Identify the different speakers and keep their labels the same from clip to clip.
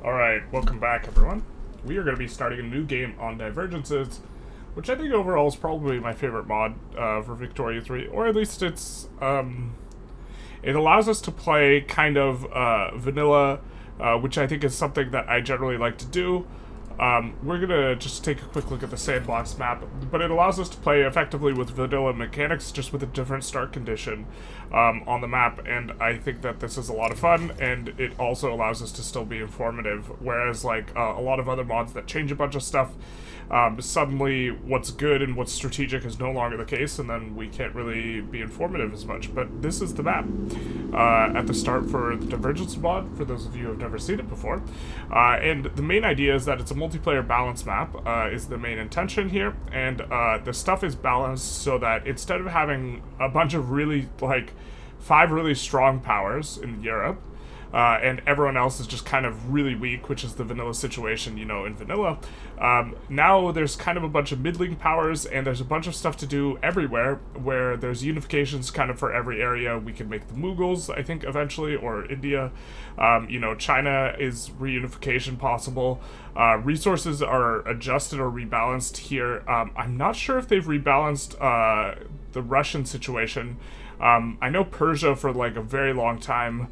Speaker 1: Alright, welcome back everyone. We are going to be starting a new game on Divergences, which I think overall is probably my favorite mod for Victoria 3, or at least it's, it allows us to play kind of vanilla, which I think is something that I generally like to do. We're going to just take a quick look at the sandbox map, but it allows us to play effectively with vanilla mechanics, just with a different start condition on the map, and I think that this is a lot of fun, and it also allows us to still be informative, whereas like a lot of other mods that change a bunch of stuff, suddenly what's good and what's strategic is no longer the case, and then we can't really be informative as much. But this is the map at the start for the Divergence mod, for those of you who have never seen it before. And the main idea is that it's a multiplayer balance map, is the main intention here, and the stuff is balanced so that instead of having a bunch of really, like, 5 really strong powers in Europe, and everyone else is just kind of really weak, which is the vanilla situation, you know, in vanilla. Now there's kind of a bunch of middling powers, and there's a bunch of stuff to do everywhere, where there's unifications kind of for every area. We can make the Mughals, I think, eventually, or India. You know, China is reunification possible. Resources are adjusted or rebalanced here. I'm not sure if they've rebalanced the Russian situation. I know Persia for like a very long time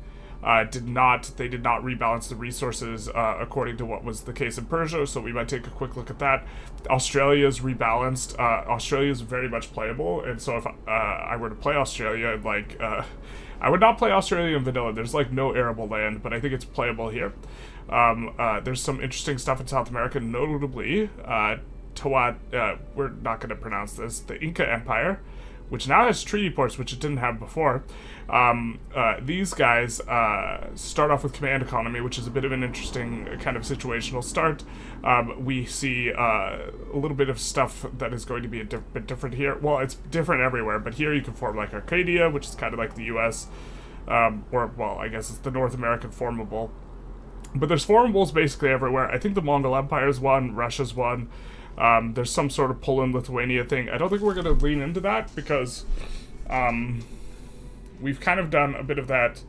Speaker 1: did not rebalance the resources according to what was the case in Persia, so we might take a quick look at that. Australia's rebalanced. Australia is very much playable, and so if I were to play Australia, like, I would not play Australia in vanilla. There's like no arable land, but I think it's playable here. There's some interesting stuff in South America, notably we're not going to pronounce this, the Inca Empire, which now has treaty ports, which it didn't have before. These guys start off with command economy, which is a bit of an interesting kind of situational start. We see a little bit of stuff that is going to be a bit different here. Well, it's different everywhere, but here you can form like Arcadia, which is kind of like the US, or, well, I guess it's the North American formable. But there's formables basically everywhere. I think the Mongol Empire's one, Russia's one. There's some sort of Poland-Lithuania thing. I don't think we're going to lean into that because we've kind of done a bit of that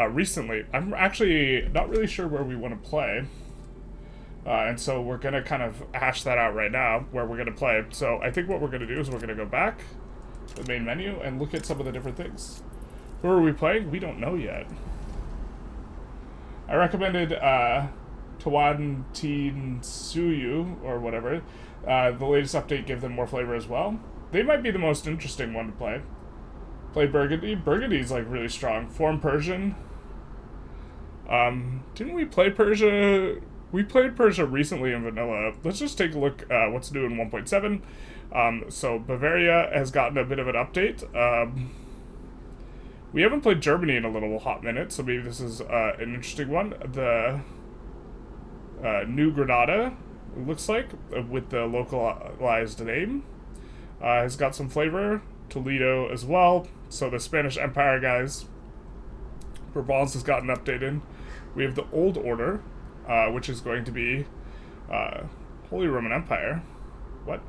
Speaker 1: recently. I'm actually not really sure where we want to play. And so we're going to kind of hash that out right now, where we're going to play. So I think what we're going to do is we're going to go back to the main menu and look at some of the different things. Who are we playing? We don't know yet. I recommended Tawadin Teen Suyu, or whatever. The latest update gave them more flavor as well. They might be the most interesting one to play. Play Burgundy. Burgundy's like really strong. Form Persian. Didn't we play Persia? We played Persia recently in vanilla. Let's just take a look what's new in 1.7. So Bavaria has gotten a bit of an update. We haven't played Germany in a little hot minute, so maybe this is an interesting one. The New Granada, it looks like, with the localized name, has got some flavor. Toledo as well. So the Spanish Empire guys. Provence has gotten updated. We have the Old Order, which is going to be Holy Roman Empire. What?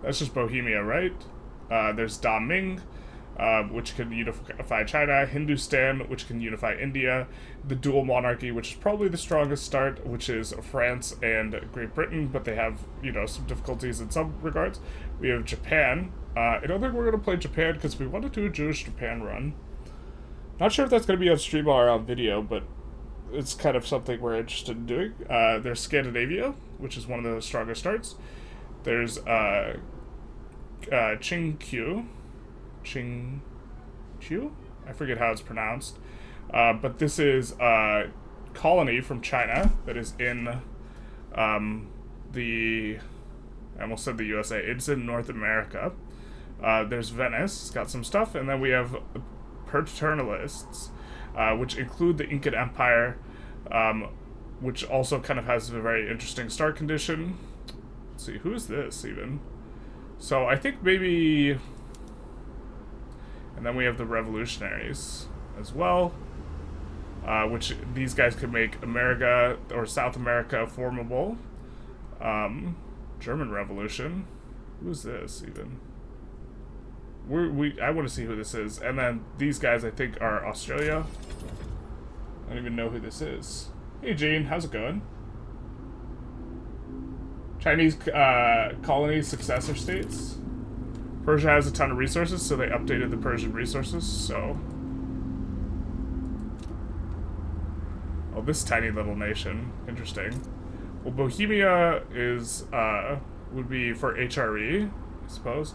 Speaker 1: That's just Bohemia, right? There's Da Ming, which can unify China, Hindustan, which can unify India, the dual monarchy, which is probably the strongest start, which is France and Great Britain, but they have, you know, some difficulties in some regards. We have Japan. I don't think we're going to play Japan because we want to do a Jewish Japan run. Not sure if that's going to be on stream or on video, but it's kind of something we're interested in doing. There's Scandinavia, which is one of the strongest starts. There's Qingqiu. I forget how it's pronounced. But this is a colony from China that is in I almost said the USA. It's in North America. There's Venice. It's got some stuff. And then we have Paternalists, which include the Incan Empire, which also kind of has a very interesting start condition. Let's see, who is this even? So I think maybe... And then we have the Revolutionaries as well, which these guys could make America or South America formable. German Revolution. Who is this even? I want to see who this is. And then these guys I think are Australia. I don't even know who this is. Hey Gene, how's it going? Chinese colony successor states. Persia has a ton of resources, so they updated the Persian resources, so... Oh, this tiny little nation. Interesting. Well, Bohemia is, would be for HRE, I suppose.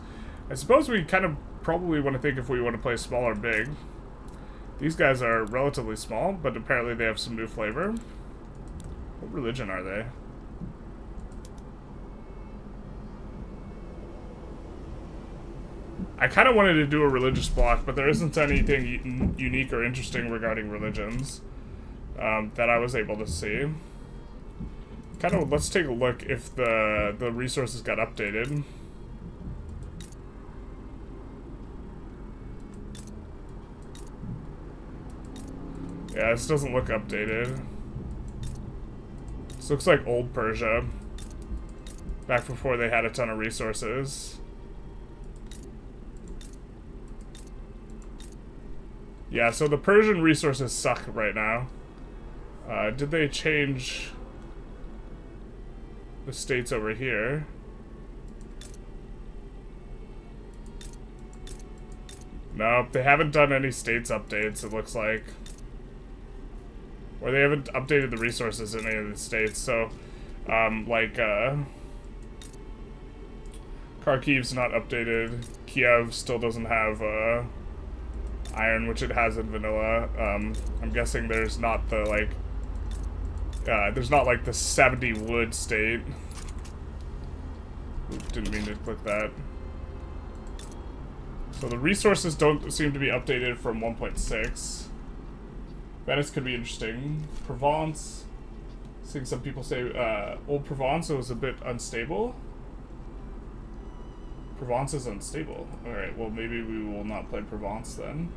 Speaker 1: I suppose we kind of probably want to think if we want to play small or big. These guys are relatively small, but apparently they have some new flavor. What religion are they? I kind of wanted to do a religious block, but there isn't anything unique or interesting regarding religions that I was able to see. Kind of, let's take a look if the resources got updated. Yeah, this doesn't look updated. This looks like old Persia. Back before they had a ton of resources. Yeah, so the Persian resources suck right now. Did they change the states over here? Nope, they haven't done any states updates, it looks like. Or they haven't updated the resources in any of the states, so, Kharkiv's not updated. Kiev still doesn't have, iron, which it has in vanilla. I'm guessing there's not the, like, there's not, like, the 70 wood state. Oops, didn't mean to click that. So the resources don't seem to be updated from 1.6. Venice could be interesting. Provence. Seeing some people say old Provence was a bit unstable. Provence is unstable. Alright, well maybe we will not play Provence then.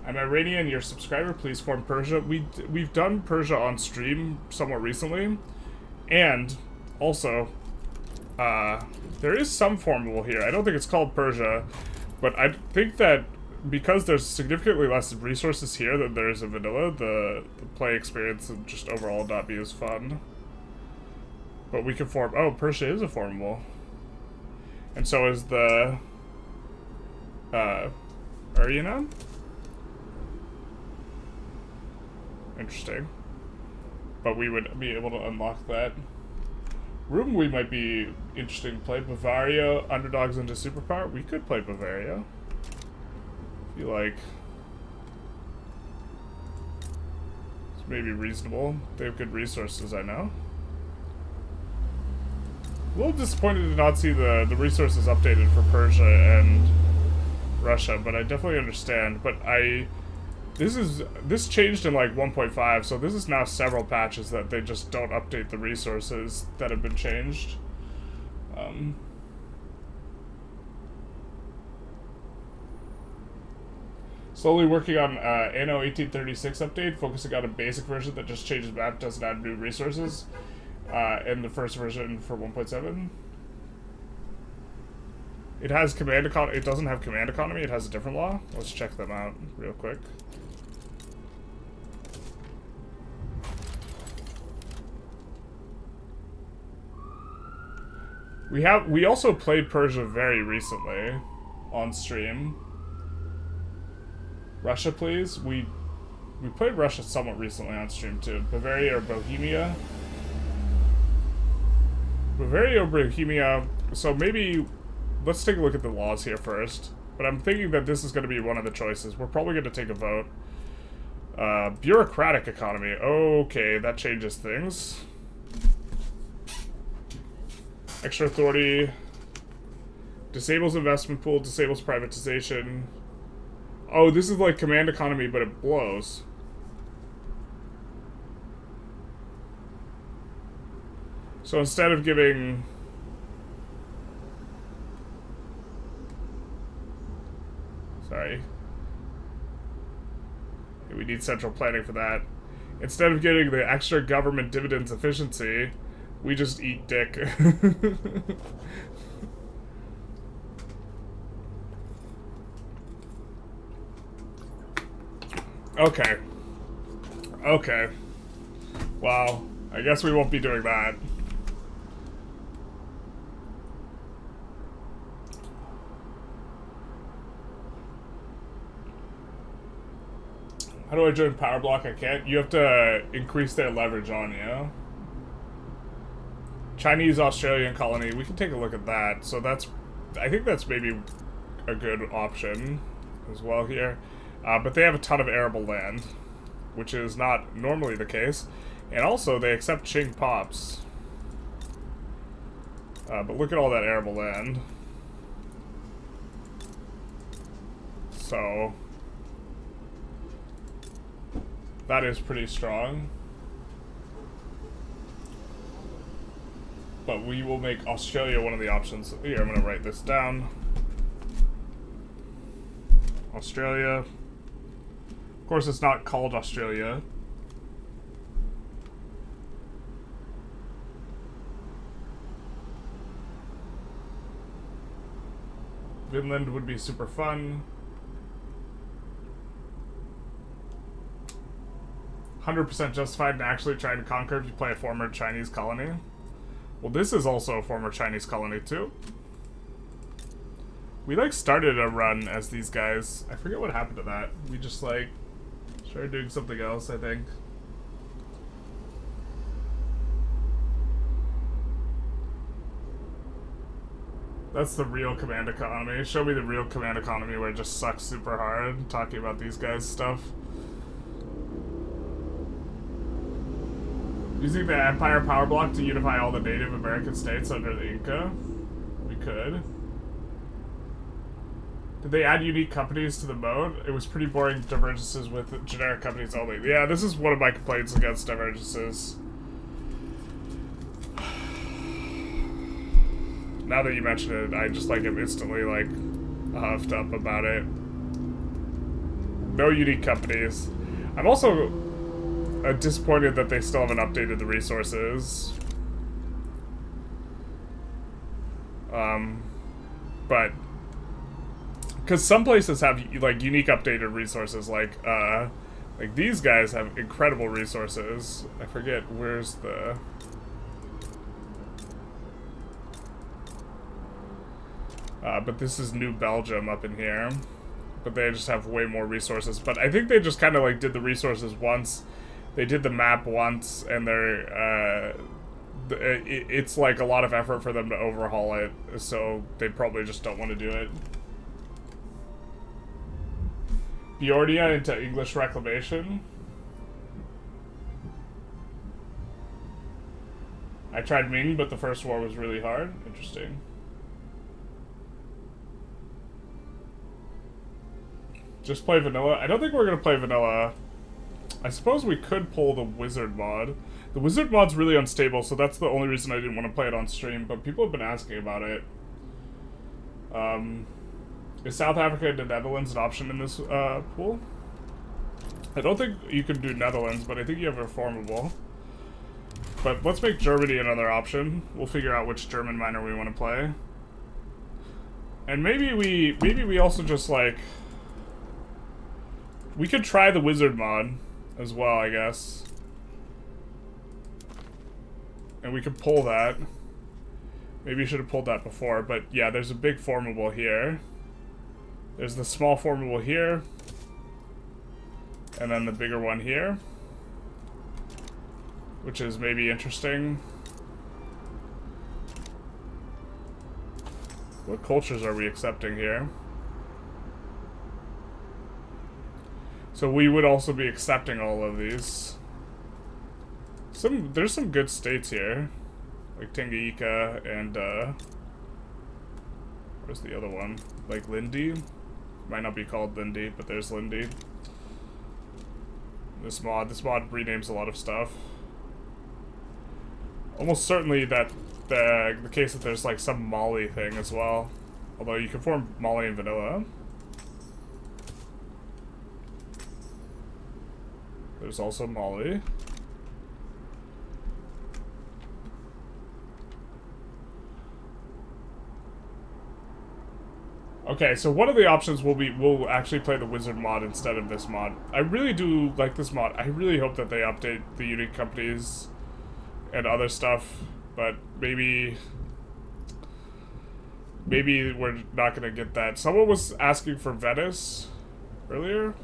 Speaker 1: I'm Iranian, your subscriber, please form Persia. We've done Persia on stream somewhat recently. And also, there is some formable here. I don't think it's called Persia, but I think that because there's significantly less resources here than there is in vanilla, the play experience would just overall not be as fun. But we can form... Oh, Persia is a formable. And so is the... Urina? Interesting. But we would be able to unlock that. Room we might be interesting to play. Bavaria, underdogs into superpower. We could play Bavaria. I feel like it's maybe reasonable. They have good resources, I know. A little disappointed to not see the resources updated for Persia and Russia, but I definitely understand. But this changed in like 1.5, so this is now several patches that they just don't update the resources that have been changed. Slowly working on Anno 1836 update, focusing on a basic version that just changes map, doesn't add new resources. In the first version for 1.7. It has command economy. It doesn't have command economy. It has a different law. Let's check them out real quick. We also played Persia very recently on stream. Russia, please. We played Russia somewhat recently on stream too. Bavaria or Bohemia. Bavaria or Bohemia. So maybe let's take a look at the laws here first. But I'm thinking that this is going to be one of the choices. We're probably going to take a vote. Bureaucratic economy. Okay, that changes things. Extra authority. Disables investment pool. Disables privatization. Oh, this is like command economy, but it blows. So instead of giving... Sorry. We need central planning for that. Instead of getting the extra government dividends efficiency, we just eat dick. Okay. Okay. Well, I guess we won't be doing that. How do I join Power Block? I can't. You have to increase their leverage on you. Chinese Australian colony. We can take a look at that. So that's... I think that's maybe a good option as well here. But they have a ton of arable land, which is not normally the case. And also, they accept Qing pops. But look at all that arable land. So... that is pretty strong. But we will make Australia one of the options. Here, I'm going to write this down. Australia. Of course, it's not called Australia. Finland would be super fun. 100% justified in actually trying to conquer if you play a former Chinese colony. Well, this is also a former Chinese colony, too. We, like, started a run as these guys. I forget what happened to that. We just, like, started doing something else, I think. That's the real command economy. Show me the real command economy where it just sucks super hard talking about these guys' stuff. Using the Empire power block to unify all the Native American states under the Inca? We could. Did they add unique companies to the mode? It was pretty boring divergences with generic companies only. Yeah, this is one of my complaints against divergences. Now that you mention it, I just like am instantly like huffed up about it. No unique companies. I'm also disappointed that they still haven't updated the resources. But because some places have like unique updated resources, like these guys have incredible resources. I forget where's the. But this is New Belgium up in here. But they just have way more resources. But I think they just kind of like did the resources once. They did the map once, and they're, it's like a lot of effort for them to overhaul it, so they probably just don't want to do it. Bjornia into English Reclamation. I tried Ming, but the first war was really hard. Interesting. Just play vanilla? I don't think we're going to play vanilla. I suppose we could pull the wizard mod. The wizard mod's really unstable, so that's the only reason I didn't want to play it on stream, but people have been asking about it. Is South Africa and the Netherlands an option in this pool? I don't think you can do Netherlands, but I think you have reformable. But let's make Germany another option. We'll figure out which German minor we want to play. And maybe we also just like... we could try the wizard mod as well, I guess. And we could pull that. Maybe you should have pulled that before, but yeah, there's a big formable here. There's the small formable here. And then the bigger one here. Which is maybe interesting. What cultures are we accepting here? So we would also be accepting all of these. There's some good states here. Like Tanganyika and, where's the other one? Like Lindy? Might not be called Lindy, but there's Lindy. This mod renames a lot of stuff. Almost certainly that the case that there's like some Mali thing as well. Although you can form Mali and vanilla. There's also Mali. Okay, so one of the options will be we'll actually play the wizard mod instead of this mod. I really do like this mod. I really hope that they update the unique companies and other stuff, but maybe we're not gonna get that. Someone was asking for Venice earlier.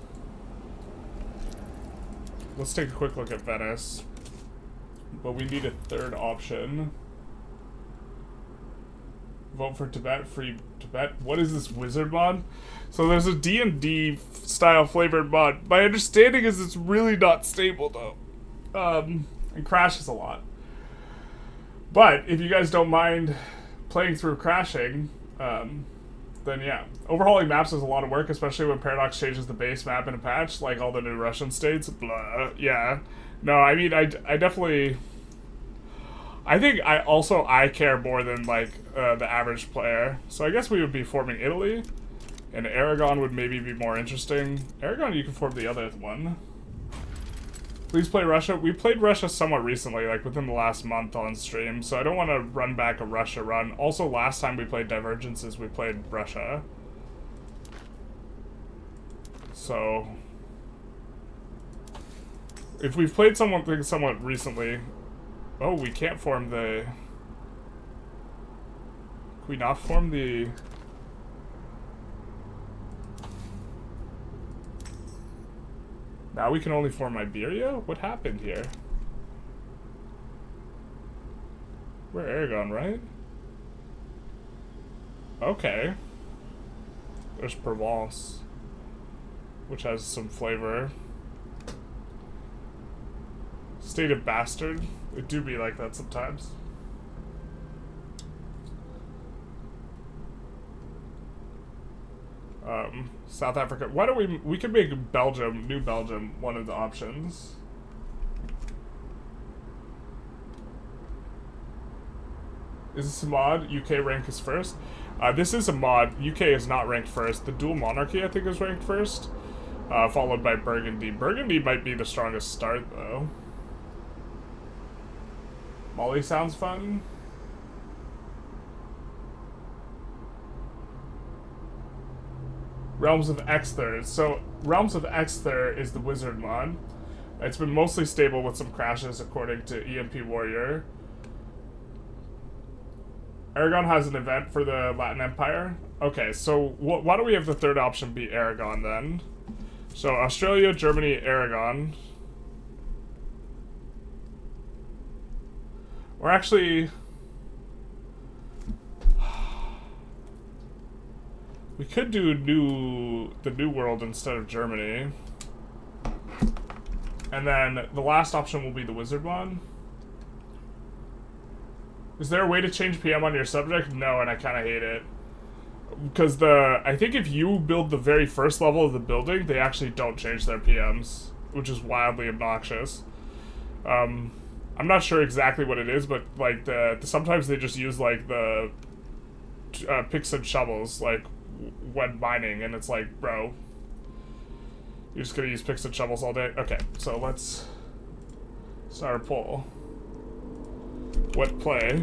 Speaker 1: Let's take a quick look at Venice. But we need a third option. Vote for Tibet, free Tibet. What is this wizard mod? So there's a D&D style flavored mod. My understanding is it's really not stable though. And crashes a lot. But if you guys don't mind playing through crashing, then yeah. Overhauling maps is a lot of work, especially when Paradox changes the base map in a patch, like all the new Russian states. Blah. Yeah. No, I mean, I definitely... I think I care more than, like, the average player. So I guess we would be forming Italy, and Aragon would maybe be more interesting. Aragon, you can form the other one. Please play Russia. We played Russia somewhat recently, like within the last month on stream, so I don't want to run back a Russia run. Also, last time we played Divergences, we played Russia. So... if we've played something somewhat recently... Oh, we can't form the... Can we not form the... Now we can only form Iberia? What happened here? We're Aragon, right? Okay. There's Provence, which has some flavor. State of Bastard. It do be like that sometimes. South Africa. Why don't we could make Belgium, New Belgium, one of the options. Is this a mod? UK rank is first. This is a mod. UK is not ranked first. The dual monarchy, I think, is ranked first. Followed by Burgundy. Burgundy might be the strongest start, though. Mali sounds fun. Realms of Exther. So, Realms of Exther is the wizard mod. It's been mostly stable with some crashes, according to EMP Warrior. Aragon has an event for the Latin Empire. Okay, so why don't we have the third option be Aragon, then? So, Australia, Germany, Aragon. Or actually... we could do the New World instead of Germany. And then the last option will be the wizard one. Is there a way to change PM on your subject? No, and I kind of hate it. Because I think if you build the very first level of the building, they actually don't change their PMs, which is wildly obnoxious. I'm not sure exactly what it is, but like sometimes they just use like the picks and shovels, like when mining, and it's like, bro, you're just gonna use picks and shovels all day? Okay, so let's start a poll. What play?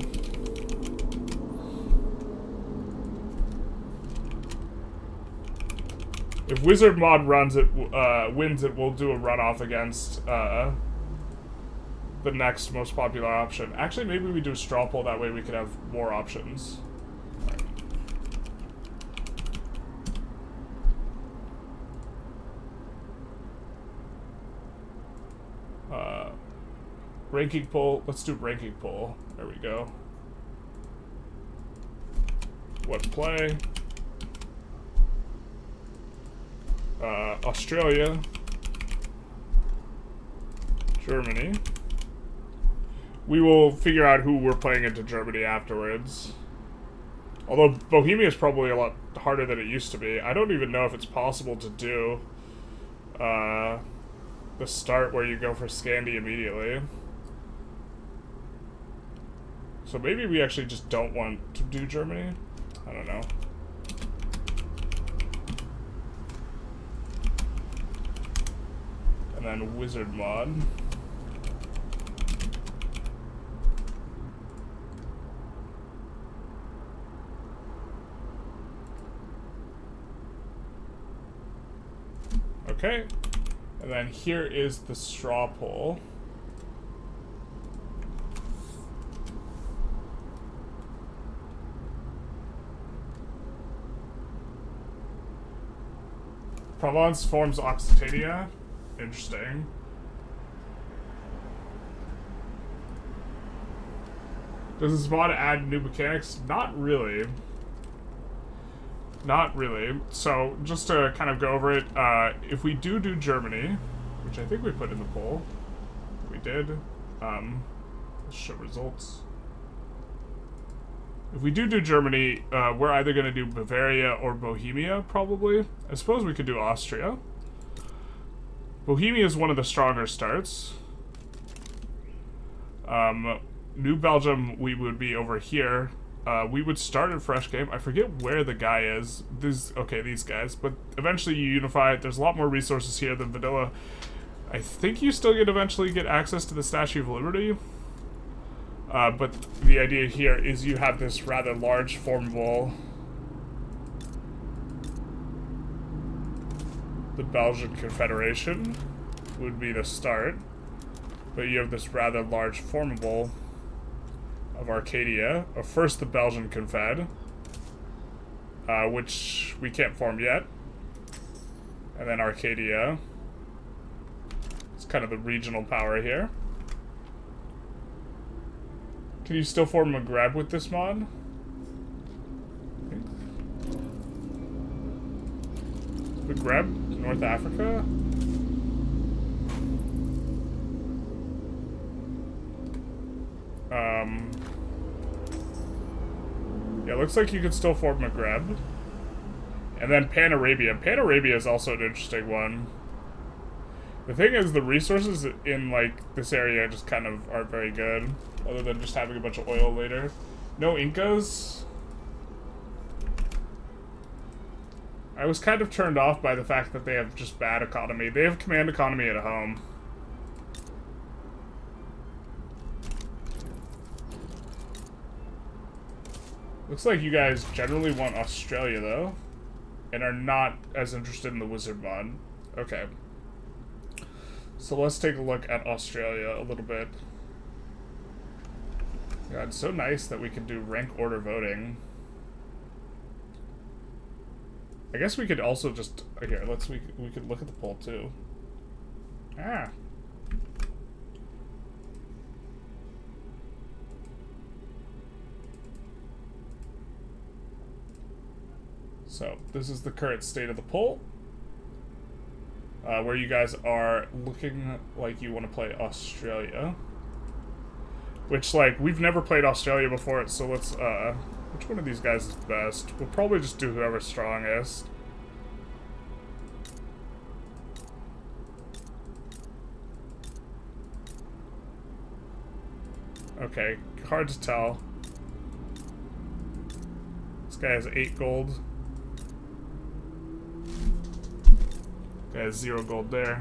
Speaker 1: If Wizard Mod runs it, wins it, we'll do a runoff against the next most popular option. Actually, maybe we do a straw poll, that way we could have more options. Ranking poll. Let's do ranking poll. There we go. What play? Australia. Germany. We will figure out who we're playing into Germany afterwards. Although Bohemia is probably a lot harder than it used to be. I don't even know if it's possible to do the start where you go for Scandi immediately. So maybe we actually just don't want to do Germany? I don't know. And then Wizard Mod. Okay. And then here is the straw poll. Provence forms Occitania. Interesting. Does this mod add new mechanics? Not really. Not really. So, just to kind of go over it, if we do Germany, which I think we put in the poll, we did, let's show results. If we do Germany, we're either going to do Bavaria or Bohemia, probably. I suppose we could do Austria. Bohemia is one of the stronger starts. New Belgium, we would be over here. We would start a fresh game. I forget where the guy is. These guys. But eventually you unify it. There's a lot more resources here than vanilla. I think you still eventually get access to the Statue of Liberty. But the idea here is you have this rather large formable... The Belgian Confederation would be the start. But you have this rather large formable of Arcadia. First the Belgian Confed, which we can't form yet. And then Arcadia. It's kind of the regional power here. Can you still form Maghreb with this mod? Maghreb? North Africa? Yeah, looks like you could still form Maghreb. And then Pan-Arabia. Pan-Arabia is also an interesting one. The thing is, the resources in, like, this area just kind of aren't very good, other than just having a bunch of oil later. No Incas. I was kind of turned off by the fact that they have just bad economy. They have command economy at home. Looks like you guys generally want Australia, though, and are not as interested in the wizard mod. Okay. So let's take a look at Australia a little bit. God, it's so nice that we can do rank order voting. I guess we could also just... Here, we could look at the poll, too. Ah. So, this is the current state of the poll. Where you guys are looking like you want to play Australia. Which, like, we've never played Australia before, so let's, which one of these guys is best? We'll probably just do whoever's strongest. Okay, hard to tell. This guy has 8 gold. Guy has 0 gold there.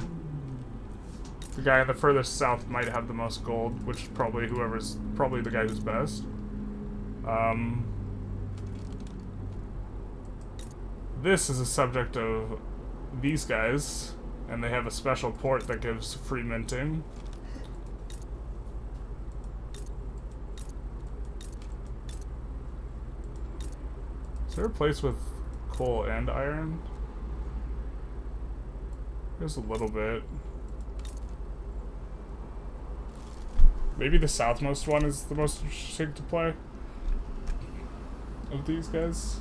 Speaker 1: The guy in the furthest south might have the most gold, which is probably probably the guy who's best. This is a subject of these guys, and they have a special port that gives free minting. Is there a place with coal and iron? There's a little bit. Maybe the southmost one is the most interesting to play of these guys.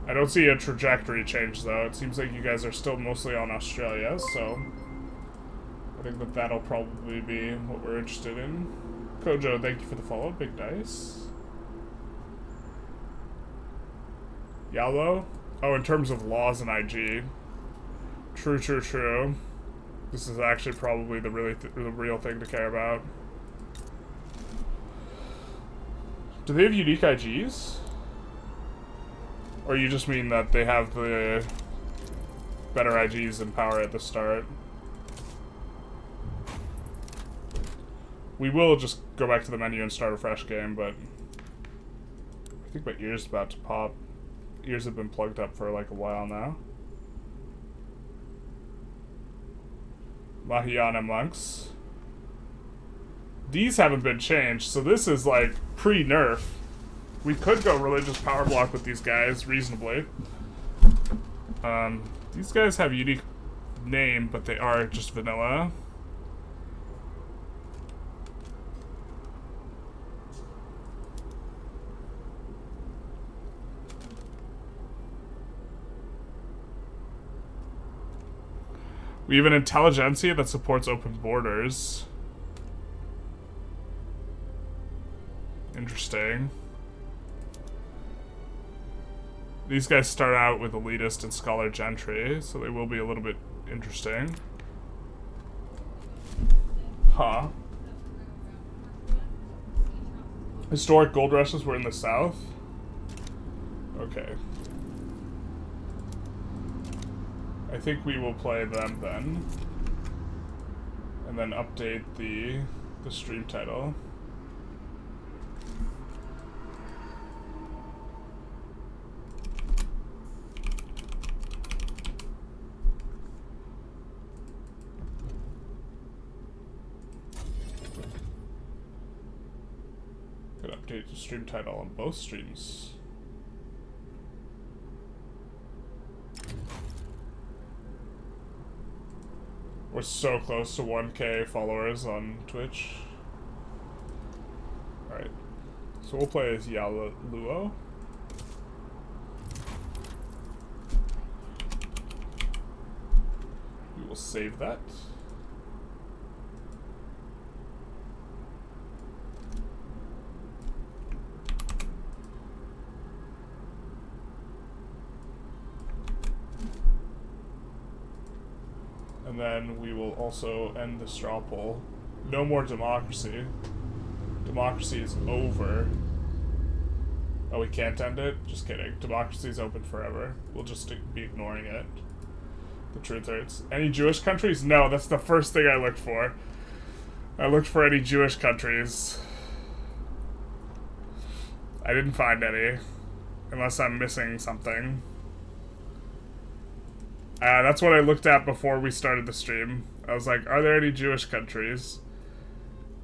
Speaker 1: I don't see a trajectory change, though. It seems like you guys are still mostly on Australia, so I think that that'll probably be what we're interested in. Kojo, thank you for the follow. Big dice. Yaluo? Oh, in terms of laws and IG. True, true, true. This is actually probably the real thing to care about. Do they have unique IGs? Or you just mean that they have the better IGs and power at the start? We will just go back to the menu and start a fresh game, but I think my ear's about to pop. Ears have been plugged up for like a while now. Mahayana monks. These haven't been changed, so this is like pre-nerf. We could go religious power block with these guys reasonably. These guys have unique name, but they are just vanilla. We have an Intelligentsia that supports open borders. Interesting. These guys start out with elitist and scholar gentry, so they will be a little bit interesting. Huh. Historic gold rushes were in the south? Okay. I think we will play them then. And then update the stream title. Could update the stream title on both streams. We're so close to 1K followers on Twitch. Alright. So we'll play as Yaluo. We will save that. And then we will also end the straw poll. No more democracy. Democracy is over. Oh, we can't end it? Just kidding. Democracy is open forever. We'll just be ignoring it. The truth hurts. Any Jewish countries? No, that's the first thing I looked for. I looked for any Jewish countries. I didn't find any. Unless I'm missing something. That's what I looked at before we started the stream. I was like, are there any Jewish countries?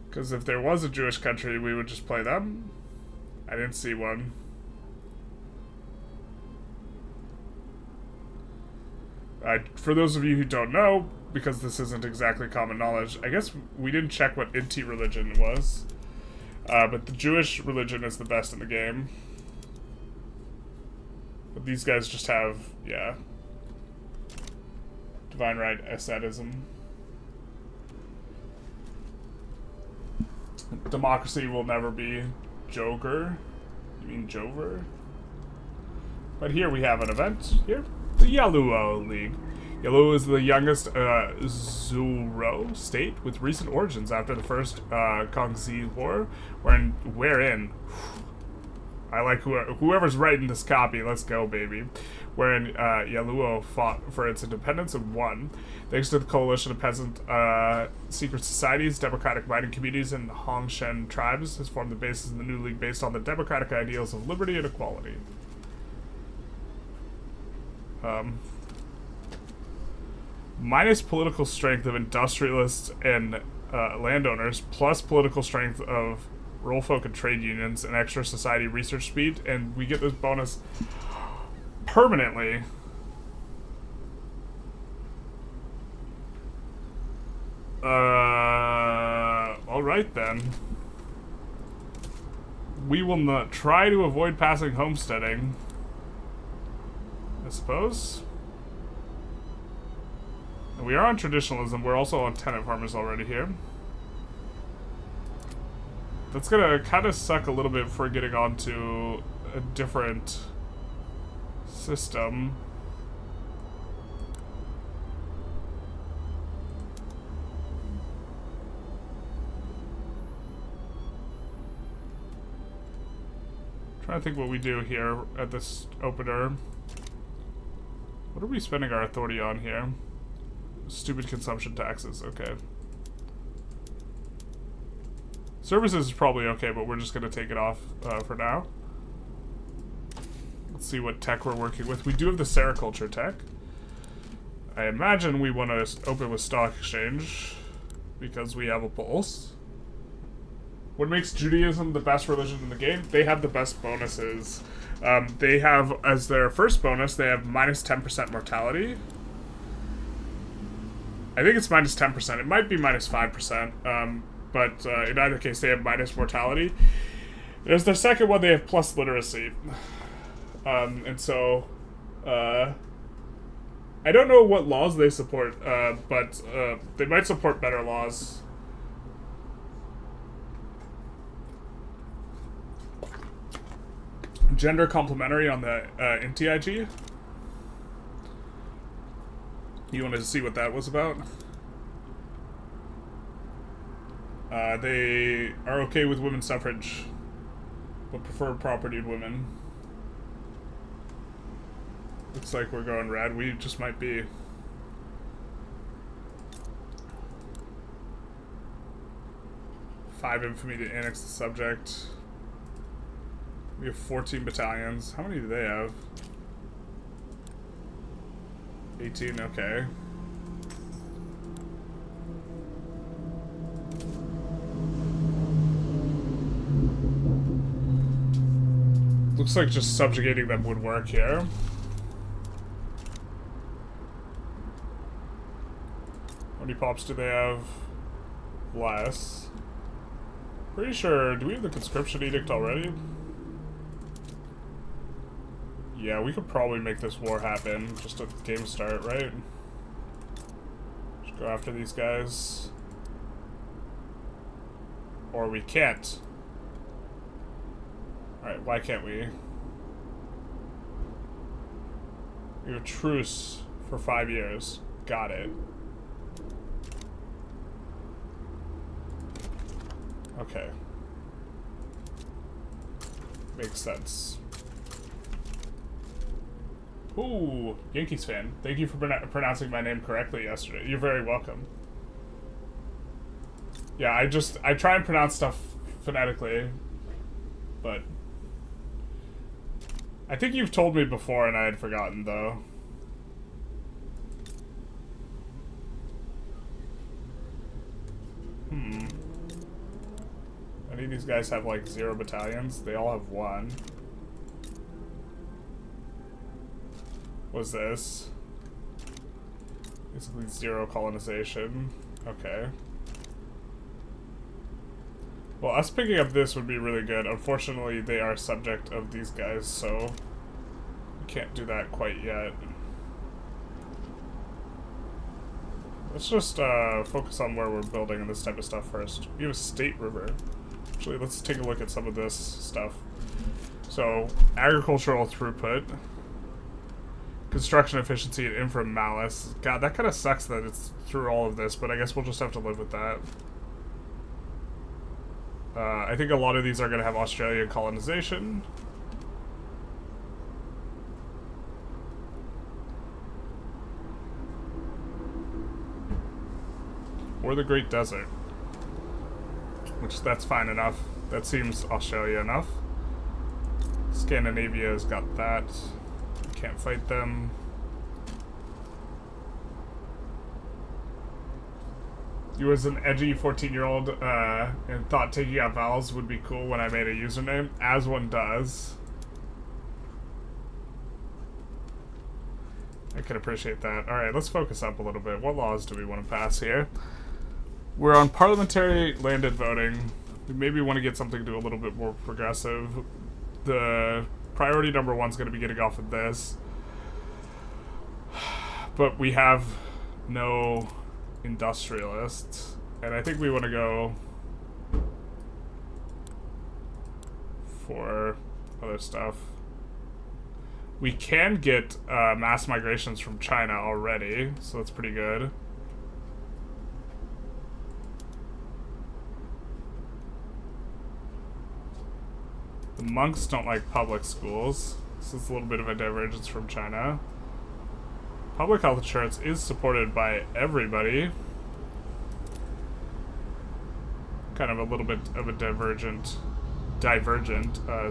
Speaker 1: Because if there was a Jewish country, we would just play them. I didn't see one. For those of you who don't know, because this isn't exactly common knowledge, I guess we didn't check what Inti religion was. But the Jewish religion is the best in the game. But these guys just have, yeah. Divine right ascetism. Democracy will never be Joker. You mean Jover? But here we have an event. Here, the Yaluo League. Yaluo is the youngest Zuro state with recent origins after the first Kongzi War, wherein I like whoever's writing this copy. Let's go, baby. Wherein Yaluo fought for its independence and won. Thanks to the coalition of peasant secret societies, democratic mining communities, and Hongshen tribes has formed the basis of the new league based on the democratic ideals of liberty and equality. Minus political strength of industrialists and landowners, plus political strength of rural folk and trade unions, and extra society research speed, and we get this bonus permanently. Alright then. We will not try to avoid passing homesteading, I suppose. And we are on traditionalism. We're also on tenant farmers already here. That's gonna kind of suck a little bit for getting onto a different system. Trying to think what we do here at this opener. What are we spending our authority on here? Stupid consumption taxes, okay. Services is probably okay, but we're just going to take it off for now. Let's see what tech we're working with. We do have the sericulture tech. I imagine we want to open with stock exchange because we have a pulse. What makes Judaism the best religion in the game? They have the best bonuses. They have, as their first bonus, they have minus 10% mortality. I think it's minus 10%. It might be minus 5%. But in either case, they have minus mortality. As their second one, they have plus literacy. And so, I don't know what laws they support, but they might support better laws. Gender complementary on the NTIG. You wanted to see what that was about? They are okay with women's suffrage, but prefer propertied women. Looks like we're going red. We just might be. Five infamy to annex the subject. We have 14 battalions. How many do they have? 18, okay. Looks like just subjugating them would work here. How many pops do they have? Less. Pretty sure, do we have the conscription edict already? Yeah, we could probably make this war happen just at the game start, right? Just go after these guys. Or we can't. Alright, why can't we? We have a truce for 5 years. Got it. Okay. Makes sense. Ooh, Yankees fan. Thank you for pronouncing my name correctly yesterday. You're very welcome. Yeah, I try and pronounce stuff phonetically, but I think you've told me before and I had forgotten, though. Any of these guys have, like, 0 battalions? They all have 1. What's this? Basically 0 colonization. Okay. Well, us picking up this would be really good. Unfortunately, they are subject of these guys, so we can't do that quite yet. Let's just focus on where we're building and this type of stuff first. We have a state river. Actually, let's take a look at some of this stuff. So, agricultural throughput. Construction efficiency and infra malice. God, that kind of sucks that it's through all of this, but I guess we'll just have to live with that. I think a lot of these are going to have Australian colonization. Or the Great Desert. Which, that's fine enough. That seems Australia enough. Scandinavia's got that. Can't fight them. You was an edgy 14-year-old and thought taking out vowels would be cool when I made a username, as one does. I can appreciate that. Alright, let's focus up a little bit. What laws do we want to pass here? We're on parliamentary landed voting. We maybe want to get something to a little bit more progressive. The priority number 1 is going to be getting off of this. But we have no industrialists. And I think we want to go for other stuff. We can get mass migrations from China already, so that's pretty good. The monks don't like public schools. This is a little bit of a divergence from China. Public health insurance is supported by everybody. Kind of a little bit of a divergent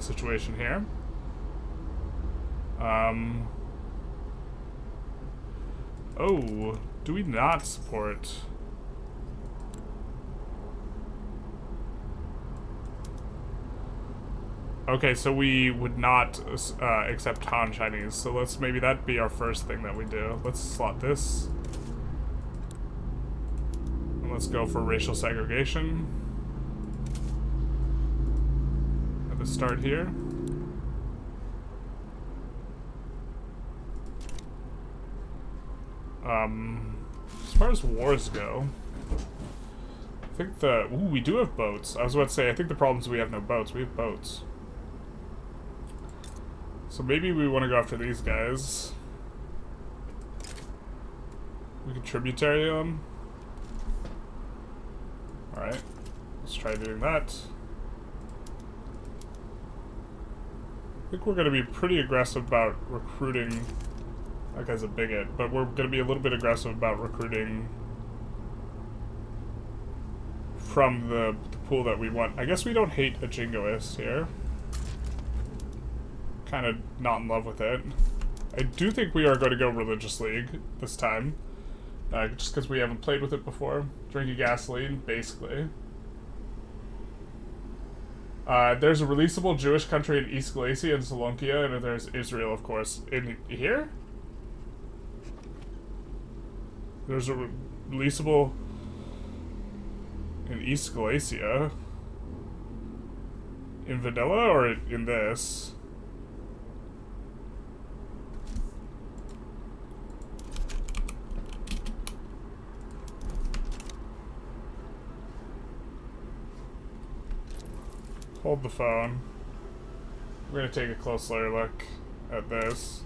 Speaker 1: situation here. Oh, do we not support? Okay, so we would not accept Han Chinese, so let's maybe that be our first thing that we do. Let's slot this. And let's go for racial segregation. At the start here. As far as wars go, I think ooh, we do have boats. I was about to say, I think the problem is we have no boats. We have boats. So maybe we want to go after these guys. We can tributary them. Alright. Let's try doing that. I think we're going to be pretty aggressive about recruiting. That guy's a bigot, but we're going to be a little bit aggressive about recruiting from the pool that we want. I guess we don't hate a jingoist here. Kind of not in love with it. I do think we are going to go Religious League this time. Just because we haven't played with it before. Drinking gasoline, basically. There's a releasable Jewish country in East Galicia and Salonkia, and there's Israel, of course. In here? There's a releasable in East Galicia. In Vanilla or in this? Hold the phone. We're gonna take a closer look at this.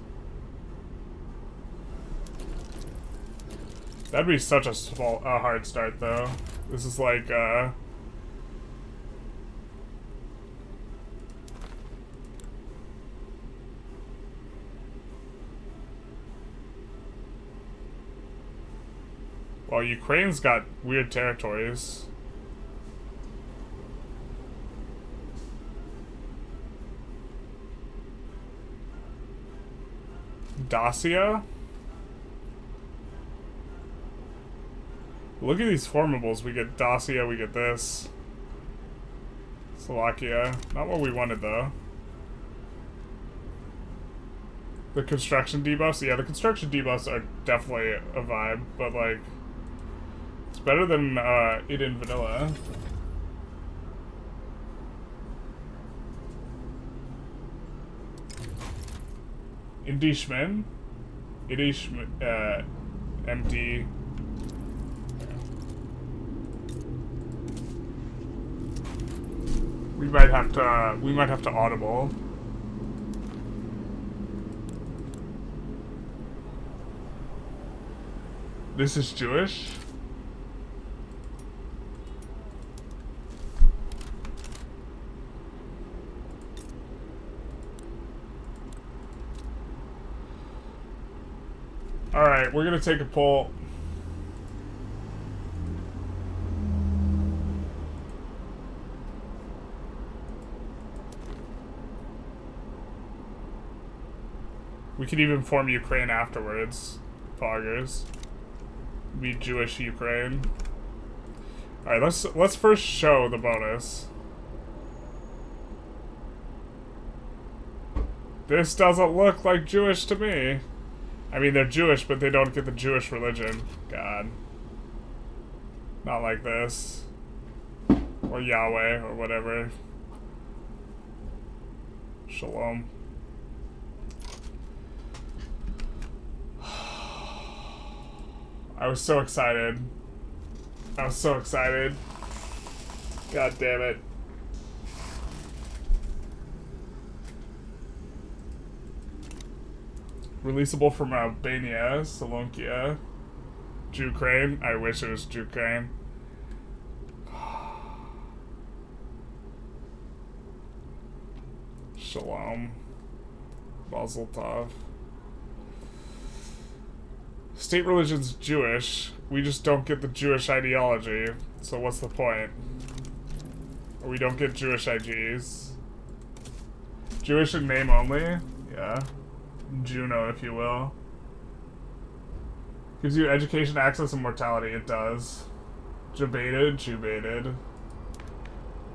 Speaker 1: That'd be such a hard start, though. This is like, well, Ukraine's got weird territories. Dacia? Look at these formables. We get Dacia, we get this. Slovakia. Not what we wanted, though. The construction debuffs? Yeah, the construction debuffs are definitely a vibe, but, like, it's better than it in vanilla. Indishman. Empty. We might have to audible. This is Jewish? Alright, we're gonna take a poll. We could even form Ukraine afterwards. Poggers. Be Jewish Ukraine. Alright, let's first show the bonus. This doesn't look like Jewish to me. I mean, they're Jewish, but they don't get the Jewish religion. God. Not like this. Or Yahweh, or whatever. Shalom. I was so excited. I was so excited. God damn it. Releasable from Albania, Salonkia, Ukraine. I wish it was Ukraine. Shalom. Mazel-tov. State religion's Jewish. We just don't get the Jewish ideology. So what's the point? Or we don't get Jewish IGs. Jewish in name only? Yeah. Juno, if you will. Gives you education, access, and mortality. It does. Jubated, jubated.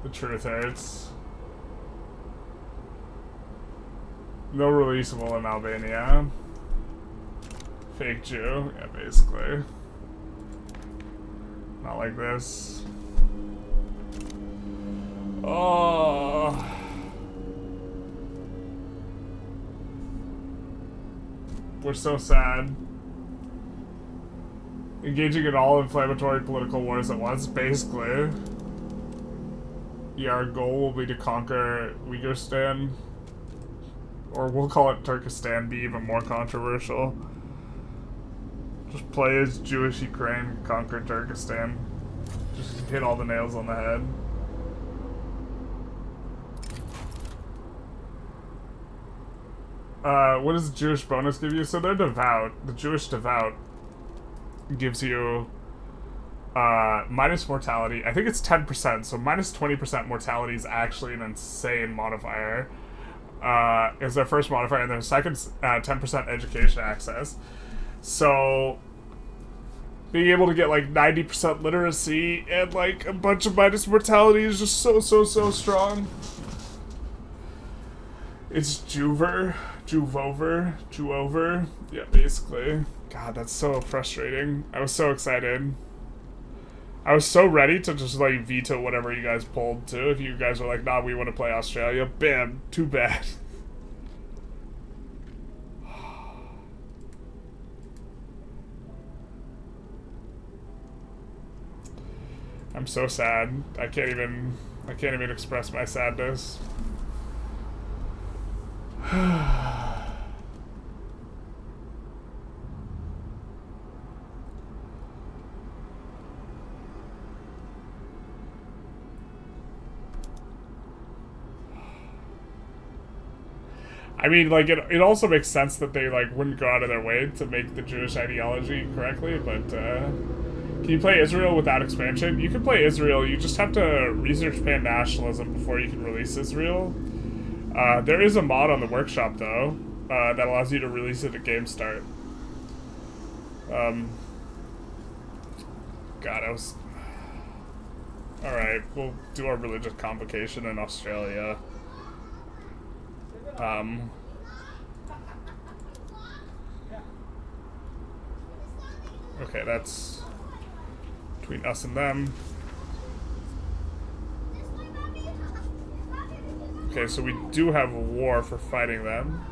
Speaker 1: The truth hurts. No releasable in Albania. Fake Jew. Yeah, basically. Not like this. Oh. We're so sad. Engaging in all inflammatory political wars at once, basically. Yeah, our goal will be to conquer Uyghurstan. Or we'll call it Turkestan, be even more controversial. Just play as Jewish Ukraine, conquer Turkestan. Just hit all the nails on the head. What does the Jewish bonus give you? So they're devout. The Jewish devout gives you minus mortality. I think it's 10%, so minus 20% mortality is actually an insane modifier. Is their first modifier, and their second 10% education access. So being able to get like 90% literacy and like a bunch of minus mortality is just so strong. It's Juvover. Yeah, basically. God, that's so frustrating. I was so excited. I was so ready to just like veto whatever you guys pulled too. If you guys were like, nah, we want to play Australia, bam, too bad. I'm so sad. I can't even express my sadness. I mean, like, it also makes sense that they, like, wouldn't go out of their way to make the Jewish ideology correctly, but, can you play Israel without expansion? You can play Israel, you just have to research pan-nationalism before you can release Israel. There is a mod on the workshop, though, that allows you to release it at game start. God, I was... Alright, we'll do our religious convocation in Australia. Okay, that's between us and them. Okay, so we do have a war for fighting them.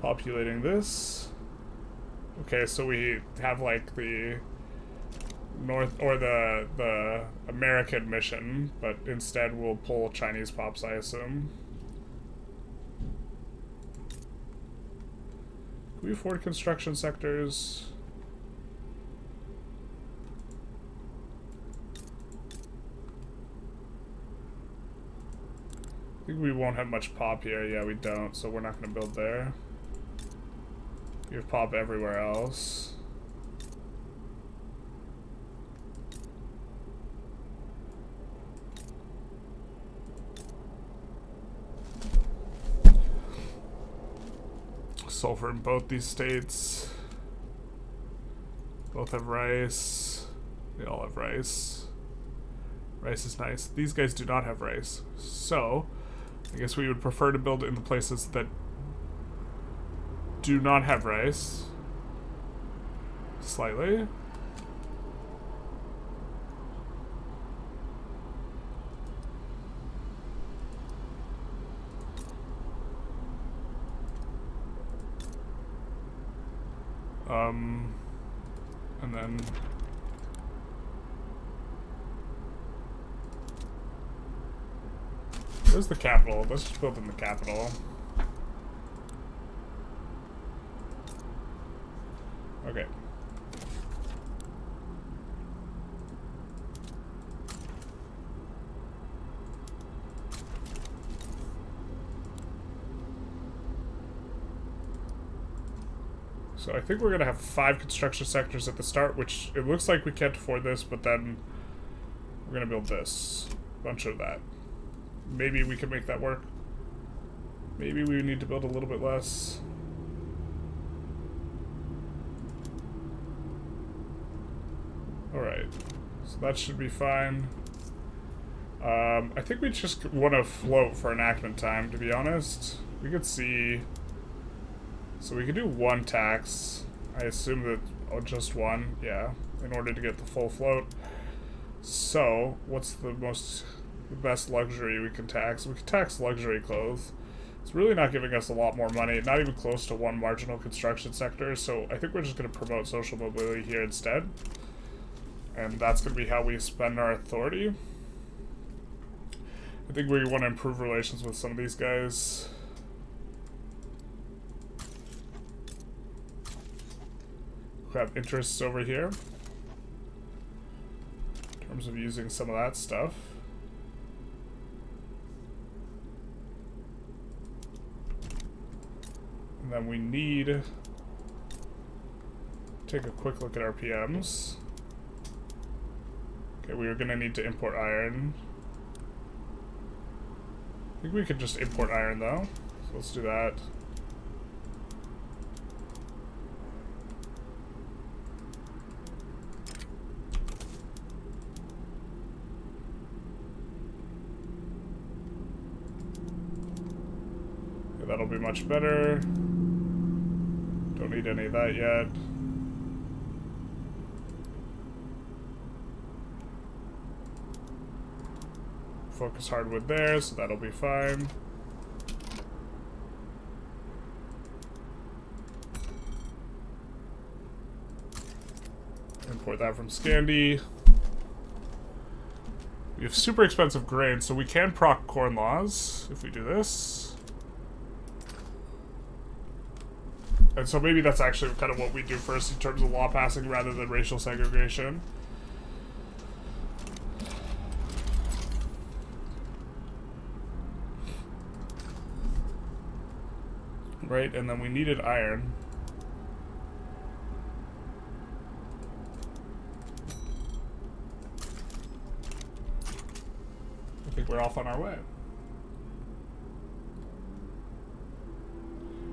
Speaker 1: Populating this. Okay, so we have like the North or the American mission, but instead we'll pull Chinese pops, I assume. Can we afford construction sectors? I think we won't have much pop here. Yeah, we don't, so we're not going to build there. We have pop everywhere else. Sulfur in both these states. Both have rice. They all have rice. Rice is nice. These guys do not have rice. So, I guess we would prefer to build in the places that do not have rice. Slightly. And then where's the capital? Let's just build in the capital. Okay. So I think we're going to have 5 construction sectors at the start, which it looks like we can't afford this, but then we're going to build this. A bunch of that. Maybe we can make that work. Maybe we need to build a little bit less. Alright. So that should be fine. I think we just want to float for enactment time, to be honest. We could see... So we could do 1 tax. I assume that just 1, yeah, in order to get the full float. So, what's the best luxury we can tax? We can tax luxury clothes. It's really not giving us a lot more money, not even close to 1 marginal construction sector, so I think we're just going to promote social mobility here instead. And that's going to be how we spend our authority. I think we want to improve relations with some of these guys. We have interests over here in terms of using some of that stuff. And then we need to take a quick look at our PMs. Okay, we are going to need to import iron. I think we could just import iron though, so let's do that. That'll be much better. Don't need any of that yet. Focus hardwood there, so that'll be fine. Import that from Scandi. We have super expensive grain, so we can proc corn laws if we do this. And so maybe that's actually kind of what we do first in terms of law passing rather than racial segregation. Right, and then we needed iron. I think we're off on our way.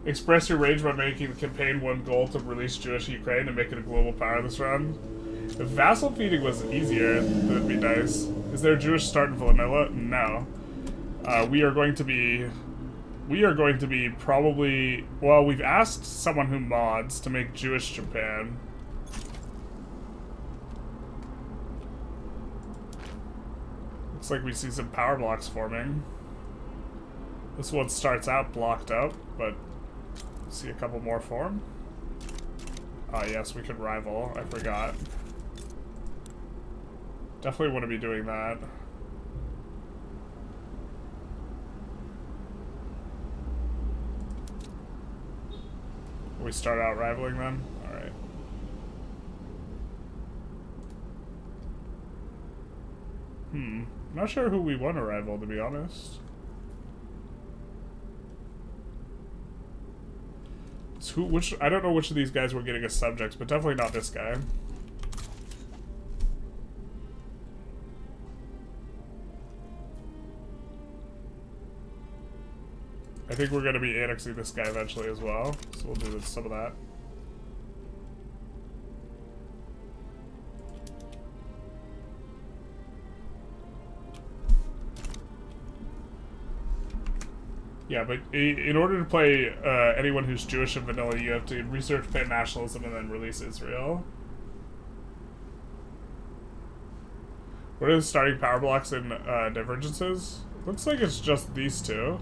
Speaker 1: Express your rage by making the campaign 1 goal to release Jewish Ukraine and make it a global power this round. If vassal feeding was easier, that'd be nice. Is there a Jewish start in Vanilla? No. We are going to be probably... Well, we've asked someone who mods to make Jewish Japan. Looks like we see some power blocks forming. This one starts out blocked up, but see a couple more form. Ah, yes, we could rival. I forgot. Definitely want to be doing that. We start out rivaling then? Alright. Not sure who we want to rival, to be honest. I don't know which of these guys we're getting as subjects, but definitely not this guy. I think we're going to be annexing this guy eventually as well, so we'll do some of that. Yeah, but in order to play anyone who's Jewish and vanilla, you have to research pan-nationalism and then release Israel. What are the starting power blocks in Divergences? Looks like it's just these 2.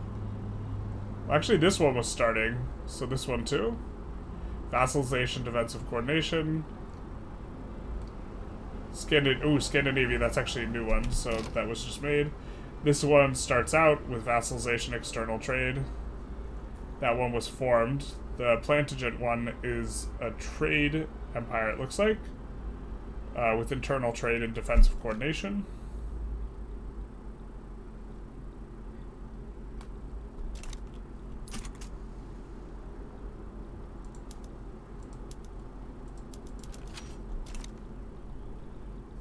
Speaker 1: Actually, this one was starting, so this one too. Vassalization, defensive coordination. Scandinavia, that's actually a new one, so that was just made. This one starts out with vassalization, external trade. That one was formed. The Plantagenet one is a trade empire, it looks like, with internal trade and defensive coordination.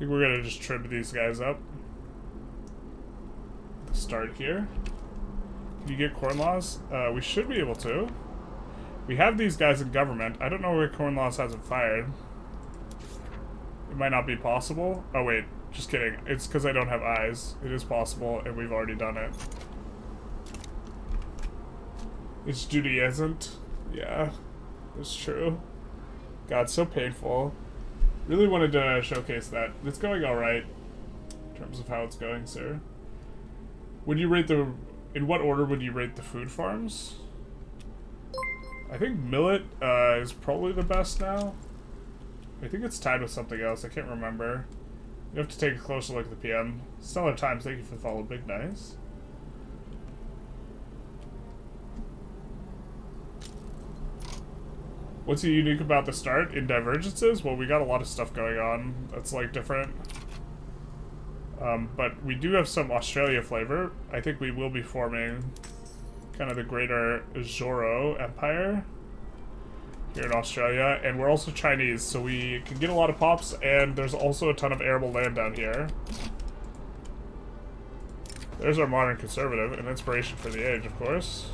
Speaker 1: think we're gonna just trim these guys up. Start here. Can you get corn laws? We should be able to. We have these guys in government. I don't know where corn laws hasn't fired. It might not be possible. Oh wait, just kidding. It's because I don't have eyes. It is possible, and we've already done it. It's Judy isn't. Yeah, it's true. God, so painful. Really wanted to showcase that. It's going alright in terms of how it's going, sir. Would you rate the... In what order would you rate the food farms? I think millet is probably the best now. I think it's tied with something else. I can't remember. You have to take a closer look at the PM. Stellar Times, thank you for the follow. Big nice. What's unique about the start in Divergences? Well, we got a lot of stuff going on that's like different. But we do have some Australia flavor. I think we will be forming kind of the greater Zoro Empire here in Australia. And we're also Chinese, so we can get a lot of pops, and there's also a ton of arable land down here. There's our modern conservative, an inspiration for the age, of course.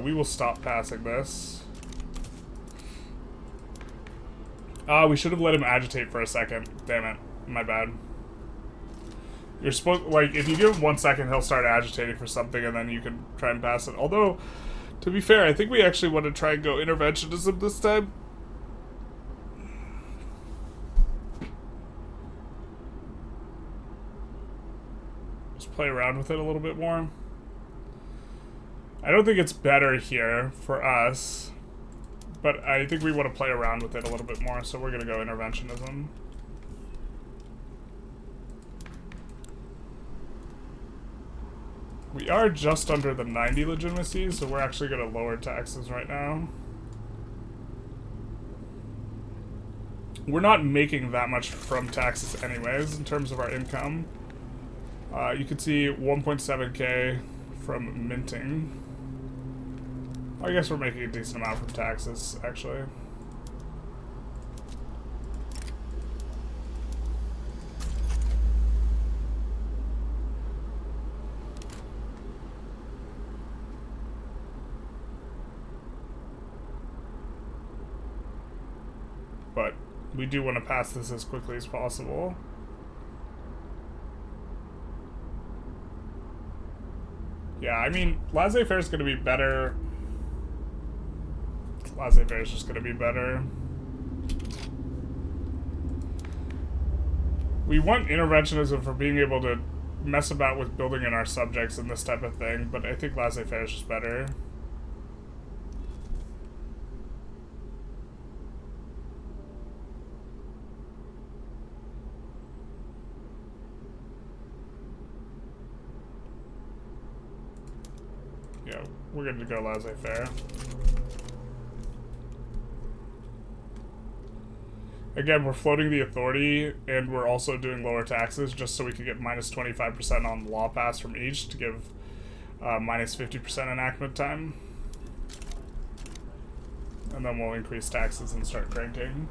Speaker 1: We will stop passing this. We should have let him agitate for a second. Damn it. My bad. You're supposed... Like, if you give him 1 second, he'll start agitating for something, and then you can try and pass it. Although, to be fair, I think we actually want to try and go interventionism this time. Just play around with it a little bit more. I don't think it's better here for us, but I think we want to play around with it a little bit more, so we're going to go interventionism. We are just under the 90 legitimacy, so we're actually going to lower taxes right now. We're not making that much from taxes anyways, in terms of our income. You can see 1.7k from minting. I guess we're making a decent amount from taxes, actually. But we do want to pass this as quickly as possible. Yeah, I mean, laissez-faire is going to be better. Laissez-faire is just going to be better. We want interventionism for being able to mess about with building in our subjects and this type of thing, but I think laissez-faire is just better. Yeah, we're going to go laissez-faire. Again, we're floating the authority, and we're also doing lower taxes just so we can get minus 25% on law pass from each to give minus 50% enactment time. And then we'll increase taxes and start cranking.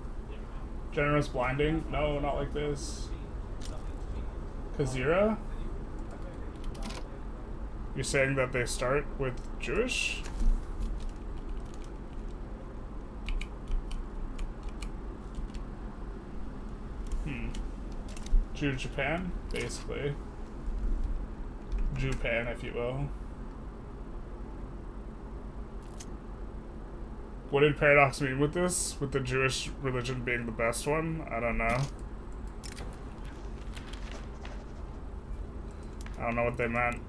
Speaker 1: Generous blinding? No, not like this. Kazira? You're saying that they start with Jewish? Jew Japan, basically. Japan, if you will. What did Paradox mean with this? With the Jewish religion being the best one? I don't know. I don't know what they meant.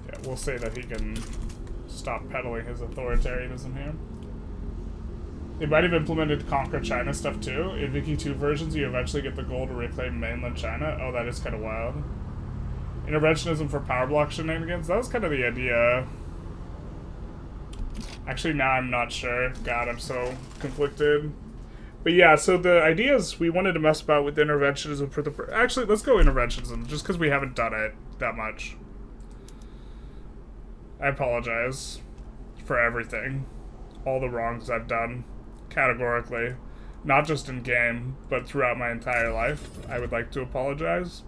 Speaker 1: Yeah, we'll say that he can stop peddling his authoritarianism here. They might have implemented Conquer China stuff too. In Vicky 2 versions, you eventually get the goal to reclaim mainland China. Oh, that is kind of wild. Interventionism for power block shenanigans? That was kind of the idea. Actually, now I'm not sure. God, I'm so conflicted. But yeah, so the idea is we wanted to mess about with interventionism for the... Actually, let's go interventionism, just because we haven't done it that much. I apologize for everything. All the wrongs I've done, categorically. Not just in game, but throughout my entire life. I would like to apologize.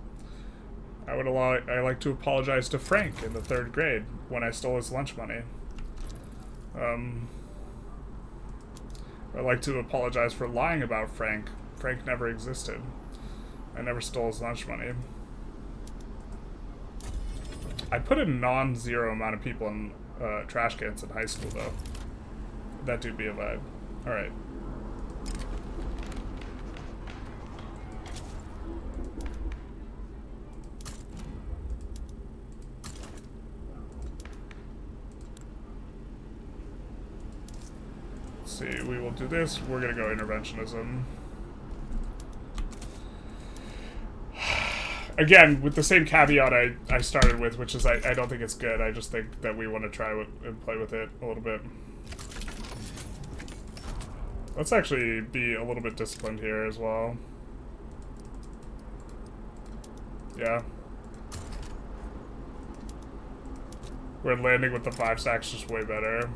Speaker 1: I like to apologize to Frank in the 3rd grade when I stole his lunch money. I'd like to apologize for lying about Frank. Frank never existed. I never stole his lunch money. I put a non-zero amount of people in trash cans in high school, though. That do be a vibe. Alright. See, we will do this. We're gonna go interventionism. Again, with the same caveat I started with, which is I don't think it's good. I just think that we want to try and play with it a little bit. Let's actually be a little bit disciplined here as well. Yeah. We're landing with the 5 stacks just way better.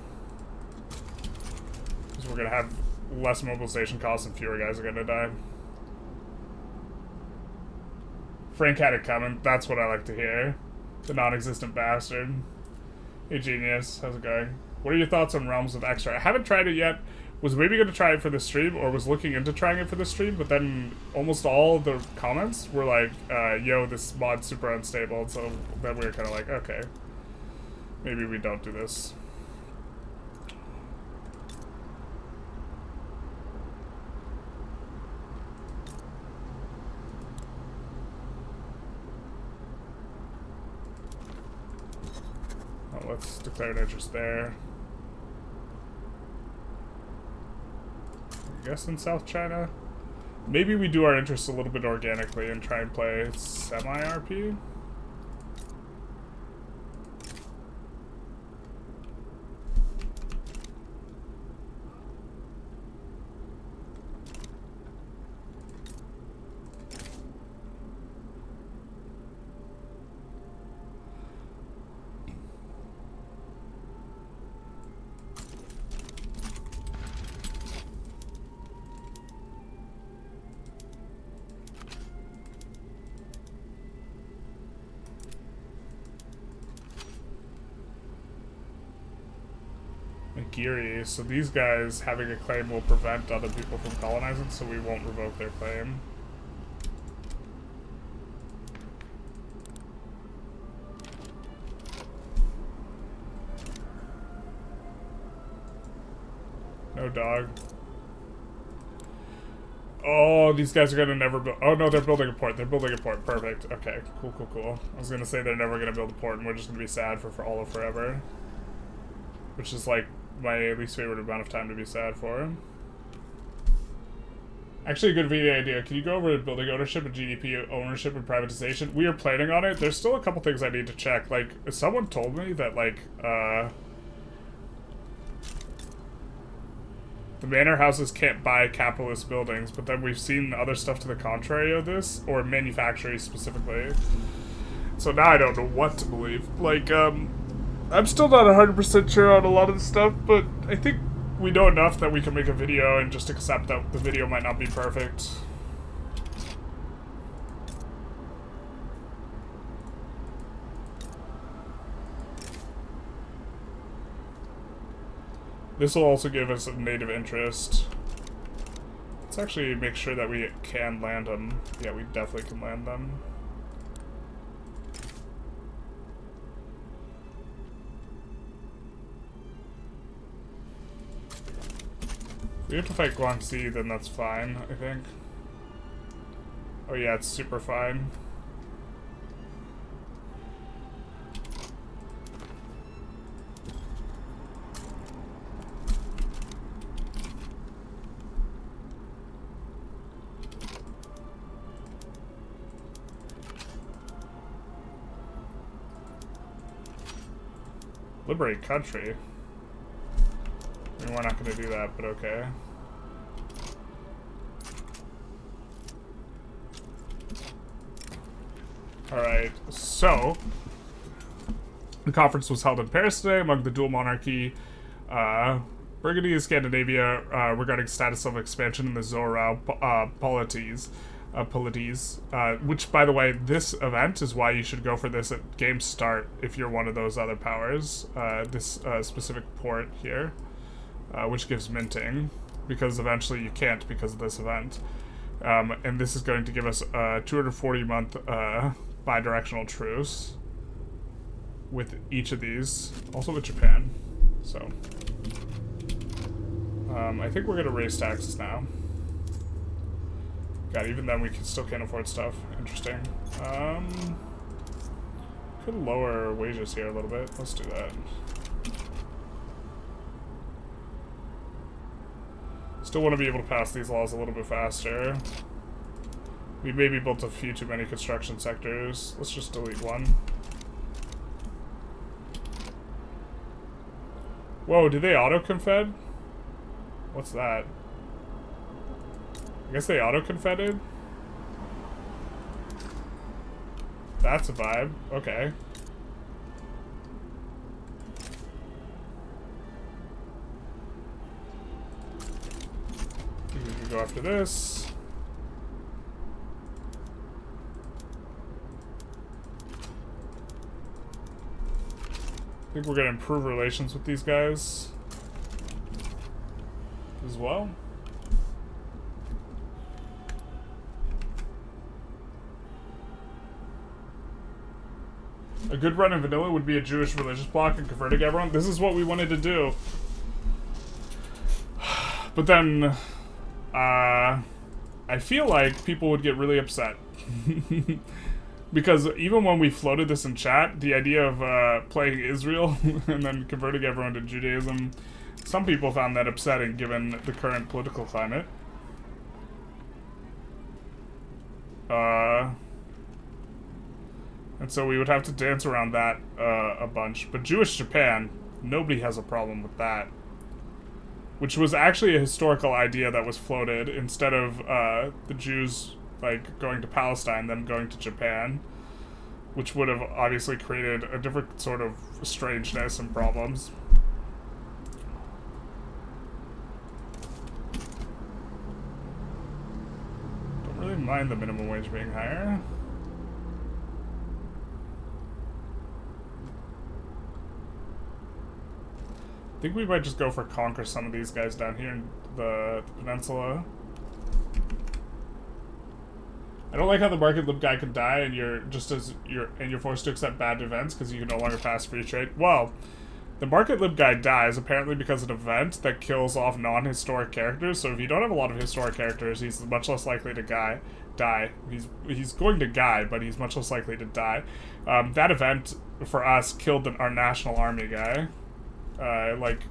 Speaker 1: We're gonna have less mobilization costs and fewer guys are gonna die. Frank had it coming. That's what I like to hear. The non-existent bastard. Hey Genius, how's it going? What are your thoughts on Realms of Extra? I haven't tried it yet. Was maybe gonna try it for the stream, or was looking into trying it for the stream, but then almost all the comments were like, yo, this mod's super unstable, so then we were kinda like, okay. Maybe we don't do this. Let's declare an interest there. I guess in South China. Maybe we do our interests a little bit organically and try and play semi-RP. Geary, so these guys having a claim will prevent other people from colonizing, so we won't revoke their claim. No dog. Oh, these guys are gonna never build. Oh no, they're building a port. They're building a port. Perfect. Okay, cool, cool, cool. I was gonna say they're never gonna build a port and we're just gonna be sad for all of forever. Which is like my least favorite amount of time to be sad for. Actually, a good video idea. Can you go over building ownership and GDP ownership and privatization? We are planning on it. There's still a couple things I need to check. Like, someone told me that, like, the manor houses can't buy capitalist buildings, but then we've seen other stuff to the contrary of this, or manufacturing specifically. So now I don't know what to believe. Like, I'm still not 100% sure on a lot of the stuff, but I think we know enough that we can make a video and just accept that the video might not be perfect. This will also give us a native interest. Let's actually make sure that we can land them. Yeah, we definitely can land them. If we have to fight Guangxi, then that's fine, I think. Oh yeah, it's super fine. Liberate country. I mean, we're not going to do that, but okay. Alright, so the conference was held in Paris today among the dual monarchy Burgundy and Scandinavia regarding status of expansion in the Zorau polities, which, by the way, this event is why you should go for this at game start if you're one of those other powers. This specific port here, which gives minting, because eventually you can't because of this event. And this is going to give us a 240-month bi-directional truce with each of these, also with Japan. So I think we're gonna raise taxes now. God, even then we still can't afford stuff. Interesting. Could lower wages here a little bit. Let's do that. Still want to be able to pass these laws a little bit faster. We maybe built a few too many construction sectors. Let's just delete one. Whoa, did they auto-confed? What's that? I guess they auto-confeded? That's a vibe. Okay. We can go after this. I think we're gonna improve relations with these guys as well. A good run in vanilla would be a Jewish religious bloc and converting everyone. This is what we wanted to do. But then, I feel like people would get really upset. Because even when we floated this in chat, the idea of playing Israel and then converting everyone to Judaism, some people found that upsetting given the current political climate. And so we would have to dance around that a bunch. But Jewish Japan, nobody has a problem with that. Which was actually a historical idea that was floated instead of the Jews like going to Palestine, them going to Japan, which would have obviously created a different sort of strangeness and problems. Don't really mind the minimum wage being higher. I think we might just go for conquer some of these guys down here in the peninsula. I don't like how the market lib guy can die and you're forced to accept bad events because you can no longer pass free trade. Well, the market lib guy dies apparently because of an event that kills off non-historic characters. So if you don't have a lot of historic characters, he's much less likely to die. He's going to die, but he's much less likely to die. That event for us killed our national army guy. Like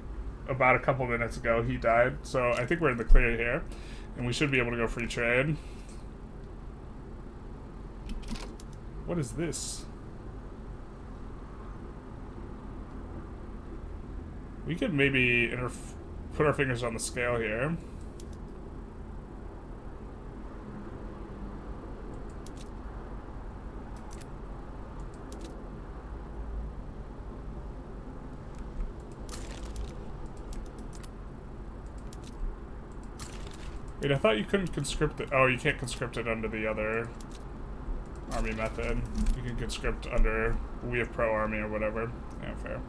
Speaker 1: about a couple minutes ago, he died. So I think we're in the clear here, and we should be able to go free trade. What is this? We could maybe put our fingers on the scale here. Wait, I thought you couldn't conscript it. Oh, you can't conscript it under the other army method. You can conscript under we have pro army or whatever. Yeah, fair.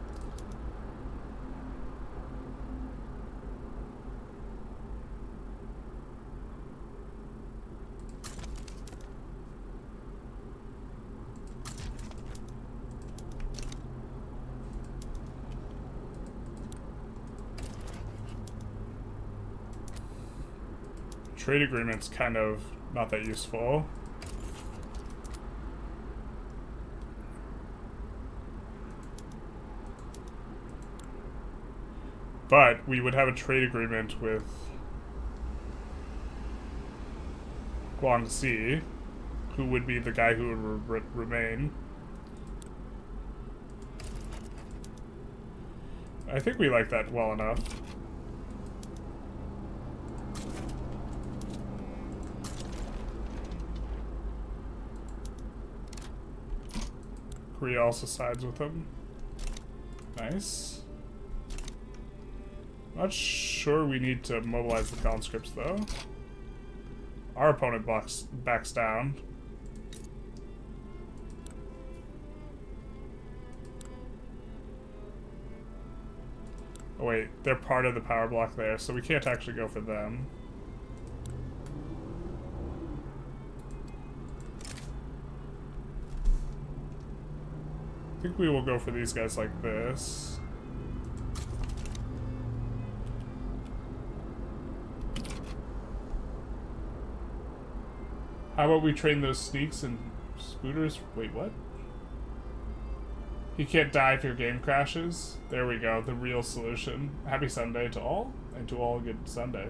Speaker 1: Trade agreement's kind of not that useful. But we would have a trade agreement with Guangxi, who would be the guy who would remain. I think we like that well enough. Korea also sides with him. Nice. Not sure we need to mobilize the conscripts, though. Our opponent backs down. Oh wait, they're part of the power block there, so we can't actually go for them. I think we will go for these guys like this. How about we train those sneaks and spooters? Wait, what? He can't die if your game crashes. There we go, the real solution. Happy Sunday to all, and to all a good Sunday.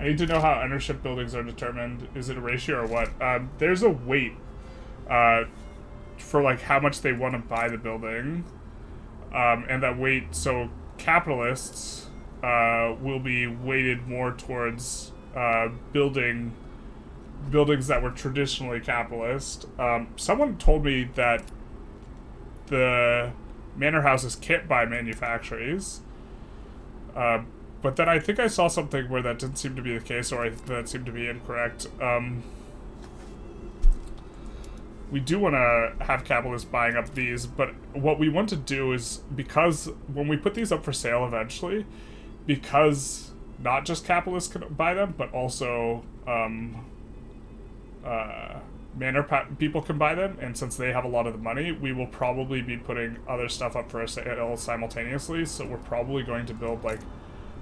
Speaker 1: I need to know how ownership buildings are determined. Is it a ratio or what? There's a weight for like how much they want to buy the building. And that weight, so capitalists will be weighted more towards buildings that were traditionally capitalist. Someone told me that the manor houses can't buy manufactories. But then I think I saw something where that didn't seem to be the case, or that seemed to be incorrect. We do want to have capitalists buying up these, but what we want to do is, because when we put these up for sale eventually, because not just capitalists can buy them, but also manor people can buy them, and since they have a lot of the money, we will probably be putting other stuff up for sale simultaneously, so we're probably going to build, like,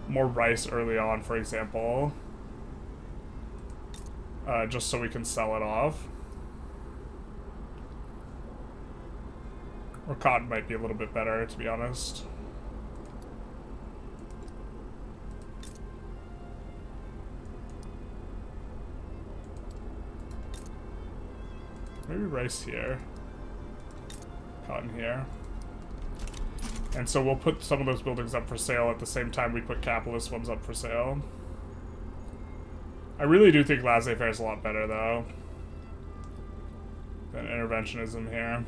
Speaker 1: more rice early on, for example, just so we can sell it off. Or cotton might be a little bit better, to be honest. Maybe rice here. Cotton here. And so we'll put some of those buildings up for sale at the same time we put capitalist ones up for sale. I really do think laissez-faire is a lot better, though, than interventionism here.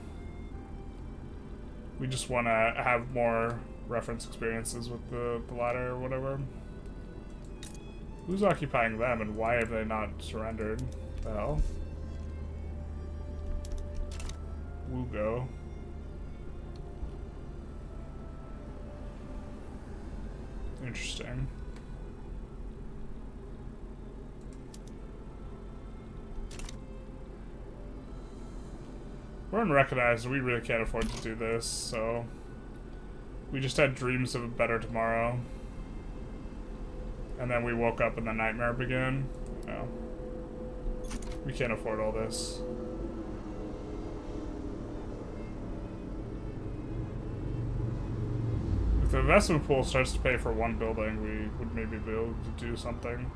Speaker 1: We just want to have more reference experiences with the latter or whatever. Who's occupying them and why have they not surrendered? The hell? Wugo. Interesting. We're unrecognized, we really can't afford to do this, so we just had dreams of a better tomorrow. And then we woke up and the nightmare began. No. We can't afford all this. If the investment pool starts to pay for one building, we would maybe be able to do something.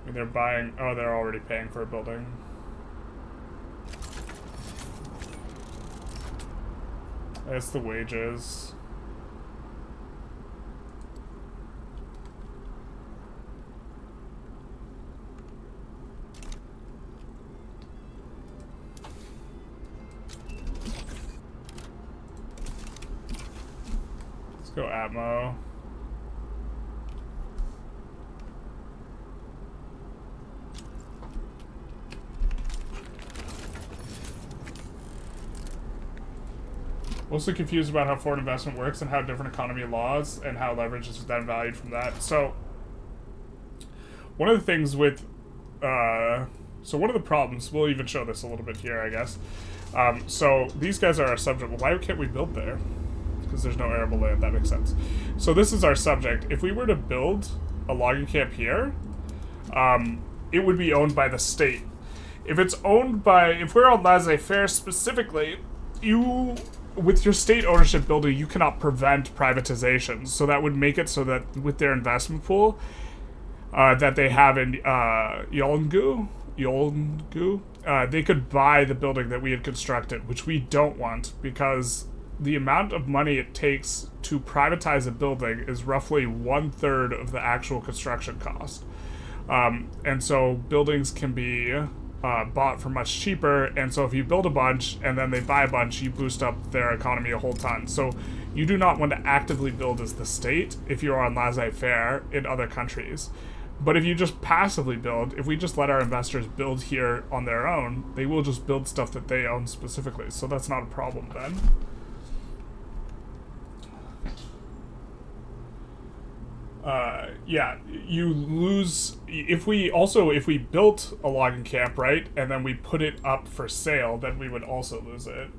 Speaker 1: I mean, they're buying... Oh, they're already paying for a building. That's the wages. Let's go Atmo. Mostly confused about how foreign investment works and how different economy laws and how leverage is then valued from that. So, one of the things with, so one of the problems, we'll even show this a little bit here, I guess. So, these guys are our subject. Well, why can't we build there? Because there's no arable land, that makes sense. So this is our subject. If we were to build a logging camp here, it would be owned by the state. If it's owned by, if we're on laissez-faire specifically, with your state ownership building, you cannot prevent privatization. So that would make it so that with their investment pool that they have in Yolngu, they could buy the building that we had constructed, which we don't want because the amount of money it takes to privatize a building is roughly 1/3 of the actual construction cost. And so buildings can be bought for much cheaper, and so if you build a bunch and then they buy a bunch, you boost up their economy a whole ton. So You do not want to actively build as the state if you're on laissez-faire in other countries. But if you just passively build, if we just let our investors build here on their own, they will just build stuff that they own specifically. So that's not a problem then. Yeah, you lose if we built a logging camp, right, and then we put it up for sale, then we would also lose it.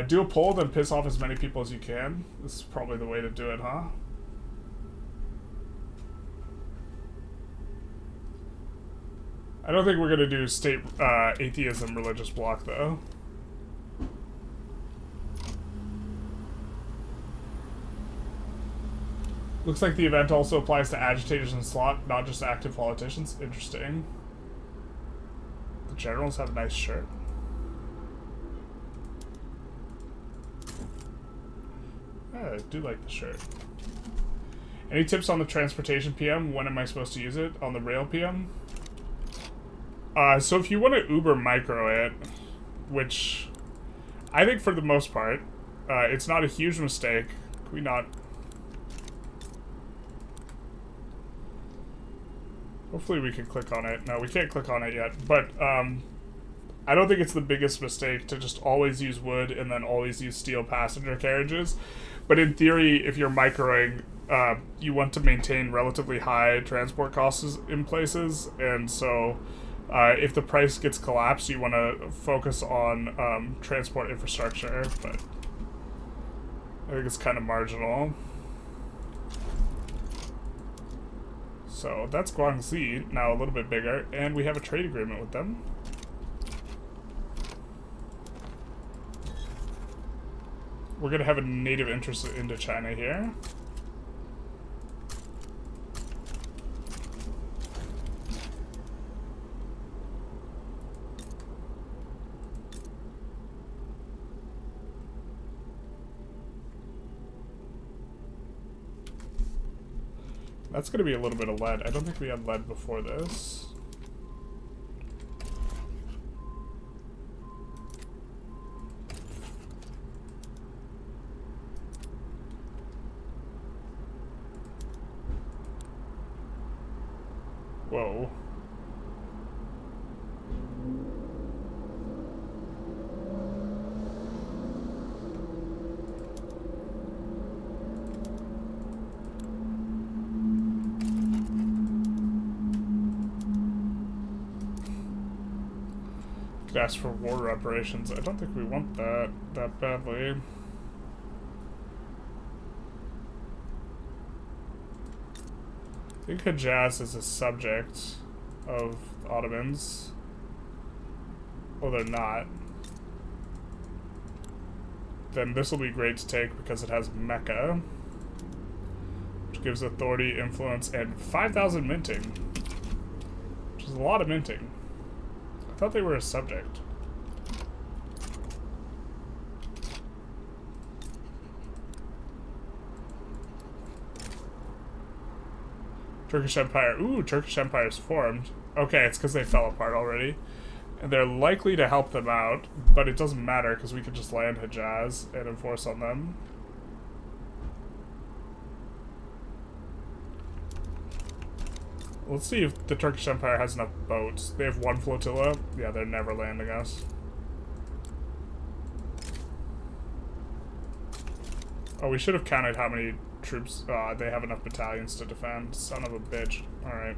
Speaker 1: Do a poll, then piss off as many people as you can. This is probably the way to do it, huh? I don't think we're gonna do state atheism religious block though. Looks like the event also applies to agitators and slot, not just active politicians. Interesting. The generals have a nice shirt. I do like the shirt. Any tips on the transportation PM? When am I supposed to use it? On the rail PM? So if you want to Uber micro it, which I think for the most part, it's not a huge mistake. Can we not... Hopefully we can click on it. No, we can't click on it yet. But I don't think it's the biggest mistake to just always use wood and then always use steel passenger carriages. But in theory, if you're microing, you want to maintain relatively high transport costs in places. And so if the price gets collapsed, you want to focus on transport infrastructure. But I think it's kind of marginal. So that's Guangxi, now a little bit bigger, and we have a trade agreement with them. We're going to have a native interest into China here. That's going to be a little bit of lead. I don't think we had lead before this. Whoa. Ask for war reparations. I don't think we want that badly. I think Hejaz is a subject of the Ottomans. Oh, they're not. Then this will be great to take because it has Mecca, which gives authority, influence, and 5,000 minting, which is a lot of minting. I thought they were a subject. Turkish Empire. Ooh, Turkish Empire's formed. Okay, it's because they fell apart already. And they're likely to help them out, but it doesn't matter because we could just land Hejaz and enforce on them. Let's see if the Turkish Empire has enough boats. They have one flotilla. Yeah, they're never landing us. Oh, we should have counted how many troops. They have enough battalions to defend. Son of a bitch. Alright.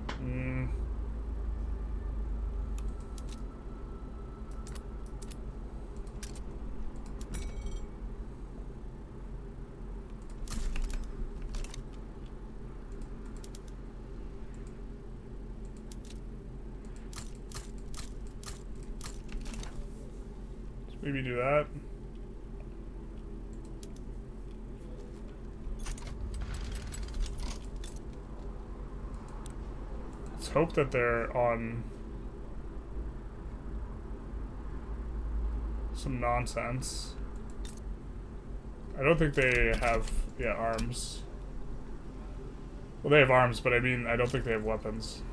Speaker 1: Maybe do that. Let's hope that they're on some nonsense. I don't think they have, arms. Well, they have arms, but I mean, I don't think they have weapons.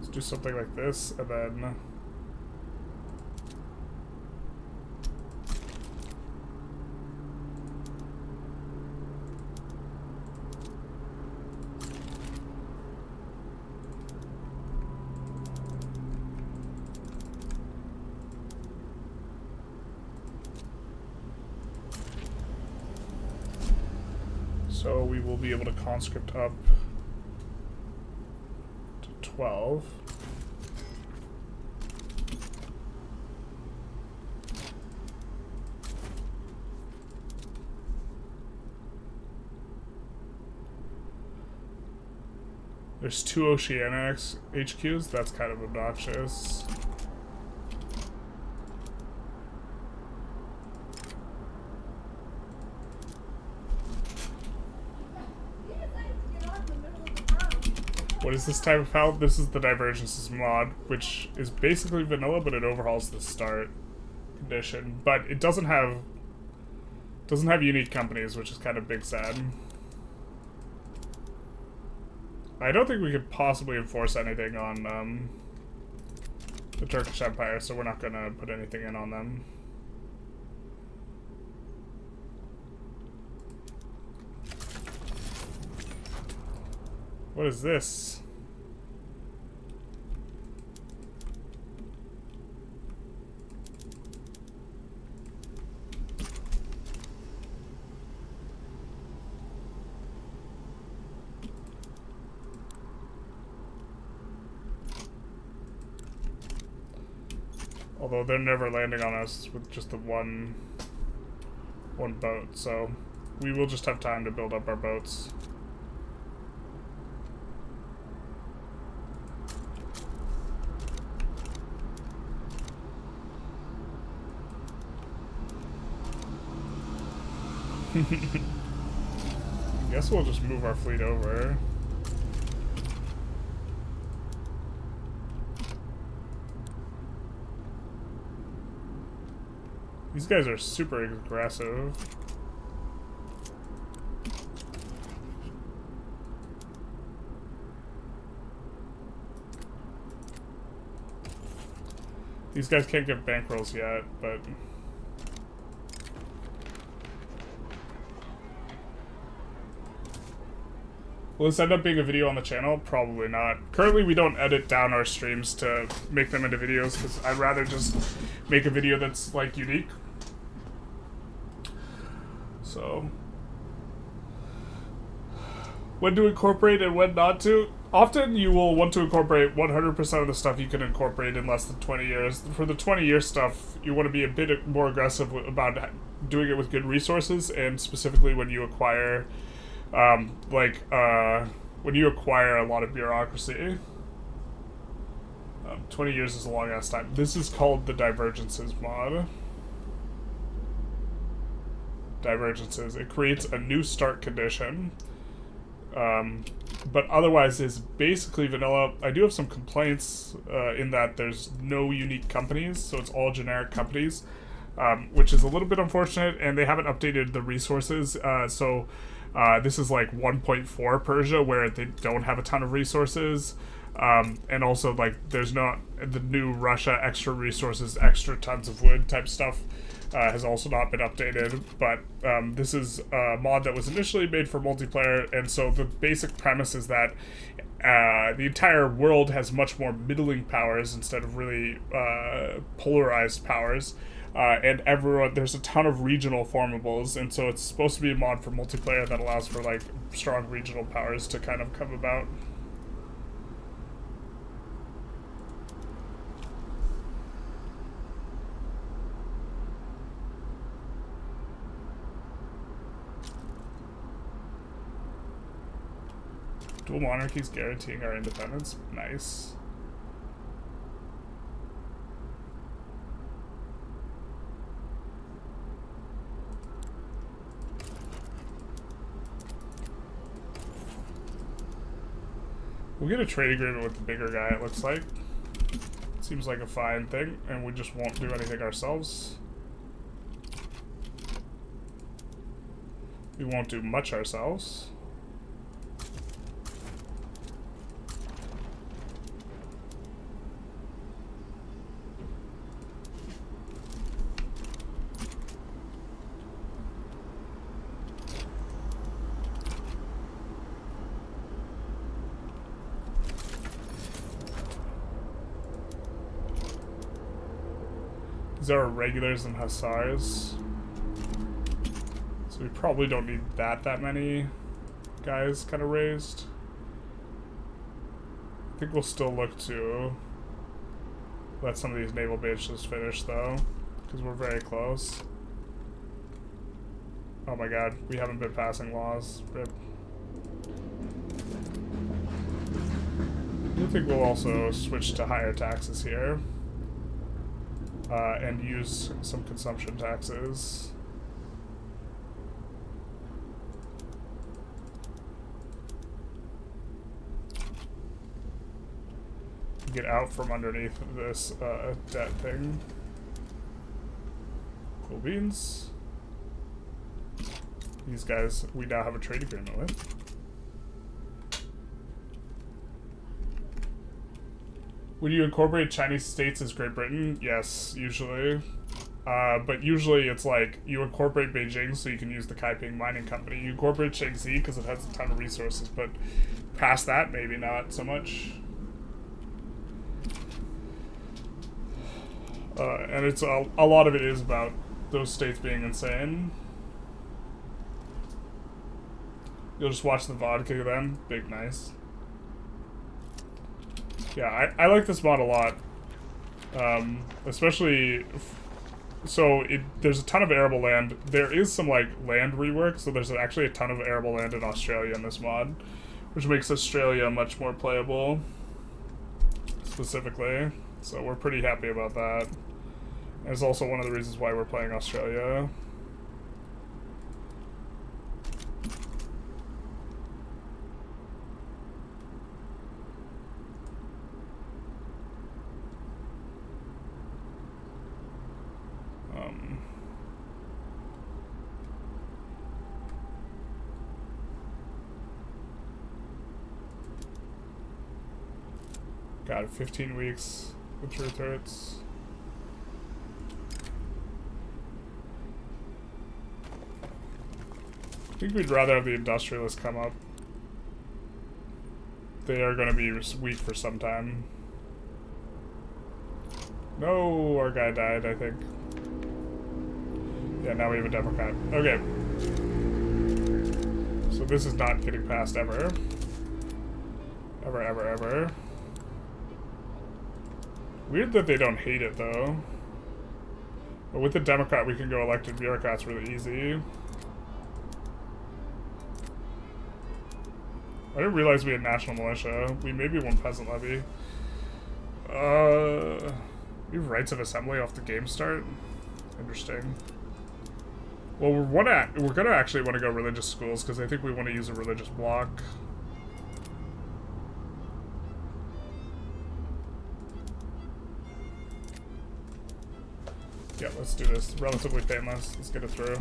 Speaker 1: Let's do something like this, and then... So we will be able to conscript up to 12. There's 2 Oceanics HQs. That's kind of obnoxious. What is this type of how? This is the Divergences mod, which is basically vanilla, but it overhauls the start condition. But it doesn't have unique companies, which is kind of big sad. I don't think we could possibly enforce anything on the Turkish Empire, so we're not gonna put anything in on them. What is this? Although they're never landing on us with just the one boat, so we will just have time to build up our boats. I guess we'll just move our fleet over. These guys are super aggressive. These guys can't get bankrolls yet, but... Will this end up being a video on the channel? Probably not. Currently, we don't edit down our streams to make them into videos, because I'd rather just make a video that's, like, unique. So... when to incorporate and when not to? Often you will want to incorporate 100% of the stuff you can incorporate in less than 20 years. For the 20-year stuff, you want to be a bit more aggressive about doing it with good resources, and specifically when you acquire... when you acquire a lot of bureaucracy. 20 years is a long ass time. This is called the Divergences mod. Divergences. It creates a new start condition. But otherwise is basically vanilla. I do have some complaints in that there's no unique companies, so it's all generic companies, which is a little bit unfortunate, and they haven't updated the resources, this is like 1.4 Persia, where they don't have a ton of resources, and also like there's not the new Russia extra resources, extra tons of wood type stuff has also not been updated. But this is a mod that was initially made for multiplayer, and so the basic premise is that the entire world has much more middling powers instead of really polarized powers. And there's a ton of regional formables, and so it's supposed to be a mod for multiplayer that allows for like strong regional powers to kind of come about. Dual monarchies guaranteeing our independence. Nice. We'll get a trade agreement with the bigger guy, it looks like. Seems like a fine thing, and we just won't do anything ourselves. We won't do much ourselves. These are regulars and hussars. So we probably don't need that many guys kind of raised. I think we'll still look to let some of these naval bases finish though, because we're very close. Oh my god, we haven't been passing laws. Rip. I think we'll also switch to higher taxes here. And use some consumption taxes. Get out from underneath this debt thing. Cool beans. These guys we now have a trade agreement with. Would you incorporate Chinese states as Great Britain? Yes, usually. But usually it's like you incorporate Beijing so you can use the Kaiping Mining Company. You incorporate Shaanxi because it has a ton of resources, but past that, maybe not so much. And it's a lot of it is about those states being insane. You'll just watch the vodka then. Big nice. Yeah, I like this mod a lot. Especially... So, there's a ton of arable land. There is some, like, land rework, so there's actually a ton of arable land in Australia in this mod, which makes Australia much more playable, specifically. So we're pretty happy about that. And it's also one of the reasons why we're playing Australia. God, 15 weeks with truth hurts. I think we'd rather have the Industrialists come up. They are going to be weak for some time. No, our guy died, I think. Yeah, now we have a Democrat. Okay. So this is not getting passed ever. Ever, ever, ever. Weird that they don't hate it, though. But with the Democrat, we can go elected bureaucrats really easy. I didn't realize we had national militia. We maybe won peasant levy. We have rights of assembly off the game start. Interesting. Well, we're gonna actually want to go religious schools because I think we want to use a religious block. Yeah, let's do this. Relatively painless. Let's get it through.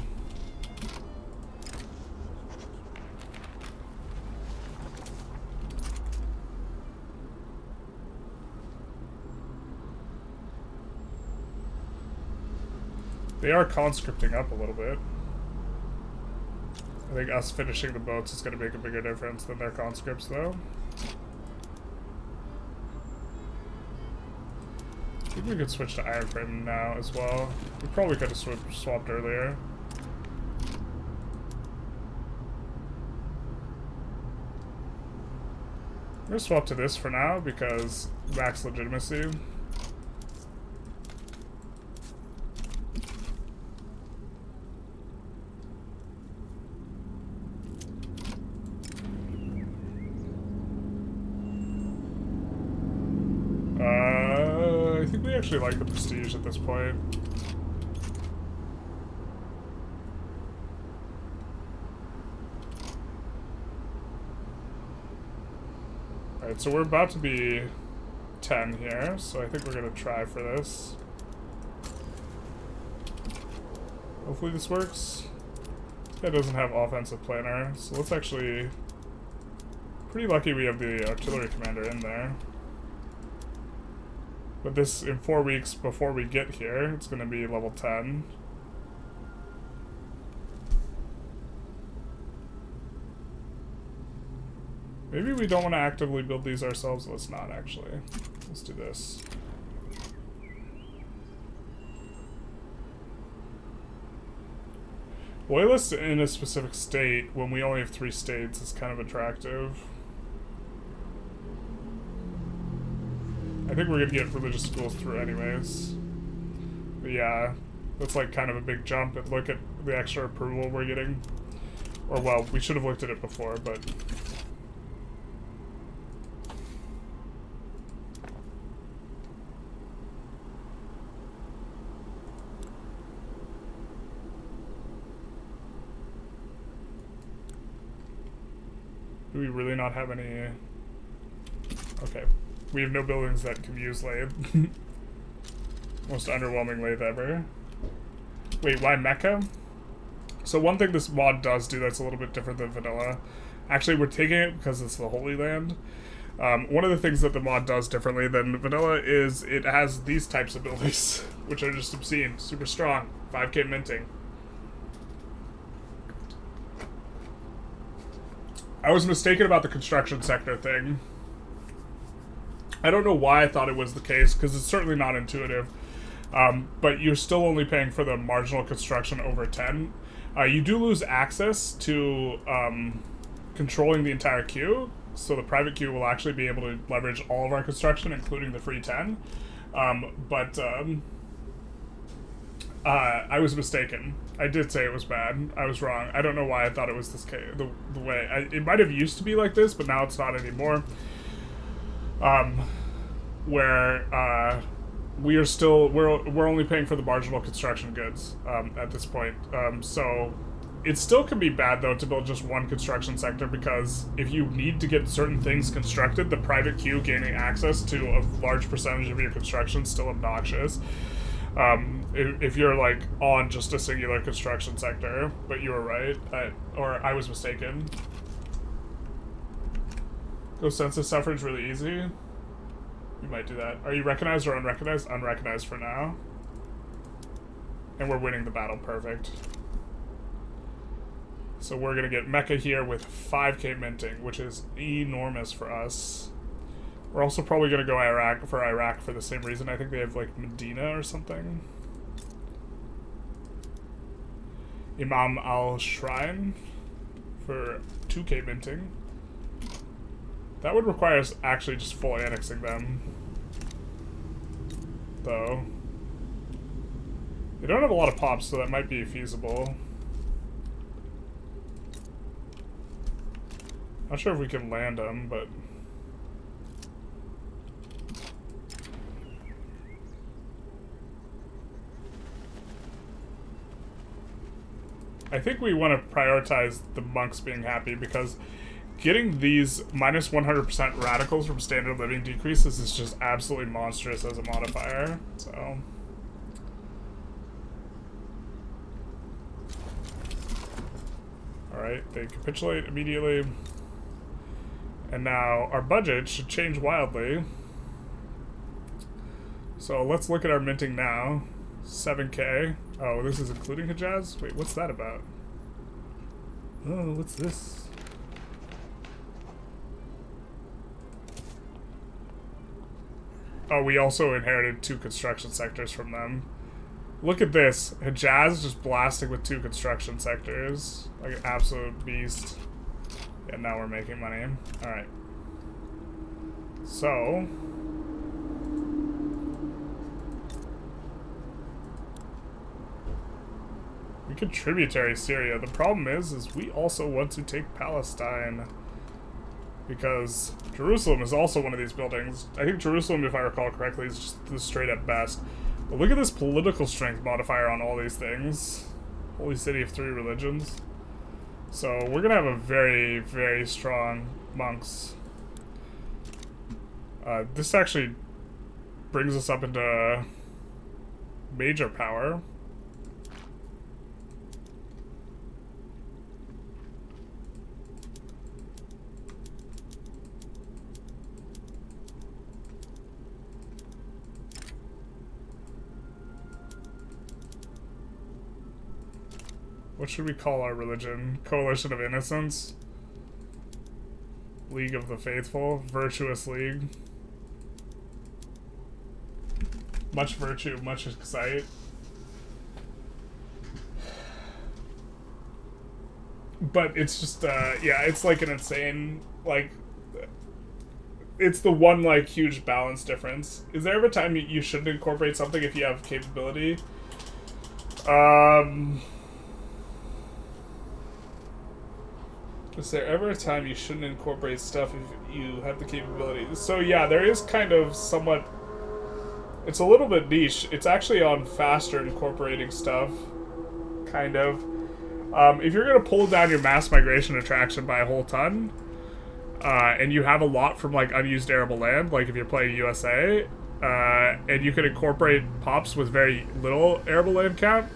Speaker 1: They are conscripting up a little bit. I think us finishing the boats is going to make a bigger difference than their conscripts, though. I think we could switch to iron frame now as well. We probably could have swapped earlier. I'm going to swap to this for now because max legitimacy. I think we actually like the prestige at this point. Alright, so we're about to be 10 here, so I think we're gonna try for this. Hopefully this works. This guy doesn't have offensive planner, so let's actually... Pretty lucky we have the artillery commander in there. But this, in 4 weeks before we get here, it's going to be level 10. Maybe we don't want to actively build these ourselves. Let's not, actually. Let's do this. Loyalists in a specific state when we only have 3 states is kind of attractive. I think we're gonna get religious schools through anyways. But yeah, that's like kind of a big jump, and look at the extra approval we're getting. Or well, we should have looked at it before, but... Do we really not have any... Okay. We have no buildings that can use lathe. Most underwhelming lathe ever. Wait, why Mecca? So one thing this mod does do that's a little bit different than vanilla. Actually, we're taking it because it's the Holy Land. One of the things that the mod does differently than vanilla is it has these types of buildings, which are just obscene, super strong, 5k minting. I was mistaken about the construction sector thing. I don't know why I thought it was the case, because it's certainly not intuitive. But you're still only paying for the marginal construction over 10. You do lose access to controlling the entire queue, so the private queue will actually be able to leverage all of our construction, including the free 10. I was mistaken. I did say it was bad. I was wrong. I don't know why I thought it was this case, the way. It might have used to be like this, but now it's not anymore. Where we're only paying for the marginal construction goods at this point. So it still can be bad though to build just one construction sector, because if you need to get certain things constructed, the private queue gaining access to a large percentage of your construction is still obnoxious. If you're like on just a singular construction sector, but you were right, or I was mistaken. Go census suffrage really easy. You might do that. Are you recognized or unrecognized? Unrecognized for now. And we're winning the battle, perfect. So we're gonna get Mecca here with 5k minting, which is enormous for us. We're also probably gonna go Iraq for the same reason. I think they have like Medina or something. Imam al Shrine for 2k minting. That would require us actually just full annexing them, though. They don't have a lot of pops, so that might be feasible. Not sure if we can land them, but... I think we want to prioritize the monks being happy, because getting these minus 100% radicals from standard living decreases is just absolutely monstrous as a modifier, so... Alright, they capitulate immediately. And now our budget should change wildly. So let's look at our minting now. 7k. Oh, this is including Hijaz? Wait, what's that about? Oh, what's this? Oh, we also inherited 2 construction sectors from them. Look at this. Hijaz just blasting with 2 construction sectors. Like an absolute beast. Yeah, now we're making money. Alright. So... we could tributary Syria. The problem is we also want to take Palestine. Because Jerusalem is also one of these buildings. I think Jerusalem, if I recall correctly, is just the straight up best. But look at this political strength modifier on all these things. Holy city of 3 religions. So we're gonna have a very, very strong monks. This actually brings us up into major power. What should we call our religion? Coalition of Innocents? League of the Faithful? Virtuous League? Much virtue, much excite. but it's just, yeah, it's like an insane, like, it's the one, like, huge balance difference. Is there ever a time you shouldn't incorporate something if you have capability? Is there ever a time you shouldn't incorporate stuff if you have the capability? So yeah, there is kind of somewhat... It's a little bit niche. It's actually on faster incorporating stuff, kind of. If you're going to pull down your mass migration attraction by a whole ton, and you have a lot from like unused arable land, like if you're playing USA, and you can incorporate pops with very little arable land count,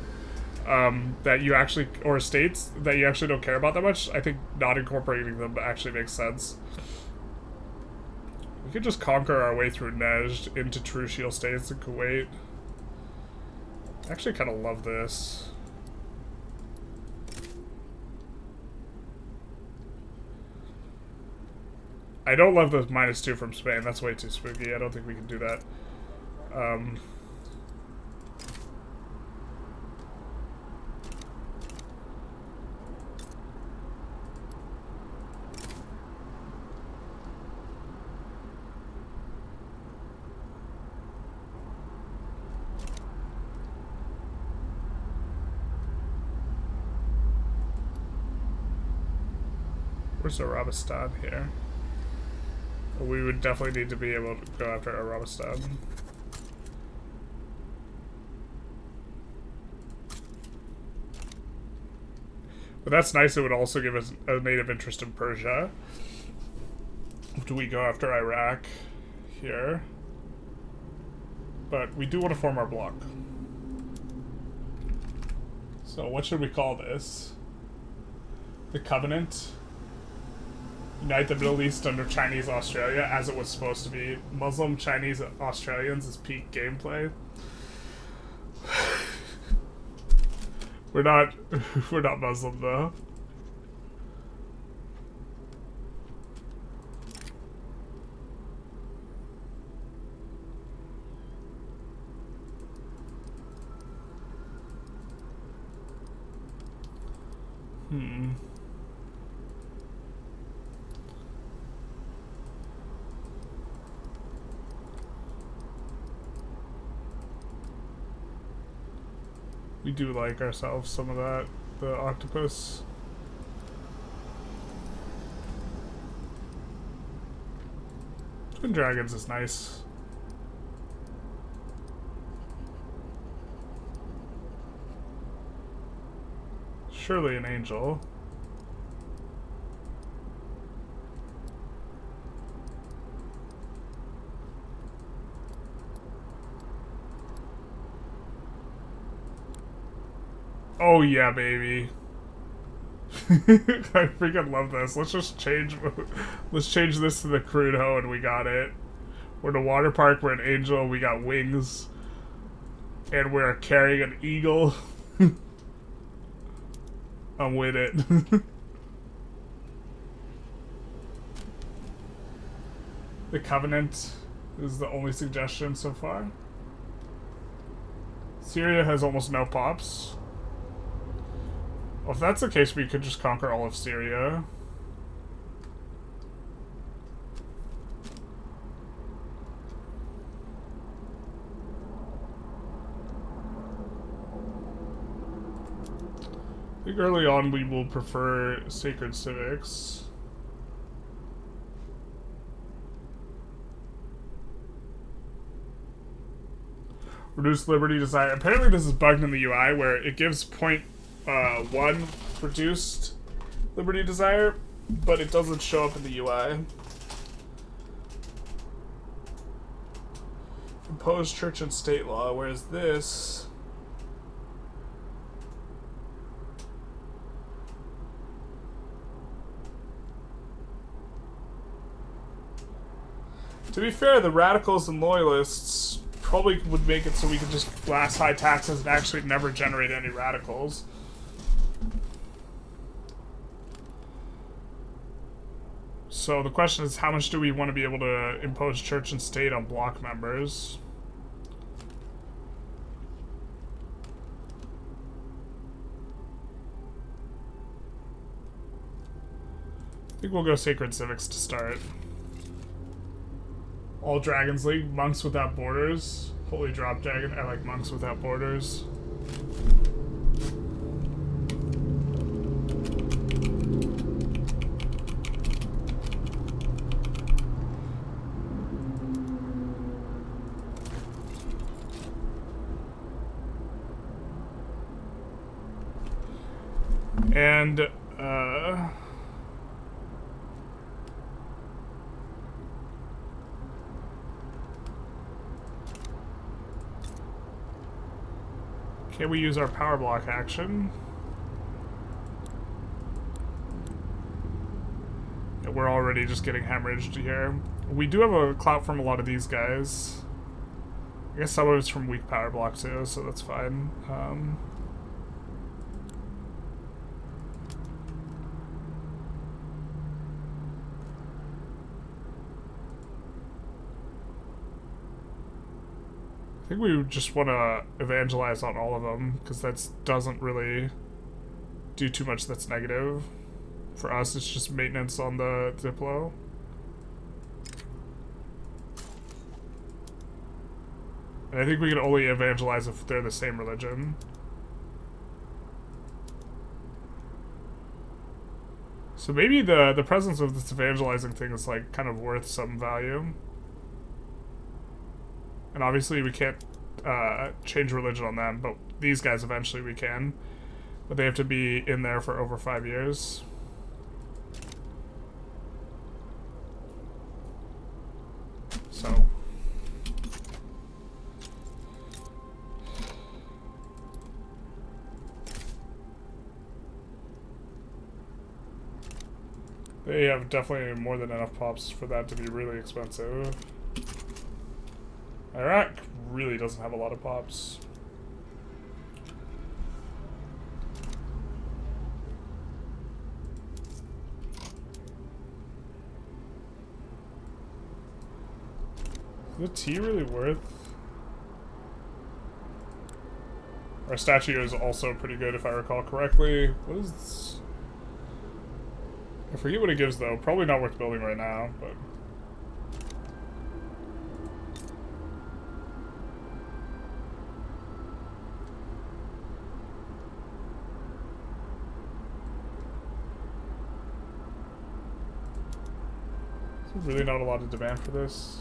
Speaker 1: that you actually, or states that you actually don't care about that much, I think not incorporating them actually makes sense. We could just conquer our way through Nejd into true shield states in Kuwait. I actually kind of love this. I don't love the -2 from Spain. That's way too spooky. I don't think we can do that. Where's Arabistan here? We would definitely need to be able to go after Arabistan. But that's nice. It would also give us a native interest in Persia. Do we go after Iraq here? But we do want to form our bloc. So what should we call this? The Covenant? Unite the Middle East under Chinese Australia, as it was supposed to be. Muslim Chinese Australians is peak gameplay. We're not Muslim though. We do like ourselves some of that, the octopus. Twin Dragons is nice. Surely an angel. Oh yeah, baby. I freaking love this. Let's just change. Let's change this to the crude hoe, and we got it. We're in a water park. We're an angel. We got wings, and we're carrying an eagle. I'm with it. The Covenant is the only suggestion so far. Syria has almost no pops. Well, if that's the case, we could just conquer all of Syria. I think early on we will prefer sacred civics. Reduce liberty desire. Apparently this is bugged in the UI where it gives 0.1 reduced liberty desire, but it doesn't show up in the UI. Impose church and state law, whereas this... To be fair, the radicals and loyalists probably would make it so we could just blast high taxes and actually never generate any radicals. So the question is, how much do we want to be able to impose church and state on bloc members? think we'll go Sacred Civics to start. All Dragons League, Monks Without Borders. Holy Drop Dragon, I like Monks Without Borders. And, can we use our power block action? Yeah, we're already just getting hemorrhaged here. We do have a clout from a lot of these guys. I guess some of it's from weak power block too, so that's fine. I think we just want to evangelize on all of them, because that doesn't really do too much that's negative. For us, it's just maintenance on the Diplo. And I think we can only evangelize if they're the same religion. So maybe the presence of this evangelizing thing is like kind of worth some value. And obviously we can't change religion on them, but these guys eventually we can. But they have to be in there for over 5 years. So. They have definitely more than enough pops for that to be really expensive. Iraq really doesn't have a lot of pops. Is the tea really worth? Our statue is also pretty good if I recall correctly. What is this? I forget what it gives though. Probably not worth building right now, but... There's really not a lot of demand for this.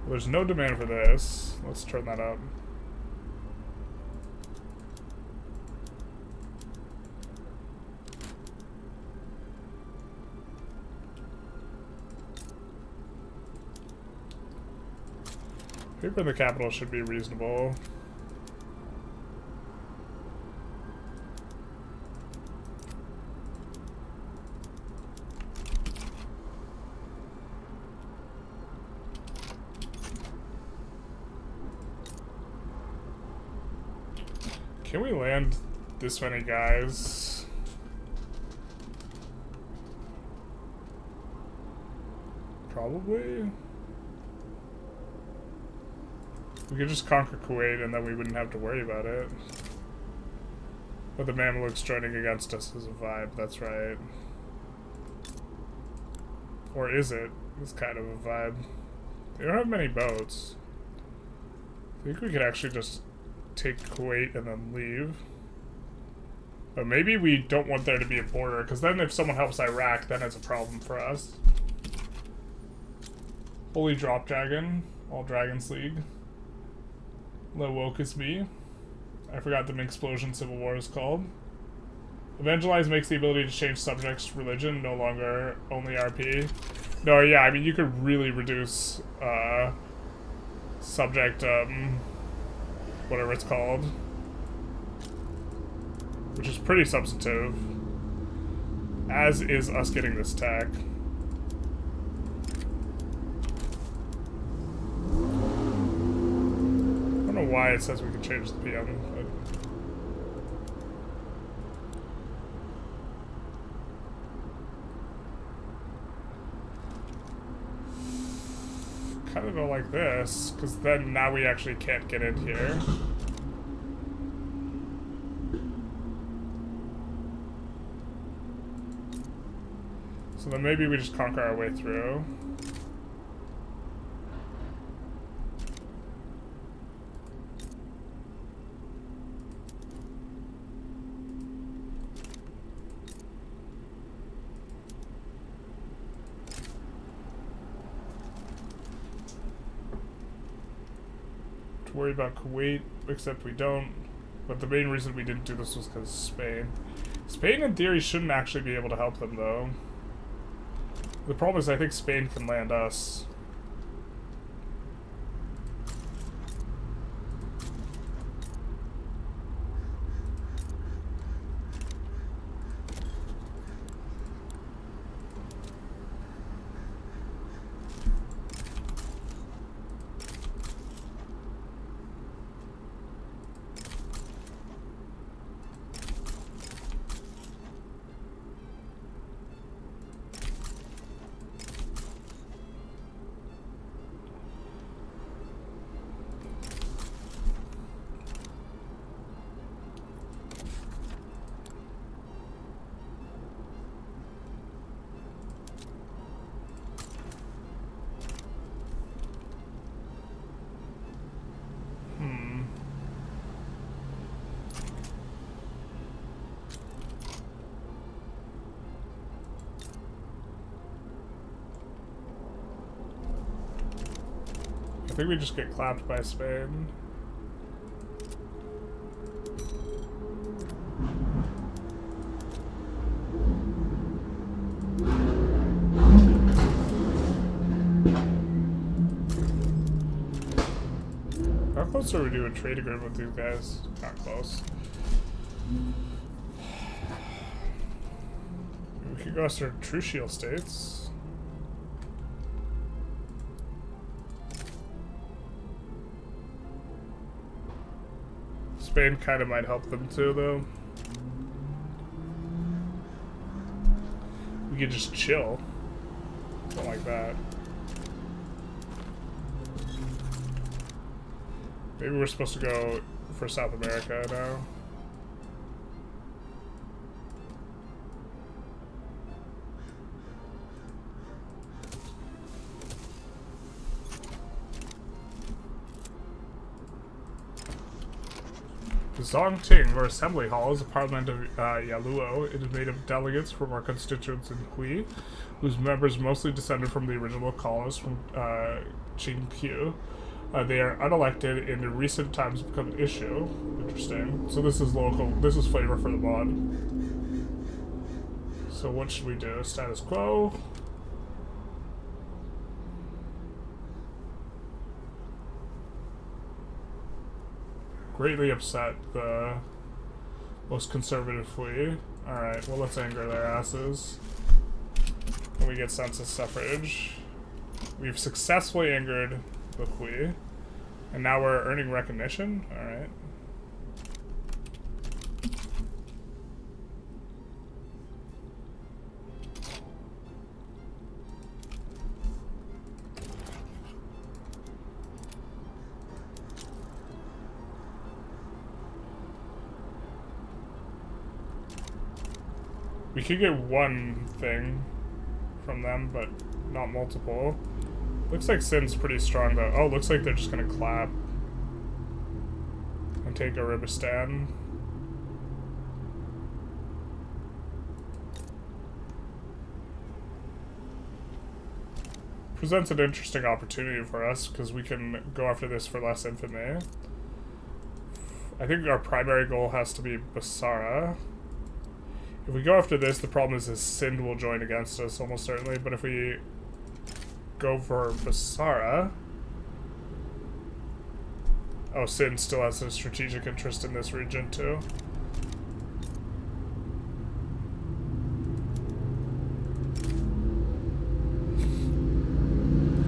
Speaker 1: Well, there's no demand for this. Let's turn that up. Paper in the capital should be reasonable. Can we land this many guys? Probably. We could just conquer Kuwait and then we wouldn't have to worry about it. But the Mamelukes joining against us is a vibe, that's right. Or is it? It's kind of a vibe. They don't have many boats. I think we could actually just take Kuwait and then leave. But maybe we don't want there to be a border, because then if someone helps Iraq, then it's a problem for us. Holy Drop Dragon, All Dragons League. Low woke is me. I forgot the Explosion Civil War is called. Evangelize makes the ability to change subjects' religion, no longer only RP. No, yeah, I mean, you could really reduce subject, whatever it's called. Which is pretty substantive. As is us getting this tech. I don't know why it says we can change the PM, but... kind of go like this, because then now we actually can't get in here. So then maybe we just conquer our way through. To worry about Kuwait, except we don't. But the main reason we didn't do this was because of Spain. Spain, in theory, shouldn't actually be able to help them, though. The problem is I think Spain can land us. I think we just get clapped by Spain. How close are we to a trade agreement with these guys? Not close. We could go after Trucial states. Spain kind of might help them too, though. We could just chill. Something like that. Maybe we're supposed to go for South America now. The Zongting, or Assembly Hall, is a parliament of Yaluo. It is made of delegates from our constituents in Hui, whose members mostly descended from the original colonists from Qingqiu. They are unelected and in recent times become an issue. Interesting. So this is local. This is flavor for the mod. So what should we do? Status quo. Greatly upset the most conservative Hui. Alright, well let's anger their asses. And we get census suffrage. We've successfully angered the Hui. And now we're earning recognition? Alright. We could get one thing from them, but not multiple. Looks like Sin's pretty strong, though. Oh, looks like they're just gonna clap and take Arabistan. Presents an interesting opportunity for us, because we can go after this for less infamy. I think our primary goal has to be Basara. If we go after this, the problem is Sind will join against us almost certainly, but if we go for Basara... Oh, Sind still has a strategic interest in this region too.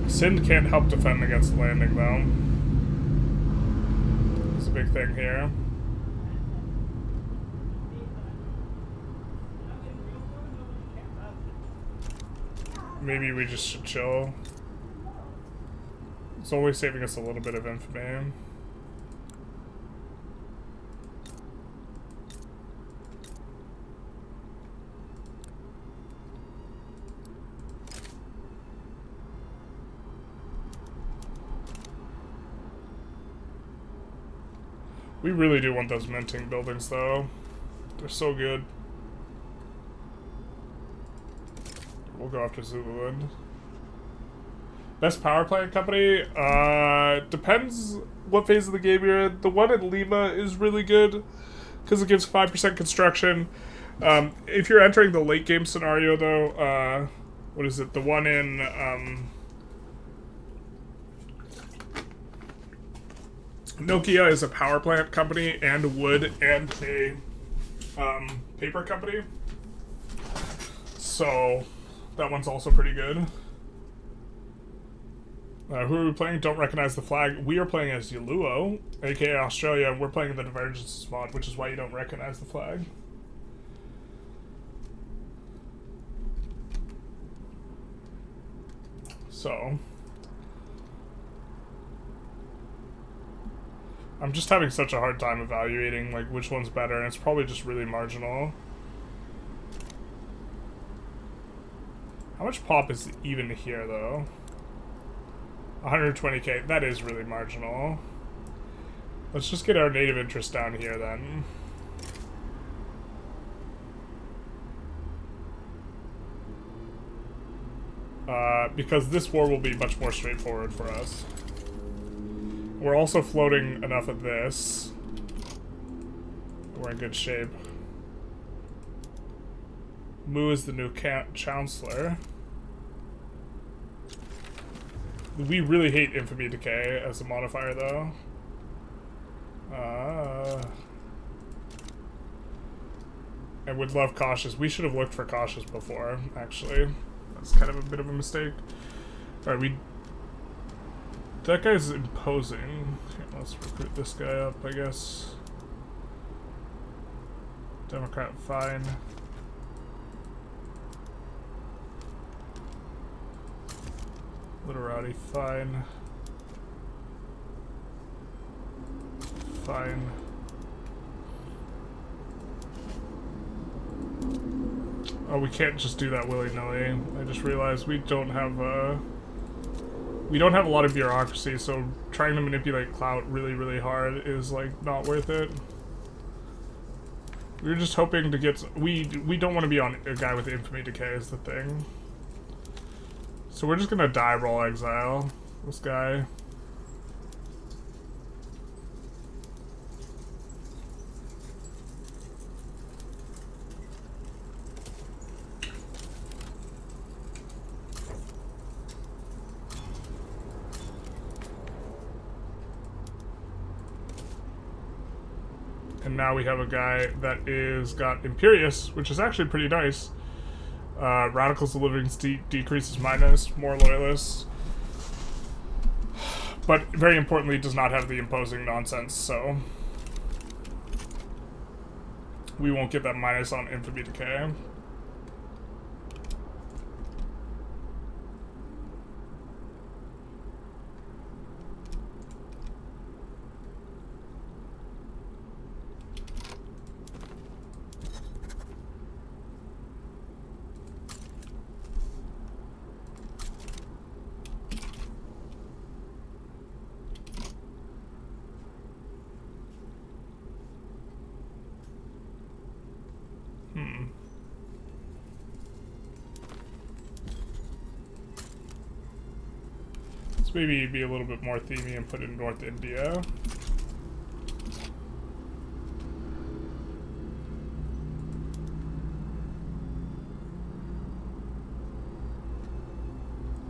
Speaker 1: Sind can't help defend against landing though. It's a big thing here. Maybe we just should chill. It's only saving us a little bit of infamy. We really do want those minting buildings, though. They're so good. We'll go after Zululand. Best power plant company? Depends what phase of the game you're in. The one in Lima is really good because it gives 5% construction. If you're entering the late game scenario, though, what is it? The one in Nokia is a power plant company and wood and a paper company. So that one's also pretty good. Who are we playing? Don't recognize the flag. We are playing as Yaluo, aka Australia, and we're playing the Divergences mod, which is why you don't recognize the flag. So I'm just having such a hard time evaluating like which one's better, and it's probably just really marginal. How much pop is even here, though? 120k. That is really marginal. Let's just get our native interest down here, then. Because this war will be much more straightforward for us. We're also floating enough of this. We're in good shape. Mu is the new chancellor. We really hate infamy decay as a modifier, though. I would love cautious. We should have looked for cautious before, actually. That's kind of a bit of a mistake. Alright, that guy's imposing. Okay, let's recruit this guy up, I guess. Democrat, fine. Literati, fine. Fine. Oh, we can't just do that willy-nilly. I just realized we don't have a lot of bureaucracy, so trying to manipulate clout really, really hard is like not worth it. We were just hoping to get. We don't want to be on a guy with infamy decay is the thing. So we're just gonna die roll exile this guy. And now we have a guy that is got Imperious, which is actually pretty nice. Radicals of living decreases minus, more loyalists. But very importantly, does not have the imposing nonsense, so we won't get that minus on infamy decay. Maybe be a little bit more themey and put in North India.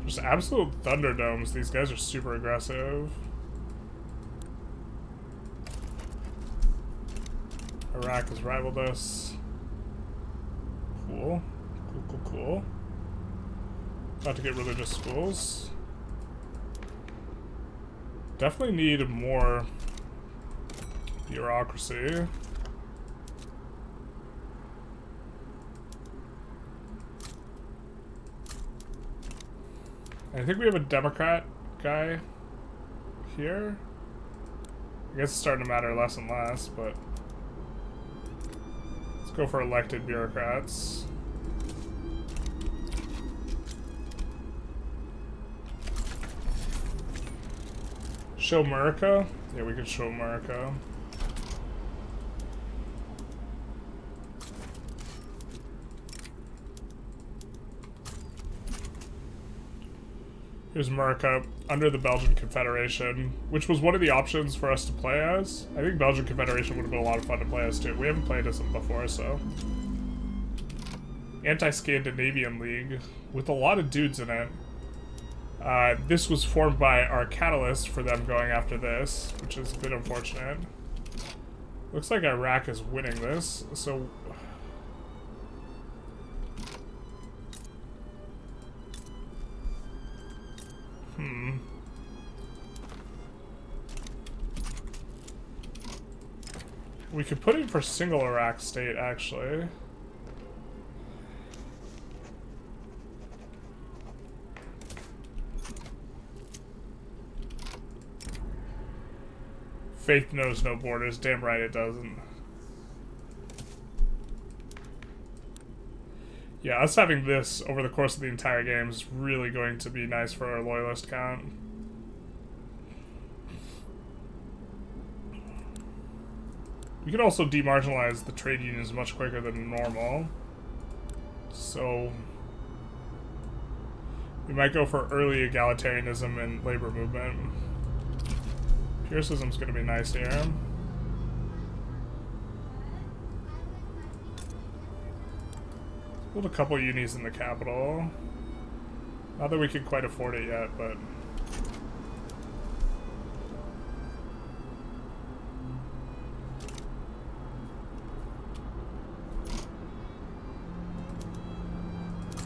Speaker 1: Just absolute thunderdomes. These guys are super aggressive. Iraq has rivaled us. Cool. Cool. About to get religious schools. Definitely need more bureaucracy. I think we have a Democrat guy here. I guess it's starting to matter less and less, but let's go for elected bureaucrats. Show America? Yeah, we could show America. Here's America under the Belgian Confederation, which was one of the options for us to play as. I think Belgian Confederation would have been a lot of fun to play as too. We haven't played as them before, so. Anti-Scandinavian League, with a lot of dudes in it. This was formed by our catalyst for them going after this, which is a bit unfortunate. Looks like Iraq is winning this, so... We could put in for single Iraq state, actually. Faith knows no borders. Damn right it doesn't. Yeah, us having this over the course of the entire game is really going to be nice for our loyalist count. We could also demarginalize the trade unions much quicker than normal. So we might go for early egalitarianism and labor movement. Pyrrhism's going to be nice here. Build a couple unis in the capital. Not that we could quite afford it yet, but...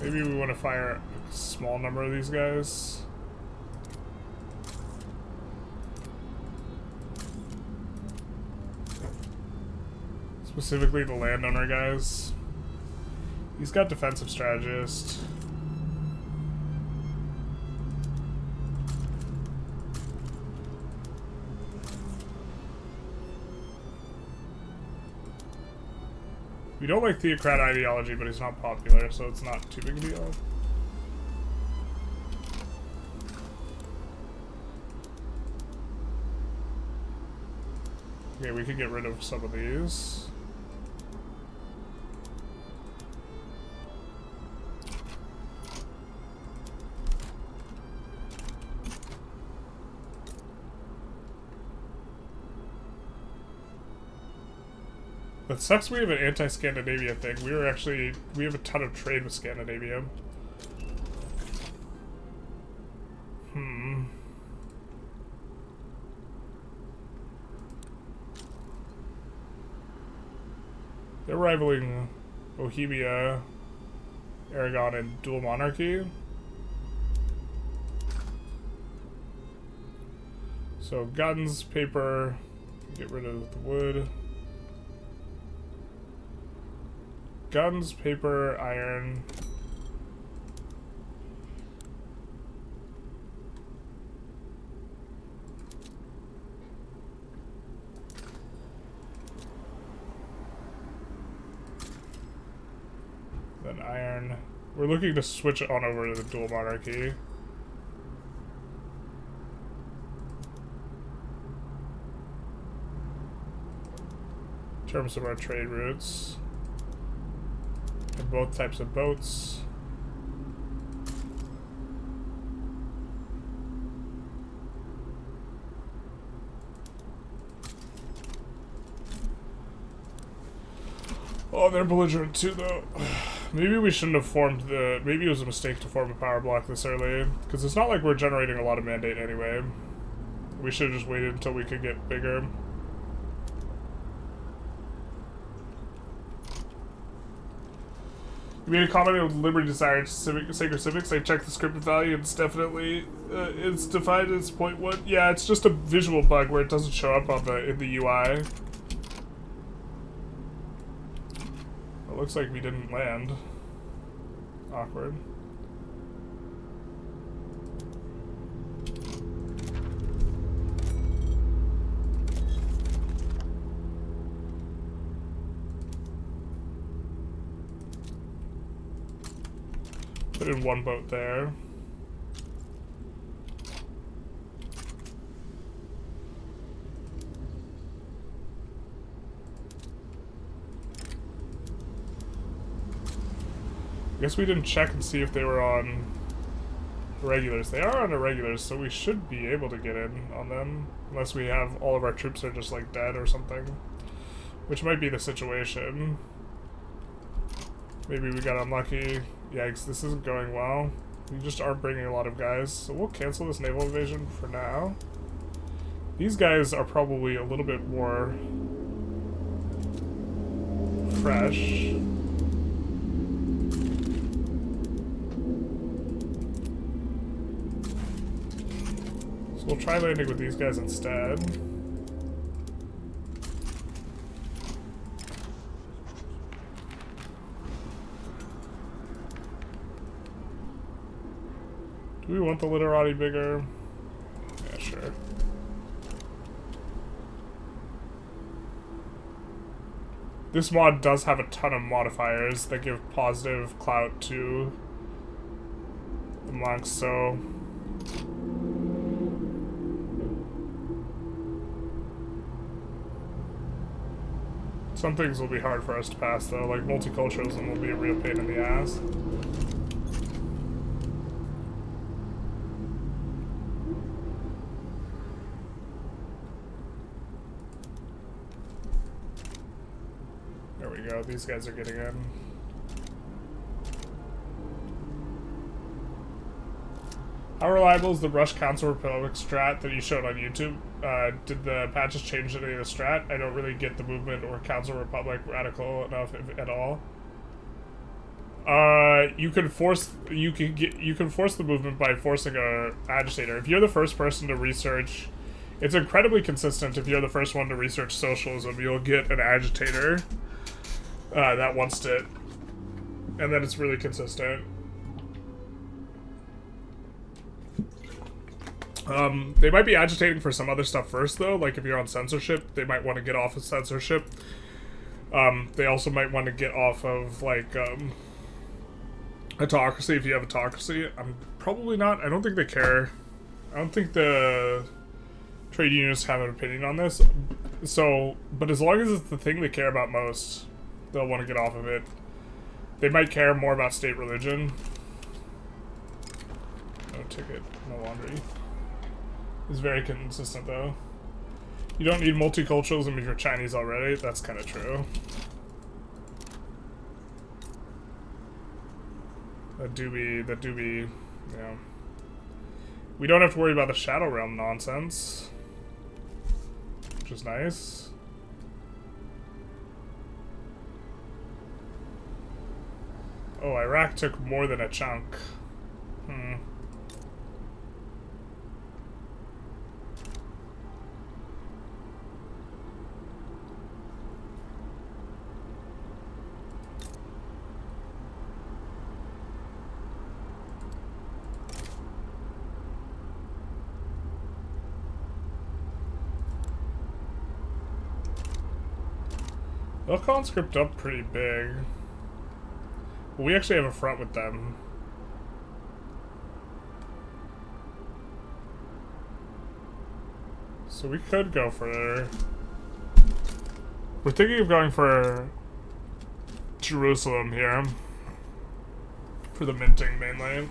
Speaker 1: maybe we want to fire a small number of these guys. Specifically the landowner guys. He's got defensive strategist. We don't like theocrat ideology, but he's not popular, so it's not too big a deal. Okay, we could get rid of some of these. That sucks we have an anti-Scandinavia thing. We have a ton of trade with Scandinavia. They're rivaling Bohemia, Aragon, and dual monarchy. So guns, paper, get rid of the wood. Guns, paper, iron. Then iron. We're looking to switch on over to the dual monarchy. In terms of our trade routes. And both types of boats. Oh, they're belligerent too, though. Maybe we shouldn't have formed the... Maybe it was a mistake to form a power block this early. Because it's not like we're generating a lot of mandate anyway. We should have just waited until we could get bigger. You made a comment on Liberty Desire Sacred Civics. I checked the scripted value and it's definitely... it's defined as 0.1. Yeah, it's just a visual bug where it doesn't show up on in the UI. It looks like we didn't land. Awkward. Put in one boat there. I guess we didn't check and see if they were on Irregulars. They are on irregulars, so we should be able to get in on them. Unless we have all of our troops are just like dead or something. Which might be the situation. Maybe we got unlucky. Yikes, this isn't going well. We just aren't bringing a lot of guys. So we'll cancel this naval invasion for now. These guys are probably a little bit more fresh. So we'll try landing with these guys instead. Do we want the literati bigger? Yeah, sure. This mod does have a ton of modifiers that give positive clout to the monks, so... Some things will be hard for us to pass, though, like multiculturalism will be a real pain in the ass. There we go, these guys are getting in. How reliable is the Rush Council Republic strat that you showed on YouTube? Did the patches change any of the strat? I don't really get the movement or Council Republic radical enough, if at all. You can force the movement by forcing a agitator. If you're the first person to research, it's incredibly consistent. If you're the first one to research socialism, you'll get an agitator that wants to, and then it's really consistent. They might be agitating for some other stuff first, though. Like, if you're on censorship, they might want to get off of censorship. They also might want to get off of, like, autocracy if you have autocracy. Probably not. I don't think they care. I don't think the trade unionists have an opinion on this. So, but as long as it's the thing they care about most, they'll want to get off of it. They might care more about state religion. No ticket, no laundry. It's very consistent, though. You don't need multiculturalism if you're Chinese already. That's kind of true. That do be, yeah. We don't have to worry about the Shadow Realm nonsense, which is nice. Oh, Iraq took more than a chunk. They'll conscript up pretty big. Well, we actually have a front with them. So we could go for... We're thinking of going for Jerusalem here. For the minting mainly.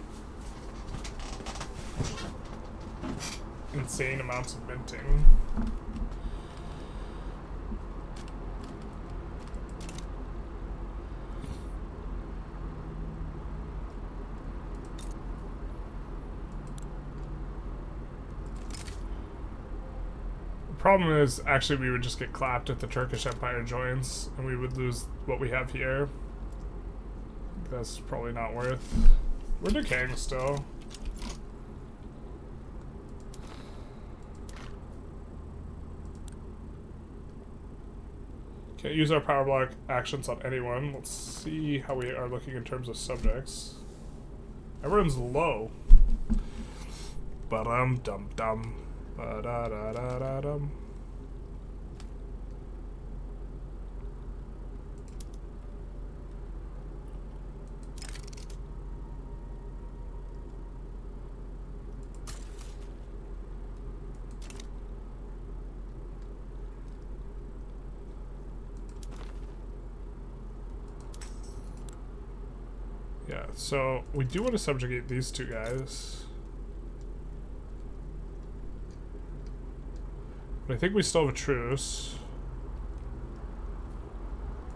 Speaker 1: Insane amounts of minting. Problem is, actually, we would just get clapped if the Turkish Empire joins, and we would lose what we have here. That's probably not worth. We're decaying still. Can't use our power block actions on anyone. Let's see how we are looking in terms of subjects. Everyone's low. Ba-dum-dum-dum. Ba-da-da-da-da-dum. Yeah, so we do want to subjugate these two guys. But I think we still have a truce.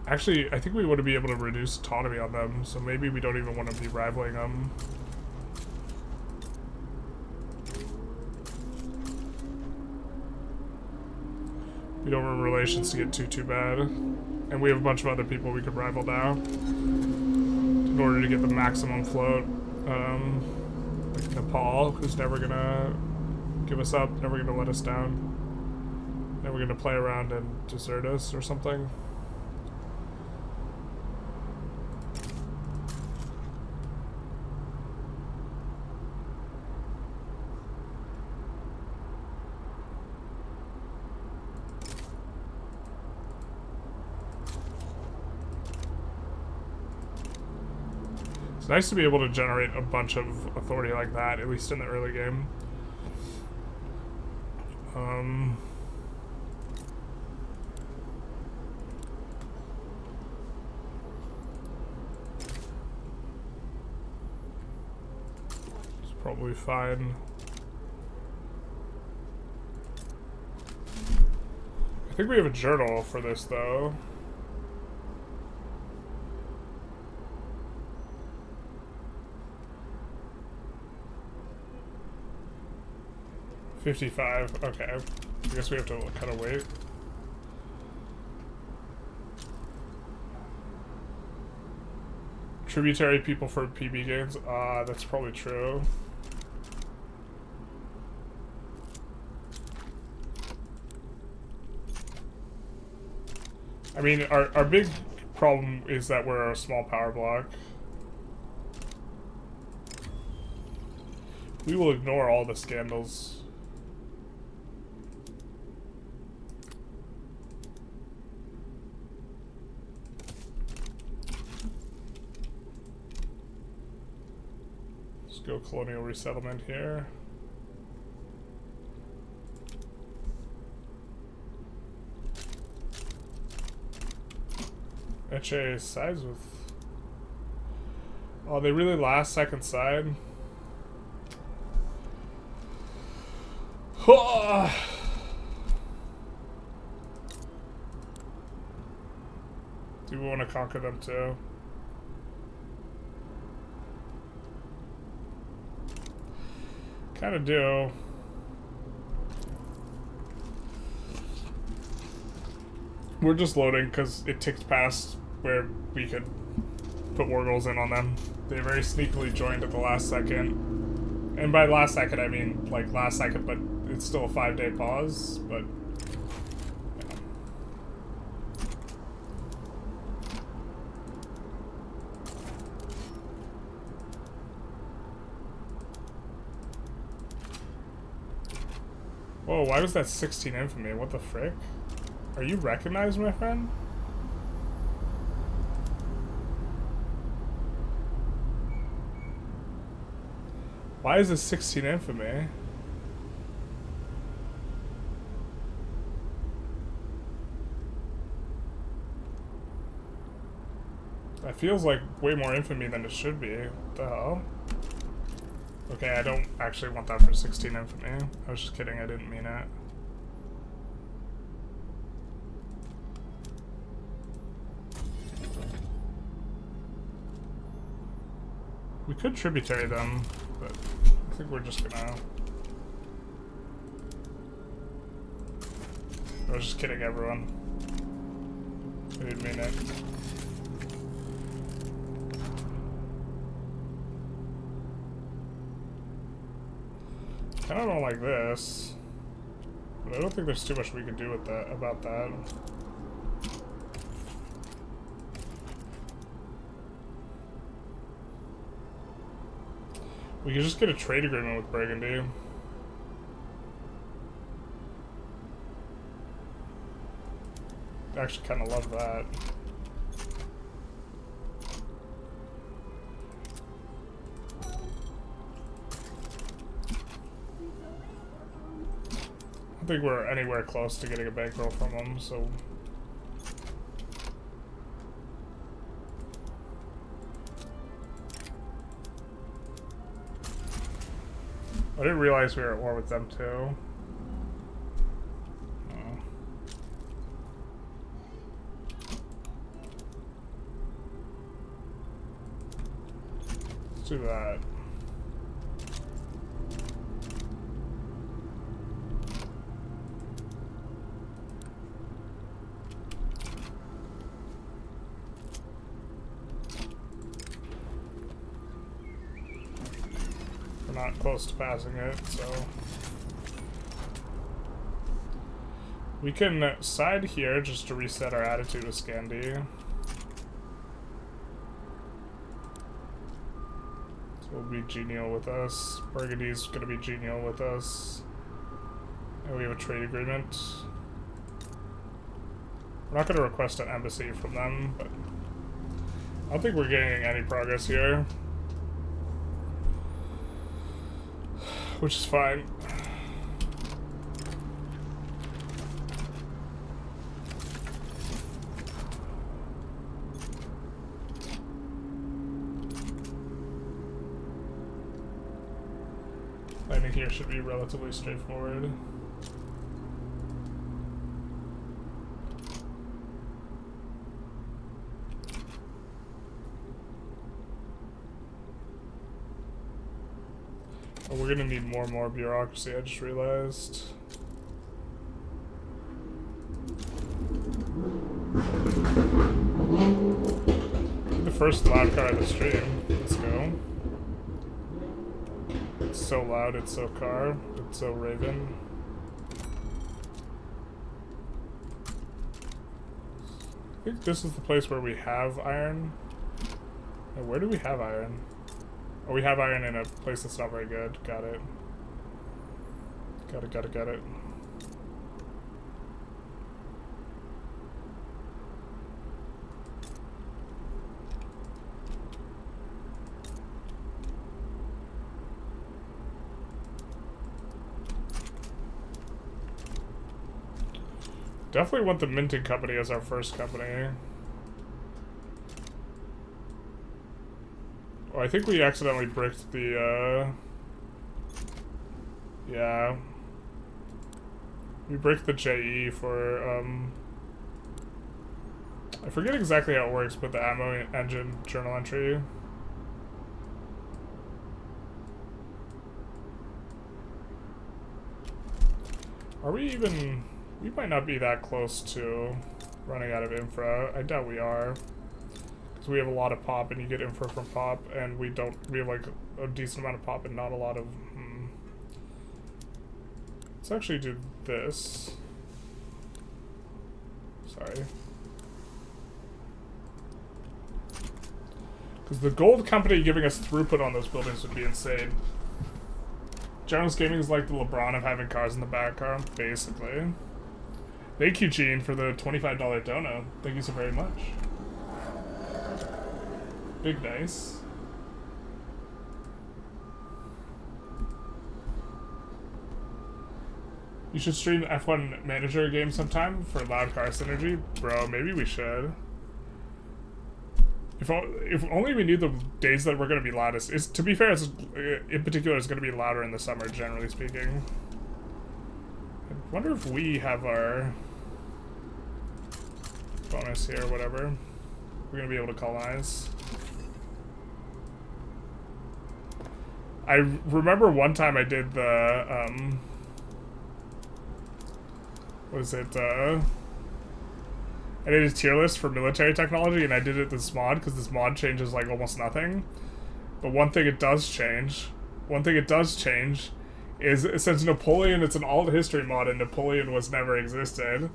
Speaker 1: Actually, I think we want to be able to reduce autonomy on them, so maybe we don't even want to be rivaling them. We don't want relations to get too bad. And we have a bunch of other people we could rival now in order to get the maximum float. Like Nepal, who's never gonna give us up, never gonna let us down, never gonna play around and desert us or something. It's nice to be able to generate a bunch of authority like that, at least in the early game. It's probably fine. I think we have a journal for this, though. $55. Okay. I guess we have to kind of wait. Tributary people for PB gains? That's probably true. I mean, our big problem is that we're a small power block. We will ignore all the scandals. Go colonial resettlement here. HA sides with... Oh, they really last second side. Do we want to conquer them too? Kind of do. We're just loading because it ticked past where we could put war goals in on them. They very sneakily joined at the last second. And by last second, I mean like last second, but it's still a 5-day pause, but... Yeah. Whoa, why was that 16 infamy? What the frick? Are you recognized, my friend? Why is this 16 infamy? That feels like way more infamy than it should be. What the hell? Okay, I don't actually want that for 16 infamy. I was just kidding, I didn't mean it. We could tributary them, but I think we're just gonna... I was just kidding, everyone. I didn't mean it. I kind of don't like this, but I don't think there's too much we can do with that about that. We could just get a trade agreement with Burgundy. I actually kind of love that. I don't think we're anywhere close to getting a bankroll from them, so... I didn't realize we were at war with them too. Let's do that. We're not close to passing it, so we can side here just to reset our attitude with Scandi. So we'll be genial with us. Burgundy's gonna be genial with us. And we have a trade agreement. We're not gonna request an embassy from them, but I don't think we're gaining any progress here. Which is fine. Landing here should be relatively straightforward. Oh, we're gonna need more and more bureaucracy, I just realized. The first loud car of the stream. Let's go. It's so loud, it's so car, it's so Raven. I think this is the place where we have iron. Oh, where do we have iron? Oh, we have iron in a place that's not very good. Got it. Got it. Definitely want the minting company as our first company. Oh, I think we accidentally bricked the, yeah. We bricked the JE for, I forget exactly how it works, but the ammo engine journal entry. Are we even... We might not be that close to running out of infra. I doubt we are. Because we have a lot of pop and you get infra from pop, and we have like a decent amount of pop and not a lot of... Let's actually do this. Sorry. Because the gold company giving us throughput on those buildings would be insane. General's Gaming is like the LeBron of having cars in the background, basically. Thank you, Gene, for the $25 dono. Thank you so very much. Big nice. You should stream F1 Manager game sometime for loud car synergy. Bro, maybe we should. If only we knew the days that we're going to be loudest. To be fair, in particular, it's going to be louder in the summer, generally speaking. I wonder if we have our bonus here, or whatever. We're going to be able to colonize. I remember one time I did the, was it, I did a tier list for military technology, and I did it this mod, because this mod changes, like, almost nothing. But one thing it does change is, since Napoleon, it's an alt history mod, and Napoleon was never existed,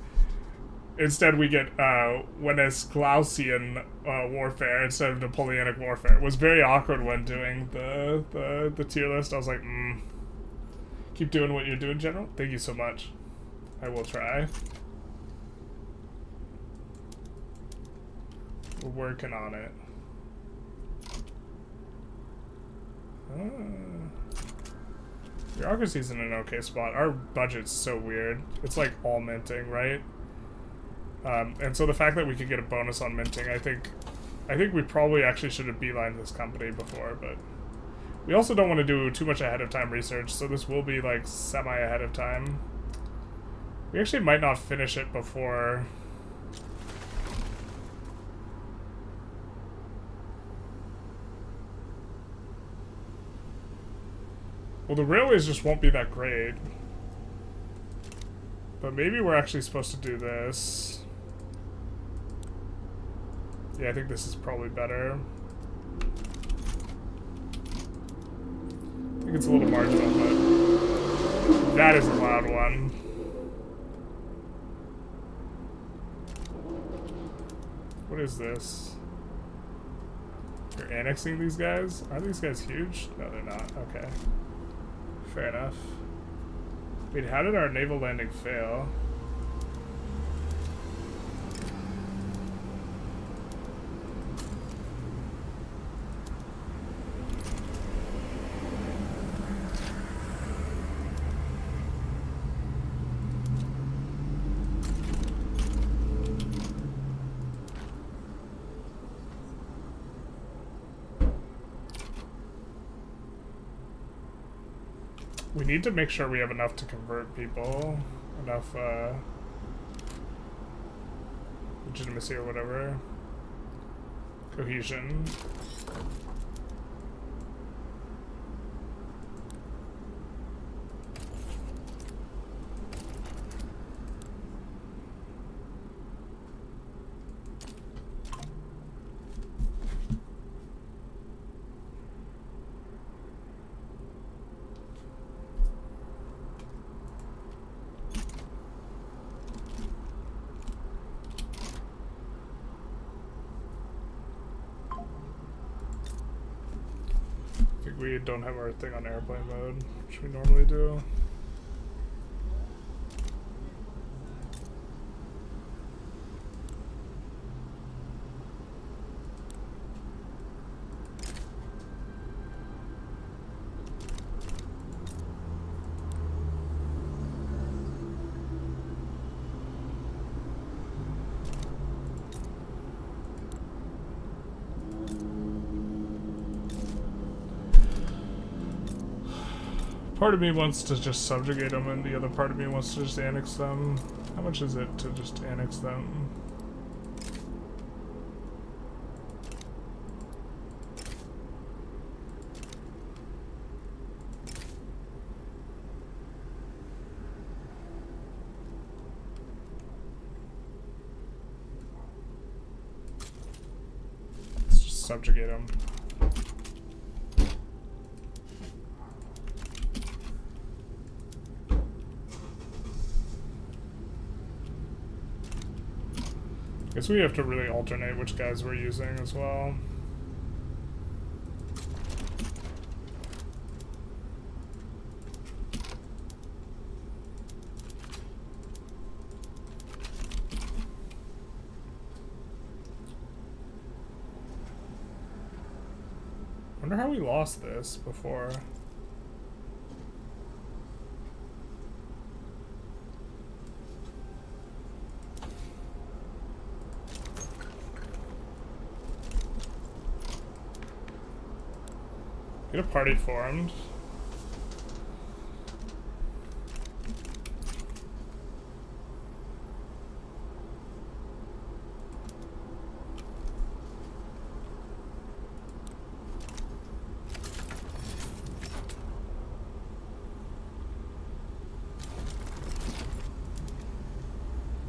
Speaker 1: instead we get, Wenceslas warfare instead of Napoleonic warfare. It was very awkward when doing the tier list. I was like, keep doing what you're doing, General. Thank you so much. I will try. We're working on it. Bureaucracy's in an okay spot. Our budget's so weird. It's like all minting, right? And so the fact that we could get a bonus on minting, I think we probably actually should have beelined this company before, but we also don't want to do too much ahead of time research, so this will be like semi ahead of time. We actually might not finish it before... Well, the railways just won't be that great. But maybe we're actually supposed to do this. Yeah, I think this is probably better. I think it's a little marginal, but that is a loud one. What is this? You're annexing these guys? Are these guys huge? No, they're not. Okay. Fair enough. Wait, how did our naval landing fail? We need to make sure we have enough to convert people, enough legitimacy or whatever, cohesion. We don't have our thing on airplane mode, which we normally do. Part of me wants to just subjugate them, and the other part of me wants to just annex them. How much is it to just annex them? Let's just subjugate them. Guess we have to really alternate which guys we're using as well. Wonder how we lost this before. Get a party formed.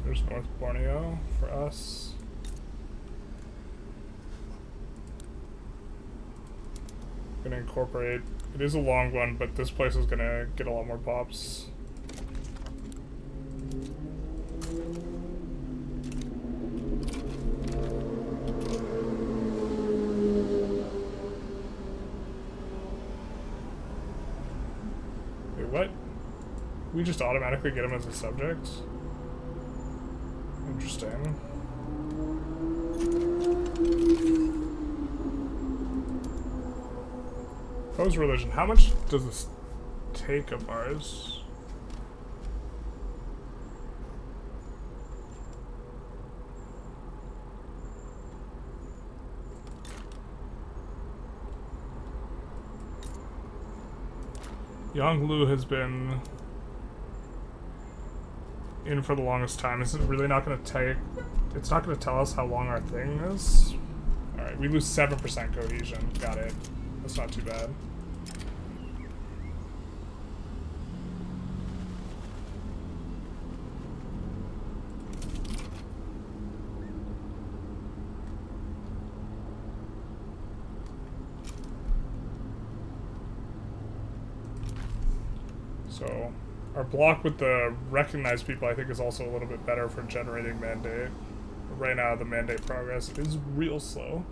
Speaker 1: There's North Borneo for us. Gonna incorporate. It is a long one, but this place is gonna get a lot more pops. Wait, what? We just automatically get him as a subject? Interesting. Pose religion. How much does this take of ours? Yonglu has been in for the longest time. Is it really not going to take... It's not going to tell us how long our thing is? Alright, we lose 7% cohesion. Got it. That's not too bad. So our block with the recognized people, I think, is also a little bit better for generating mandate. Right now, the mandate progress is real slow.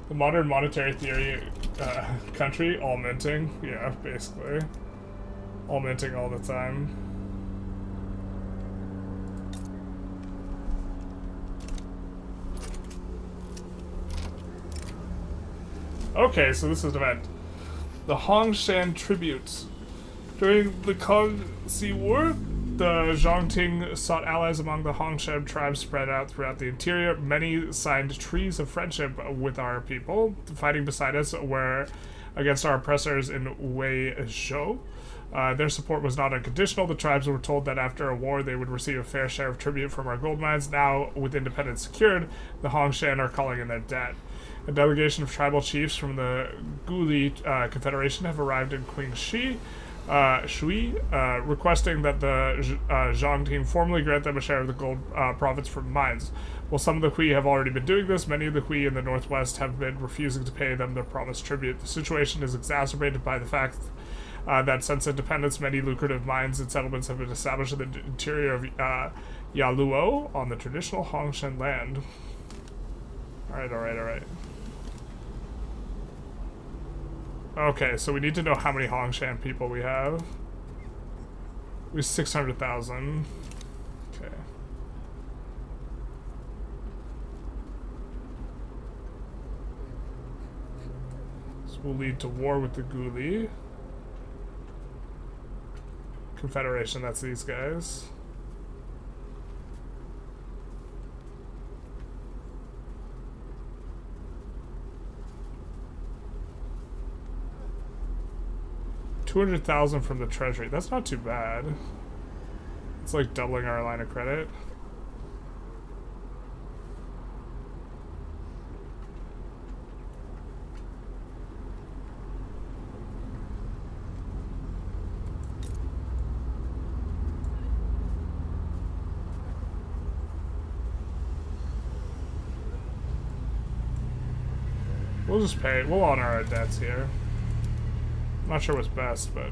Speaker 1: The modern monetary theory country, all minting. Yeah, basically. All minting all the time. Okay, so this is an event. The Hongshan tributes. During the Kongxi War, the Zhongting sought allies among the Hongshan tribes spread out throughout the interior. Many signed treaties of friendship with our people. Fighting beside us were against our oppressors in Weizhou. Their support was not unconditional. The tribes were told that after a war they would receive a fair share of tribute from our gold mines. Now, with independence secured, the Hongshan are calling in their debt. A delegation of tribal chiefs from the Guli Confederation have arrived in Qingxi, Shui, requesting that the Zhongting formally grant them a share of the gold profits from mines. While some of the Hui have already been doing this, many of the Hui in the northwest have been refusing to pay them their promised tribute. The situation is exacerbated by the fact that since independence, many lucrative mines and settlements have been established in the interior of Yaluo on the traditional Hongshan land. Alright. Okay, so we need to know how many Hongshan people we have. We have 600,000. Okay. This will lead to war with the Guli Confederation, that's these guys. $200,000 from the treasury. That's not too bad. It's like doubling our line of credit. We'll just pay. We'll honor our debts here. I'm not sure what's best, but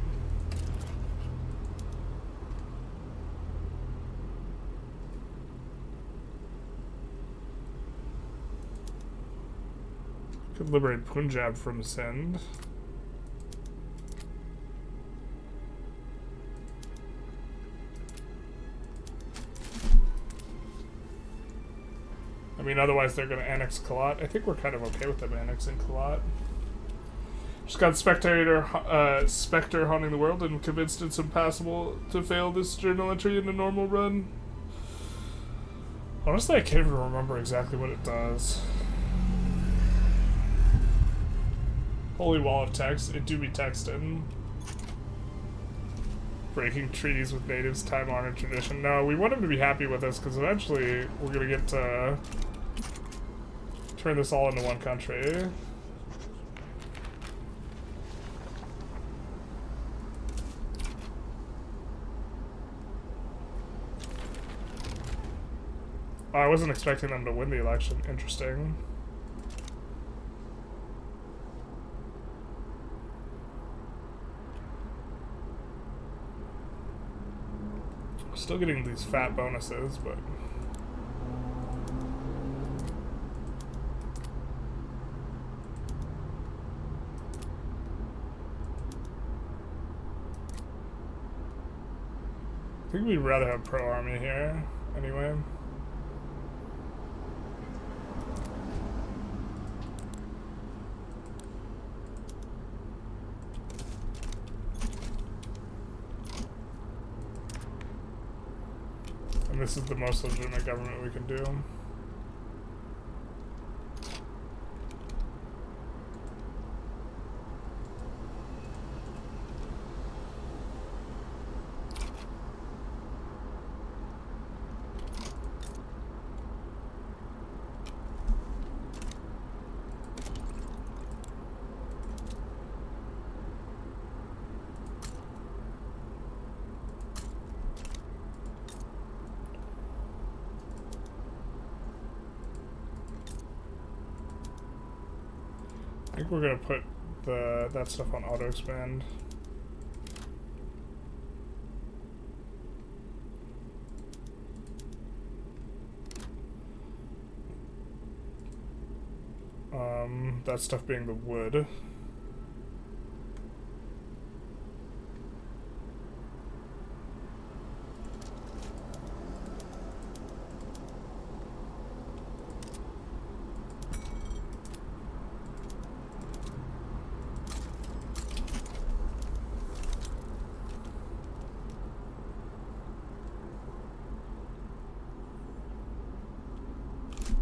Speaker 1: could liberate Punjab from Sindh. I mean, otherwise they're going to annex Kalat. I think we're kind of okay with them annexing Kalat. Just got Spectre haunting the world and convinced it's impossible to fail this journal entry in a normal run. Honestly, I can't even remember exactly what it does. Holy wall of text. It do be texting. Breaking treaties with natives, time-honored tradition. No, we want him to be happy with us because eventually we're going to get to turn this all into one country. Oh, I wasn't expecting them to win the election. Interesting. Still getting these fat bonuses, but I think we'd rather have pro army here anyway. And this is the most legitimate government we can do. I think we're gonna put that stuff on auto expand. That stuff being the wood.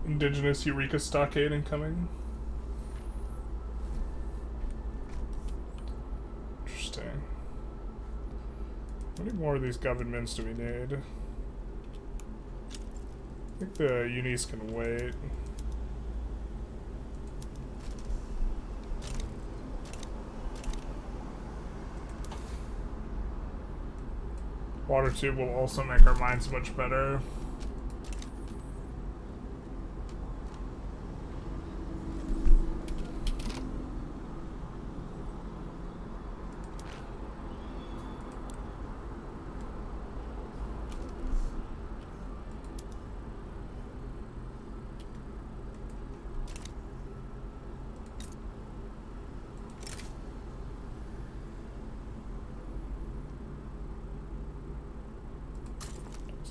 Speaker 1: Indigenous Eureka Stockade incoming. Interesting. How many more of these governments do we need? I think the unis can wait. Water tube will also make our mines much better.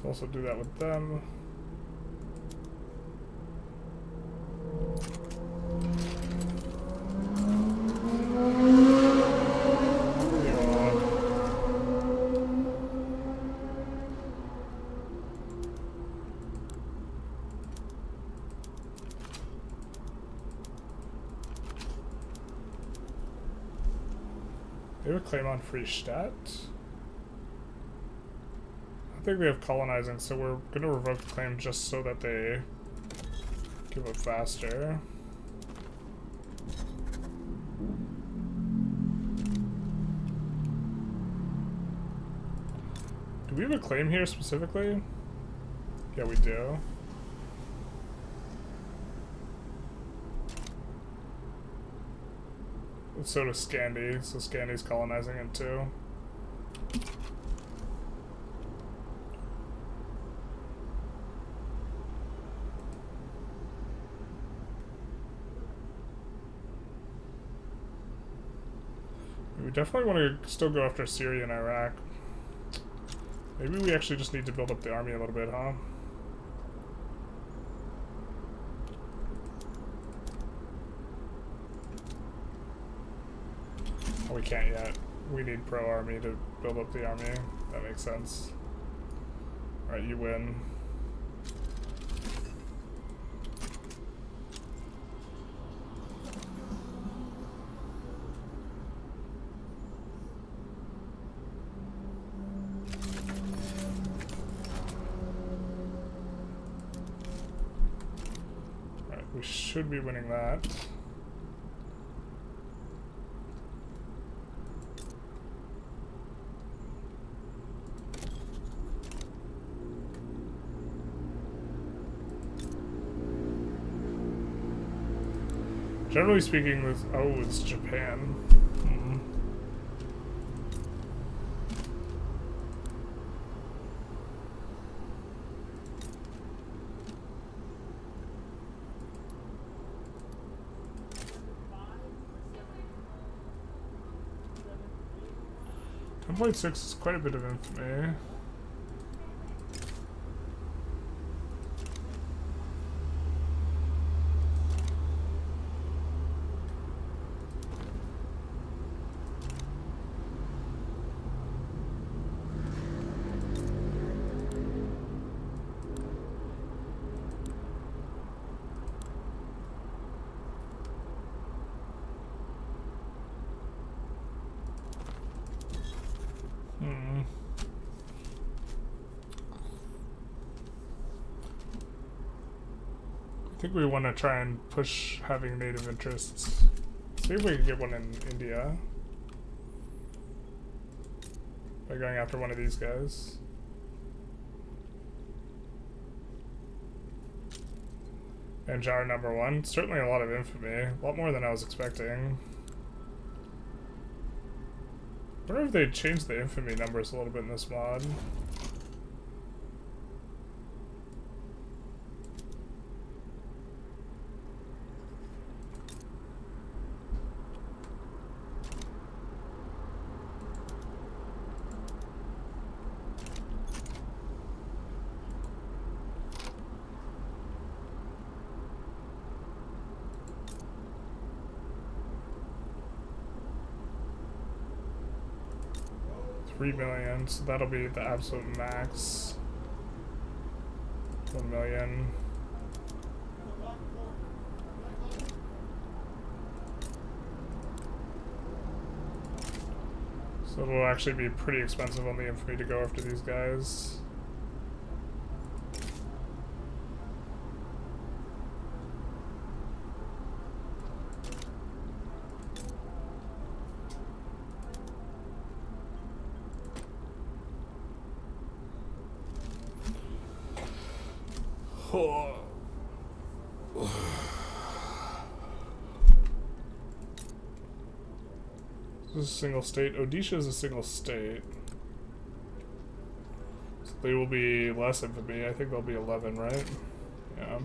Speaker 1: Also do that with them. They have a claim on Freystadt. I think they have colonizing, so we're gonna revoke the claim just so that they give up faster. Do we have a claim here specifically? Yeah, we do. And so does Scandi, so Scandi's colonizing it too. We definitely want to still go after Syria and Iraq. Maybe we actually just need to build up the army a little bit, huh? Oh, we can't yet. We need pro-army to build up the army. That makes sense. Alright, you win. Should be winning that. Generally speaking, this, oh, it's Japan. 1.6 is quite a bit of infamy. I think we want to try and push having native interests. See if we can get one in India by going after one of these guys. And Jar #1, certainly a lot of infamy, a lot more than I was expecting. I wonder if they changed the infamy numbers a little bit in this mod. 3 million, so that'll be the absolute max. 1 million. So it'll actually be pretty expensive on the infamy to go after these guys. This is a single state. Odisha is a single state. So they will be less infamy. I think they'll be 11, right? Yeah.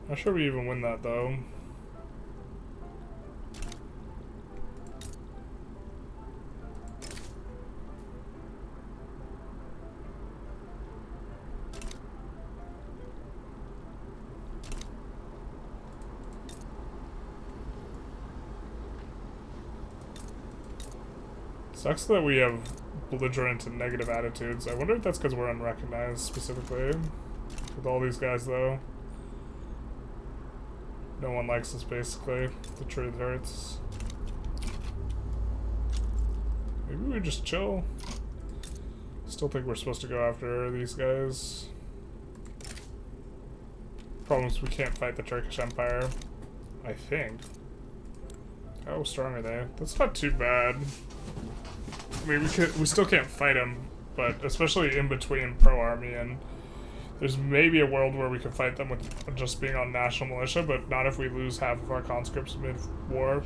Speaker 1: Not sure we even win that though. Sucks that we have belligerent and negative attitudes. I wonder if that's because we're unrecognized specifically. With all these guys though. No one likes us basically. The truth hurts. Maybe we just chill. Still think we're supposed to go after these guys. Problem is we can't fight the Turkish Empire. I think. How strong are they? That's not too bad. I mean, we still can't fight them, but especially in between pro-army, and there's maybe a world where we can fight them with just being on national militia, but not if we lose half of our conscripts mid-war.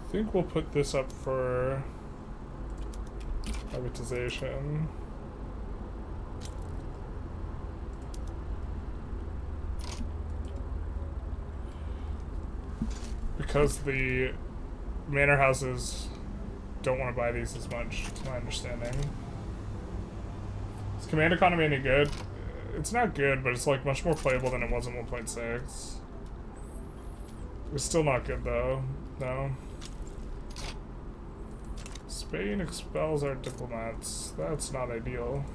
Speaker 1: I think we'll put this up for privatization. Because the manor houses don't want to buy these as much, to my understanding. Is command economy any good? It's not good, but it's like much more playable than it was in 1.6. It's still not good though, no. Spain expels our diplomats. That's not ideal.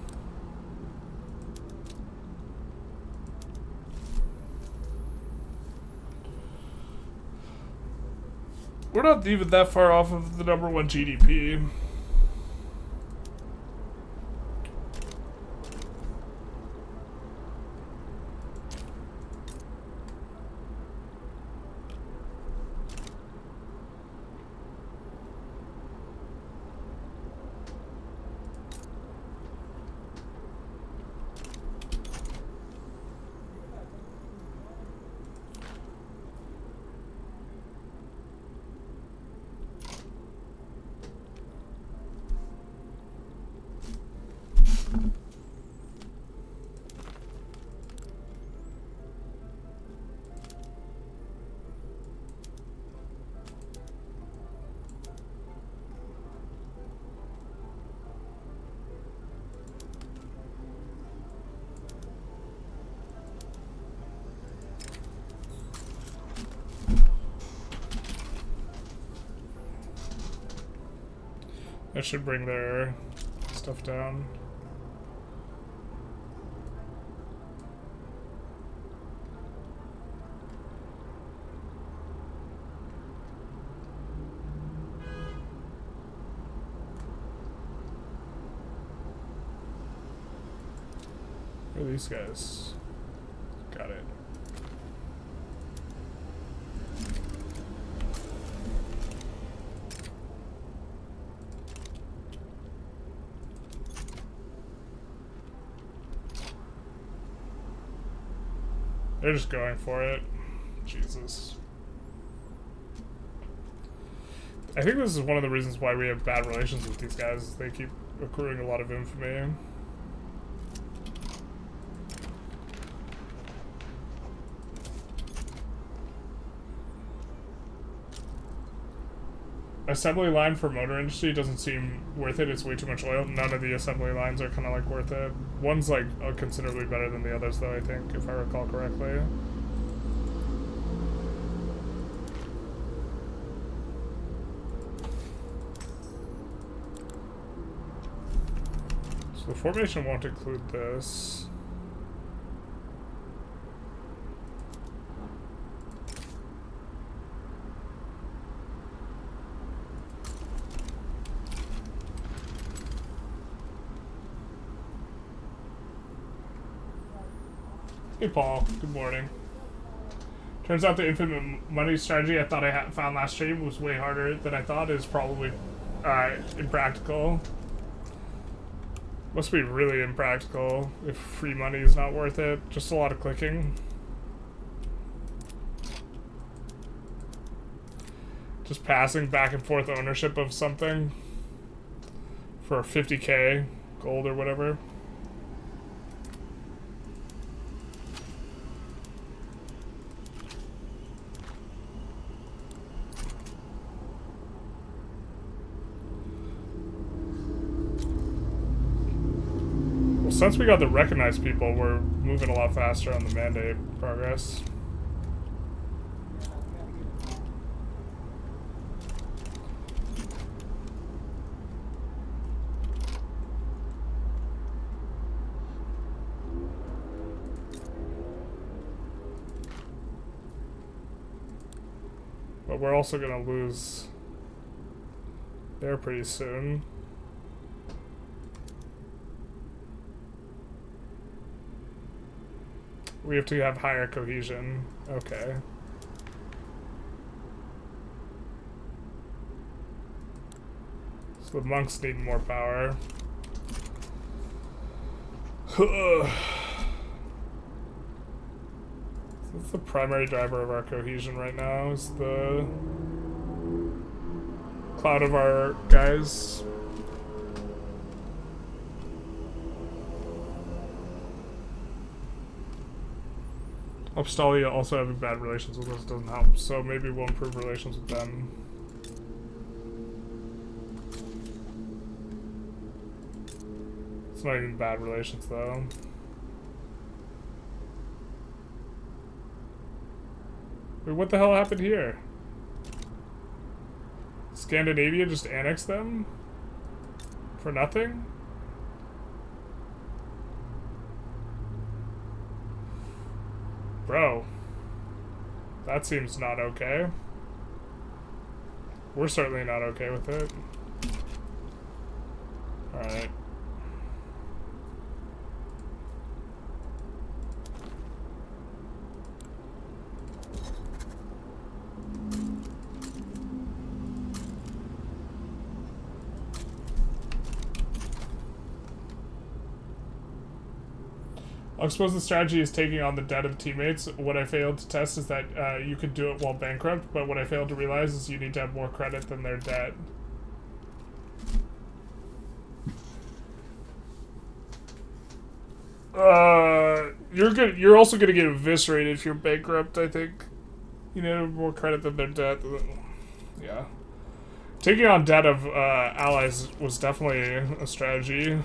Speaker 1: We're not even that far off of the #1 GDP. That should bring their stuff down. Where are these guys? Got it. They're just going for it. Jesus. I think this is one of the reasons why we have bad relations with these guys, is they keep accruing a lot of infamy. Assembly line for motor industry doesn't seem worth it. It's way too much oil. None of the assembly lines are kind of like worth it. One's like considerably better than the others though, I think, if I recall correctly. So the formation won't include this. Hey Paul, good morning. Turns out the infinite money strategy I thought I found last stream was way harder than I thought. Is probably impractical. Must be really impractical if free money is not worth it. Just a lot of clicking. Just passing back and forth ownership of something for 50k gold or whatever. Since we got the recognized people, we're moving a lot faster on the mandate progress. But we're also going to lose there pretty soon. We have to have higher cohesion. Okay. So the monks need more power. So that's the primary driver of our cohesion right now, is the cloud of our guys. Upstalia also having bad relations with us doesn't help, so maybe we'll improve relations with them. It's not even bad relations though. Wait, what the hell happened here? Scandinavia just annexed them? For nothing? Bro, that seems not okay. We're certainly not okay with it. Alright. I suppose the strategy is taking on the debt of teammates. What I failed to test is that you could do it while bankrupt, but what I failed to realize is you need to have more credit than their debt. You're also gonna get eviscerated if you're bankrupt, I think. You need more credit than their debt. Yeah. Taking on debt of allies was definitely a strategy.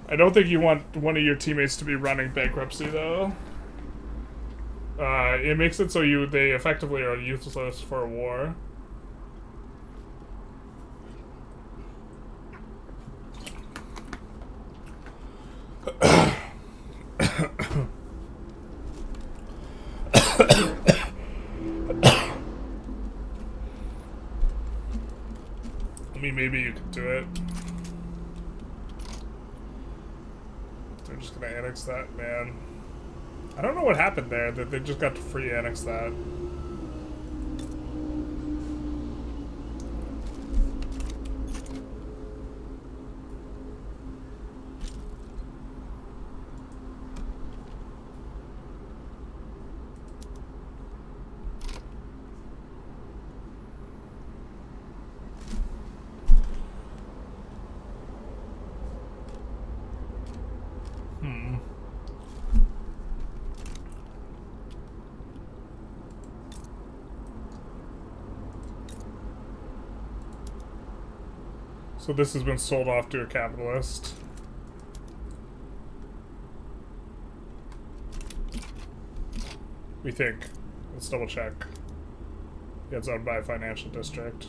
Speaker 1: I don't think you want one of your teammates to be running bankruptcy, though. It makes it so they effectively are useless for a war. I mean, maybe you could do it. They're just gonna annex that, man. I don't know what happened there, that they just got to free annex that. So this has been sold off to a capitalist. We think. Let's double check. Yeah, it's owned by a financial district.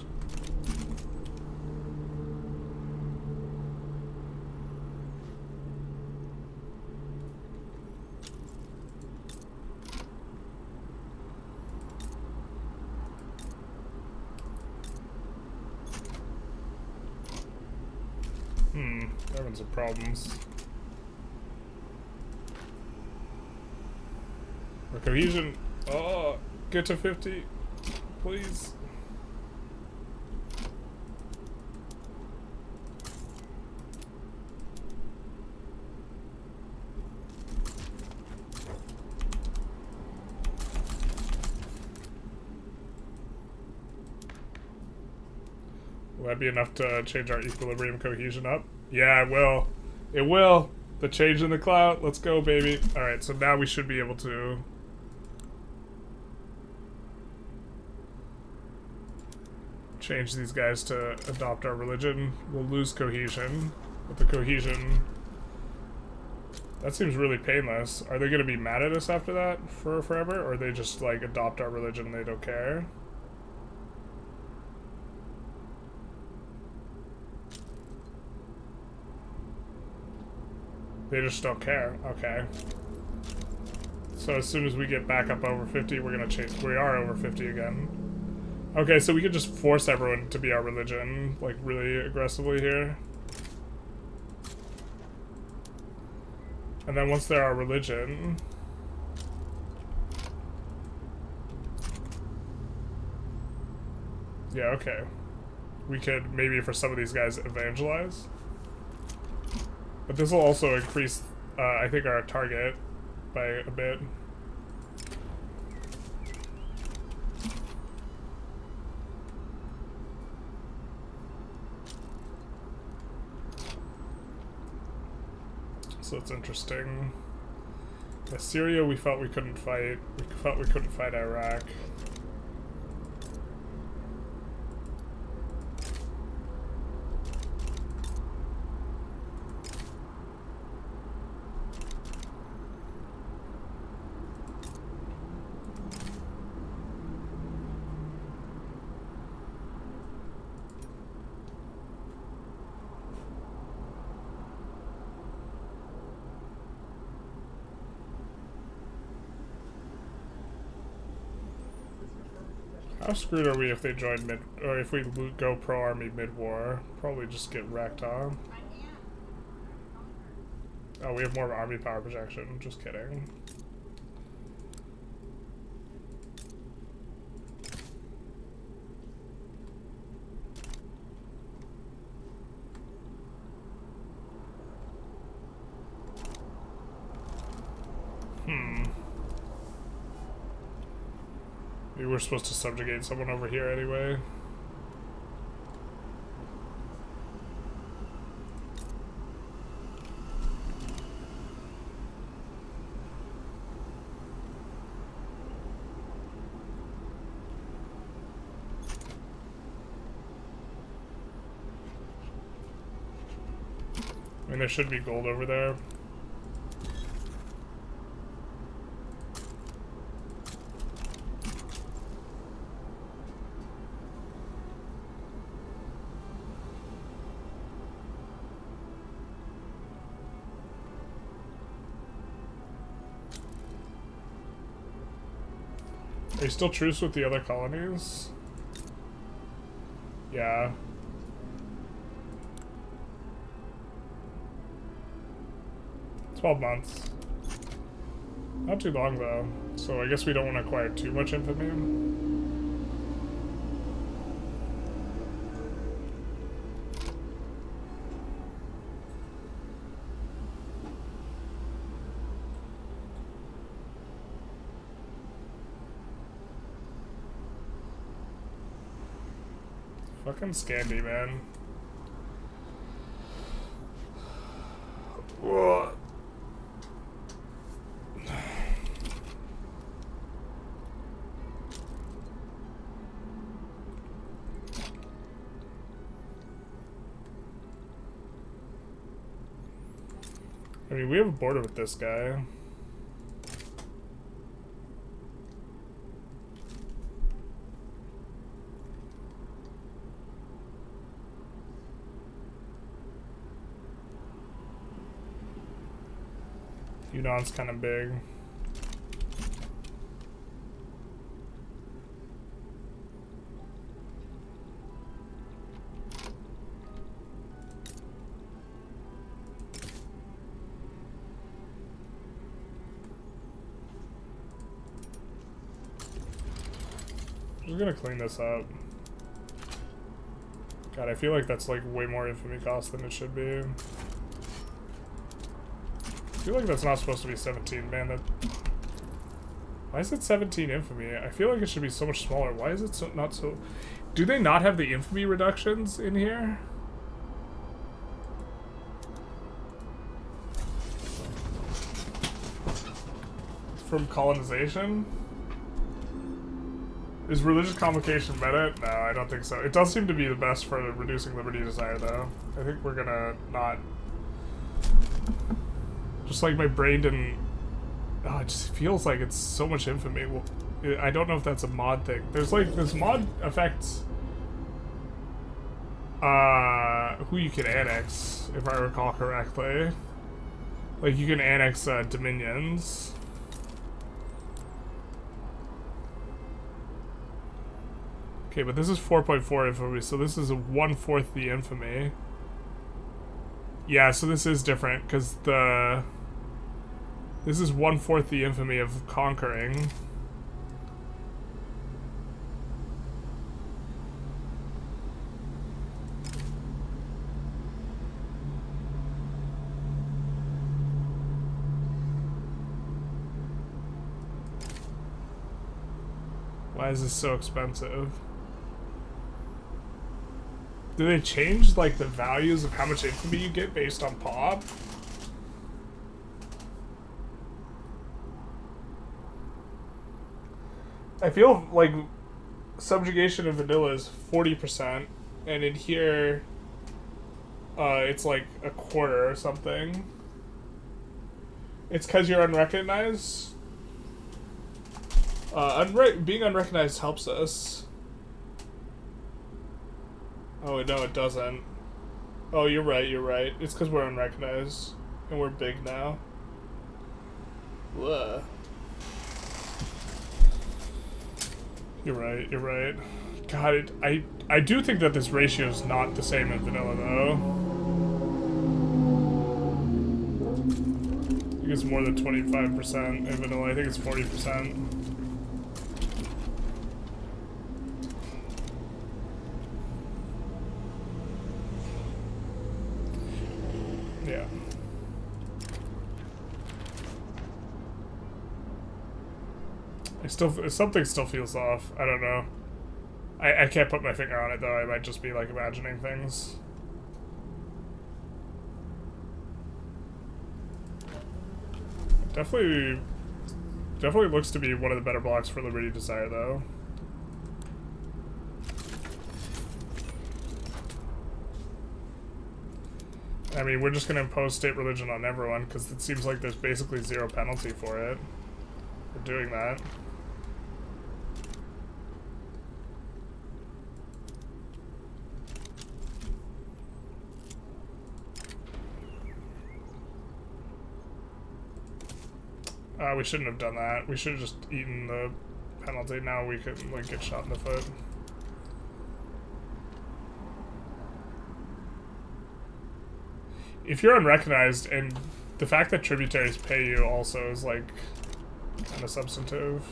Speaker 1: Having some problems. Our cohesion. Oh, get to 50, please. Will that be enough to change our equilibrium cohesion up? Yeah, it will. It will. The change in the cloud. Let's go, baby. Alright, so now we should be able to change these guys to adopt our religion. We'll lose cohesion. But the cohesion... That seems really painless. Are they going to be mad at us after that for forever? Or they just, like, adopt our religion and they don't care? They just don't care. Okay. So as soon as we get back up over 50, we're gonna change. We are over 50 again. Okay, so we could just force everyone to be our religion, like, really aggressively here. And then once they're our religion... Yeah, okay. We could, maybe for some of these guys, evangelize. But this will also increase, I think, our target by a bit. So it's interesting. Yeah, Syria, we felt we couldn't fight. We felt we couldn't fight Iraq. How screwed are we if they join mid, or if we go pro-army mid-war? Probably just get wrecked, huh? Oh, we have more army power projection. Just kidding. We were supposed to subjugate someone over here anyway. I mean, there should be gold over there. Are you still truce with the other colonies? Yeah. $12 months. Not too long though. So I guess we don't want to acquire too much infamy. Fucking Scandi, man. Whoa. I mean, we have a border with this guy. Yunan's kind of big. I'm just gonna clean this up. God, I feel like that's like way more infamy cost than it should be. I feel like that's not supposed to be 17, man. That. Why is it 17 infamy? I feel like it should be so much smaller. Why is it so not so? Do they not have the infamy reductions in here? From colonization? Is religious complication meta? No, I don't think so. It does seem to be the best for reducing liberty desire, though. I think we're gonna not. Just like my brain didn't. Oh, it just feels like it's so much infamy. Well, I don't know if that's a mod thing. There's like this mod affects who you can annex, if I recall correctly. Like you can annex dominions. Okay, but this is 4.4 infamy, so this is 1/4 the infamy. Yeah, so this is different because this is 1/4 the infamy of conquering. Why is this so expensive? Do they change like the values of how much infamy you get based on pop? I feel like subjugation in vanilla is 40%, and in here, it's like a quarter or something. It's because you're unrecognized. Being unrecognized helps us. Oh, no, it doesn't. Oh, you're right, you're right. It's because we're unrecognized, and we're big now. Ugh. You're right, you're right. God, I do think that this ratio is not the same in vanilla, though. I think it's more than 25% in vanilla. I think it's 40%. Yeah. Something still feels off. I don't know. I can't put my finger on it, though. I might just be, like, imagining things. Definitely looks to be one of the better blocks for Liberty Desire, though. I mean, we're just going to impose state religion on everyone, because it seems like there's basically zero penalty for it. For doing that. We shouldn't have done that. We should have just eaten the penalty. Now we could, like, get shot in the foot. If you're unrecognized, and the fact that tributaries pay you also is, like, kind of substantive.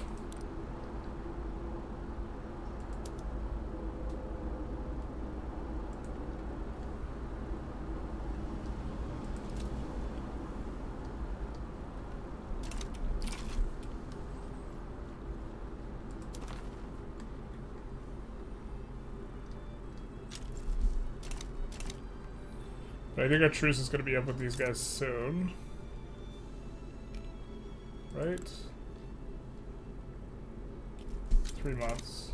Speaker 1: I think our truce is going to be up with these guys soon. Right? 3 months.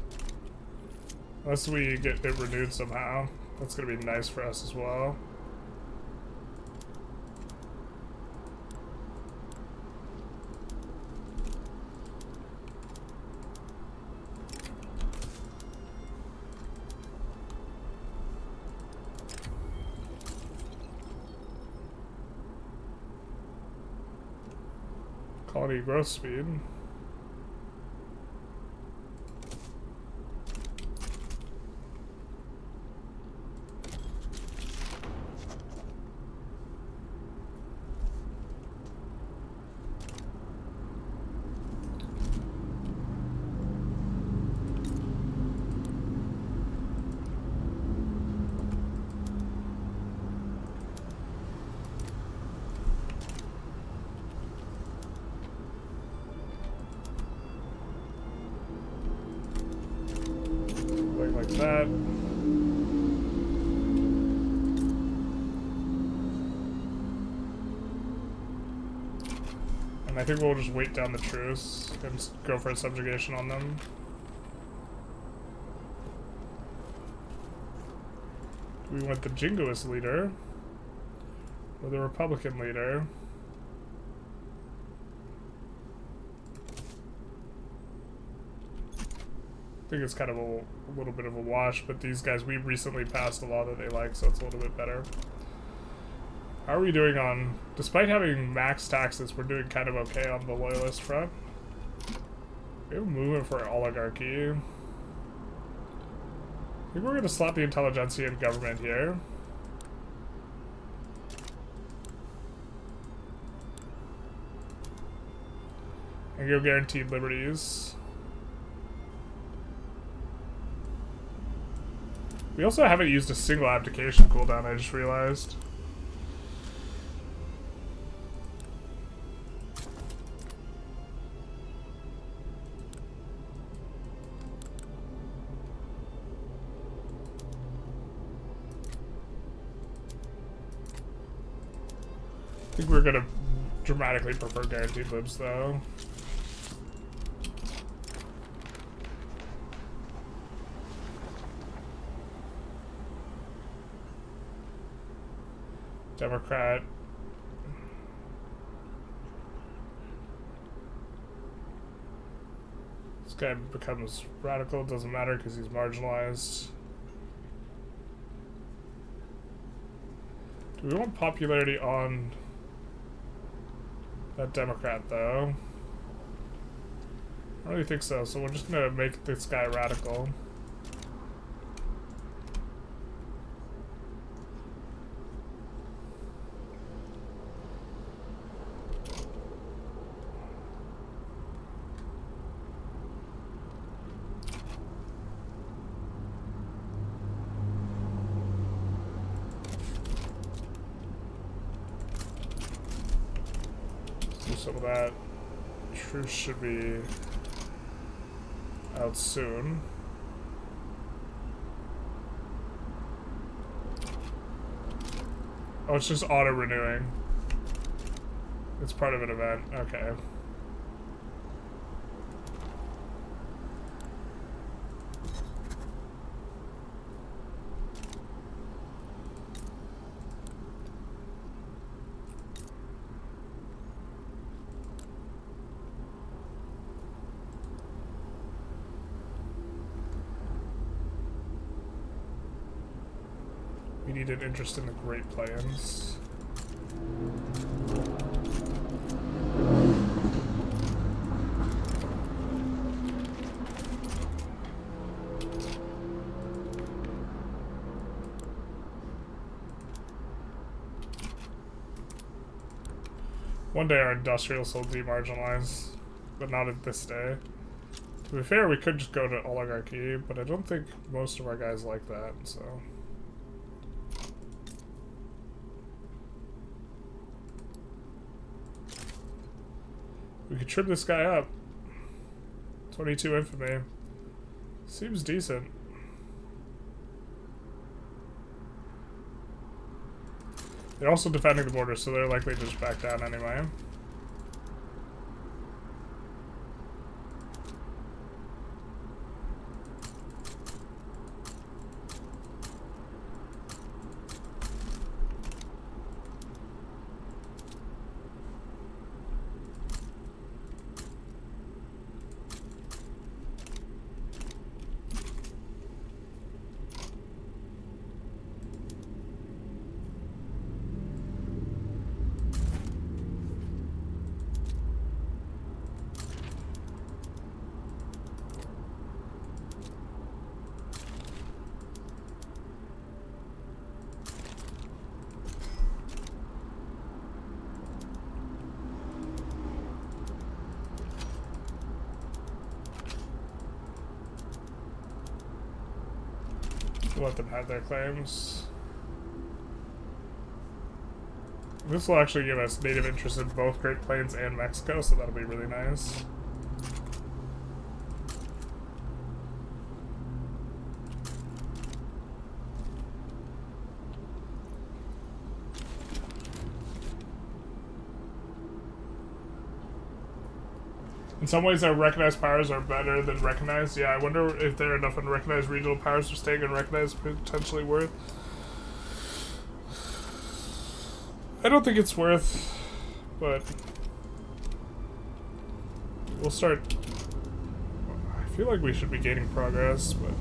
Speaker 1: Unless we get it renewed somehow. That's going to be nice for us as well. Colony growth speed. Like that. And I think we'll just wait down the truce and go for a subjugation on them. Do we want the Jingoist leader or the Republican leader? I think it's kind of a little bit of a wash, but these guys, we recently passed a law that they like, so it's a little bit better. How are we doing on, despite having max taxes, we're doing kind of okay on the loyalist front. We have a movement for oligarchy. I think we're going to slot the Intelligentsia in government here. And go guaranteed liberties. We also haven't used a single abdication cooldown, I just realized. I think we're gonna dramatically prefer guaranteed libs though. Democrat. This guy becomes radical, doesn't matter because he's marginalized. Do we want popularity on that Democrat though? I don't really think so, so we're just gonna make this guy radical. Some of that truce should be out soon. Oh, it's just auto-renewing. It's part of an event. Okay. We need an interest in the Great Plains. One day our industrialists will demarginalize, but not at this day. To be fair, we could just go to oligarchy, but I don't think most of our guys like that, so... We could trim this guy up. 22 infamy. Seems decent. They're also defending the border, so they're likely to just back down anyway. let them have their claims. This will actually give us native interest in both Great Plains and Mexico, so that'll be really nice. In some ways, our recognized powers are better than recognized. Yeah, I wonder if there are enough unrecognized regional powers for staying unrecognized potentially worth. I don't think it's worth, but we'll start. I feel like we should be gaining progress, but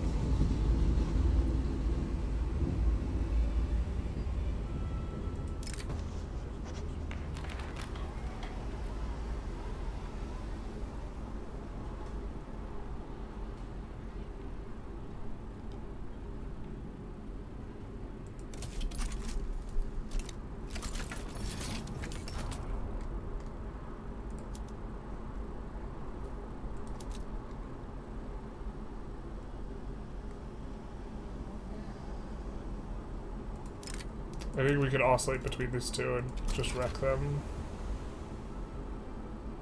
Speaker 1: I think we could oscillate between these two and just wreck them.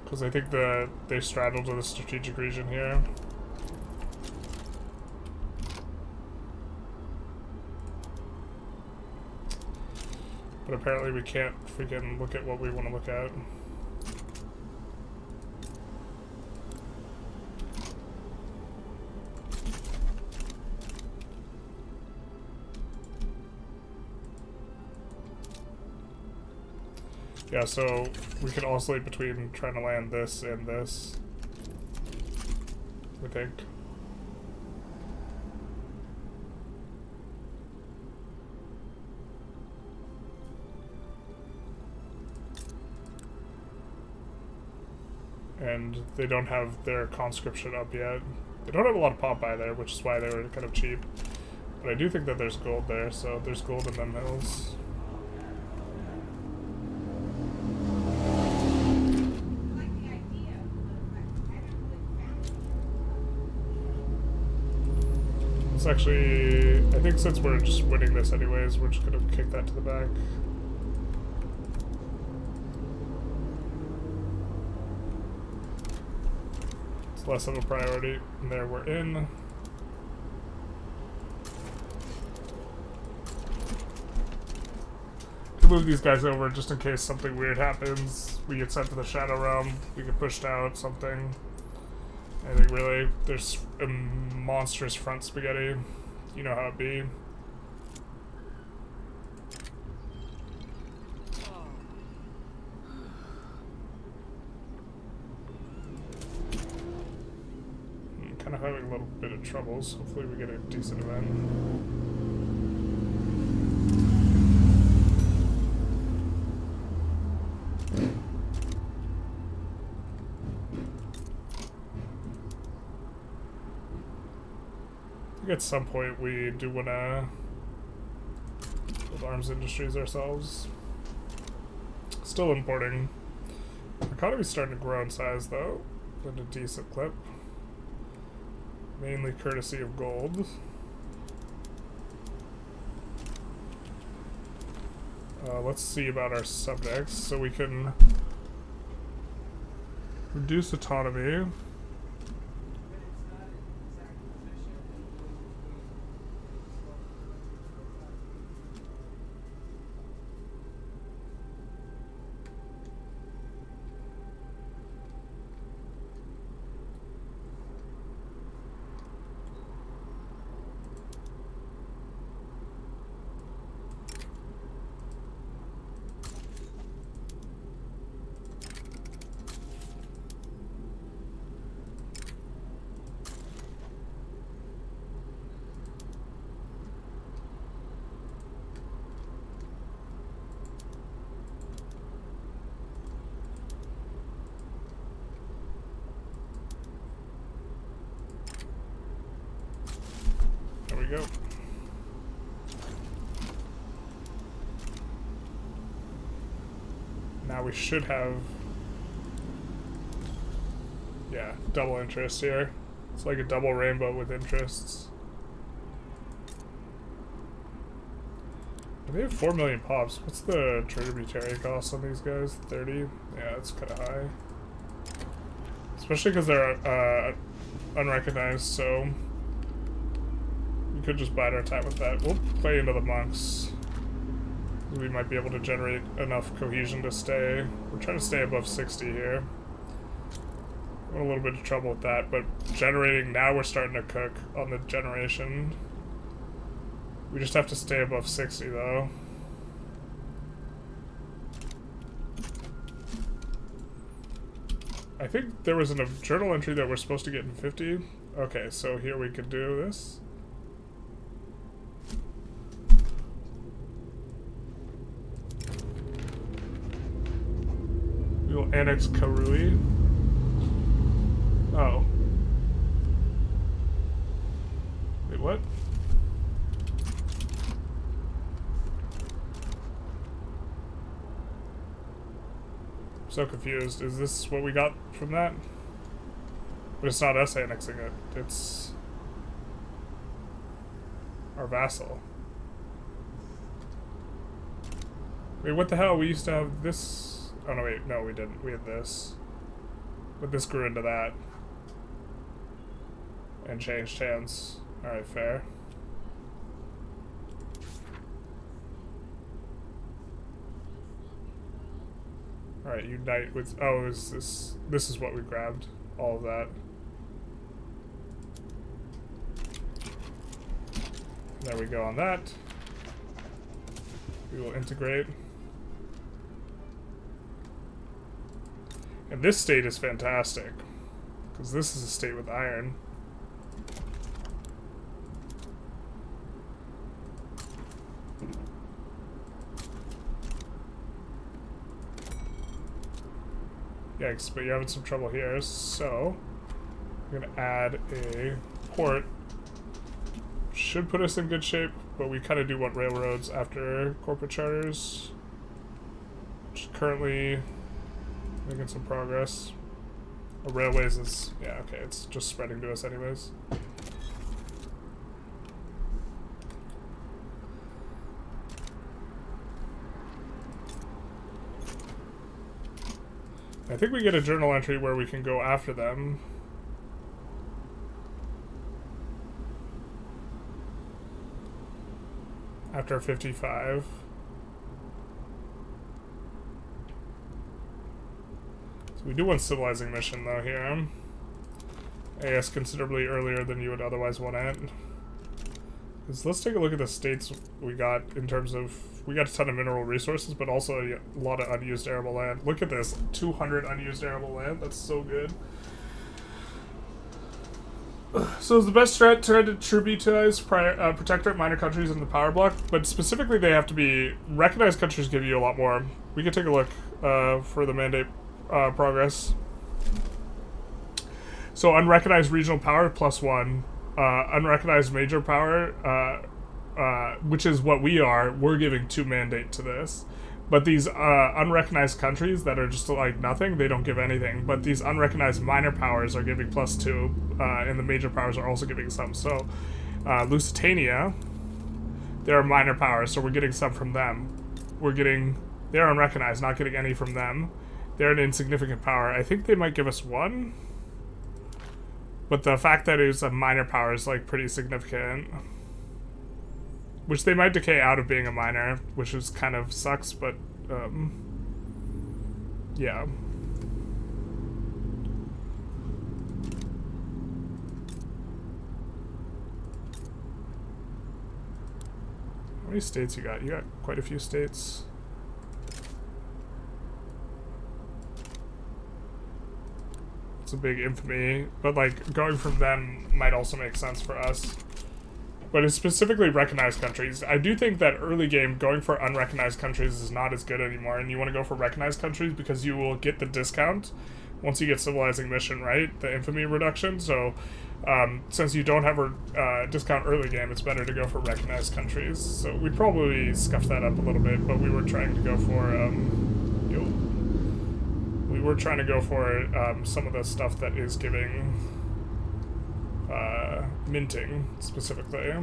Speaker 1: Because I think they straddle to the strategic region here. But apparently we can't freaking look at what we want to look at. Yeah, so we can oscillate between trying to land this and this, I think. And they don't have their conscription up yet. They don't have a lot of pop by there, which is why they were kind of cheap. But I do think that there's gold there, so there's gold in them hills. Actually, I think since we're just winning this anyways, we're just gonna kick that to the back. It's less of a priority. And there we're in. To move these guys over just in case something weird happens. We get sent to the Shadow Realm, we get pushed out, something. I think really, there's a monstrous front spaghetti. You know how it be. I'm kind of having a little bit of troubles. Hopefully we get a decent event. At some point we do want to build arms industries ourselves. Still importing. Our economy's starting to grow in size though, at a decent clip. Mainly courtesy of gold. Let's see about our subjects. So we can reduce autonomy. Go. Now we should have, yeah, double interest here. It's like a double rainbow with interests. They have 4 million pops. What's the tributary cost on these guys? 30? Yeah, it's kind of high. Especially because they're unrecognized, so we could just bide our time with that. We'll play into the monks. We might be able to generate enough cohesion to stay. We're trying to stay above 60 here. We're in a little bit of trouble with that, but generating, now we're starting to cook on the generation. We just have to stay above 60 though. I think there was a journal entry that we're supposed to get in 50. Okay, so here we could do this. We will annex Karui. Oh. Wait, what? So confused. Is this what we got from that? But it's not us annexing it. It's our vassal. Wait, what the hell? We used to have this... Oh, no, wait. No, we didn't. We had this. But this grew into that. And changed hands. Alright, fair. Alright, unite with... Oh, is this... This is what we grabbed. All of that. There we go on that. We will integrate. And this state is fantastic. Because this is a state with iron. Yikes, but you're having some trouble here, so I'm gonna add a port. Should put us in good shape, but we kind of do want railroads after corporate charters. Which is currently making some progress. Oh, railways is, yeah, okay, it's just spreading to us anyways. I think we get a journal entry where we can go after them. After 55. So we do want civilizing mission though here. I guess considerably earlier than you would otherwise want it. Let's take a look at the states we got in terms of... We got a ton of mineral resources, but also a lot of unused arable land. Look at this. 200 unused arable land. That's so good. So is the best strat to tributize protectorate minor countries in the power block, but specifically they have to be... Recognized countries give you a lot more. We can take a look for the mandate progress. So unrecognized regional power, +1. Unrecognized major power, which is what we are, we're giving 2 mandate to this. But these unrecognized countries that are just like nothing, they don't give anything. But these unrecognized minor powers are giving +2, and the major powers are also giving some. So Lusitania, they're minor powers, so we're getting some from them. They're unrecognized, not getting any from them. They're an insignificant power. I think they might give us 1. But the fact that it's a minor power is like pretty significant. Which they might decay out of being a minor, which is kind of sucks, but yeah. How many states you got? You got quite a few states. It's a big infamy, but like going from them might also make sense for us. But it's specifically recognized countries. I do think that early game going for unrecognized countries is not as good anymore, and you want to go for recognized countries because you will get the discount once you get civilizing mission, right? The infamy reduction. So since you don't have a discount early game, it's better to go for recognized countries. So we probably scuffed that up a little bit, but we were trying to go for we're trying to go for some of the stuff that is giving minting specifically.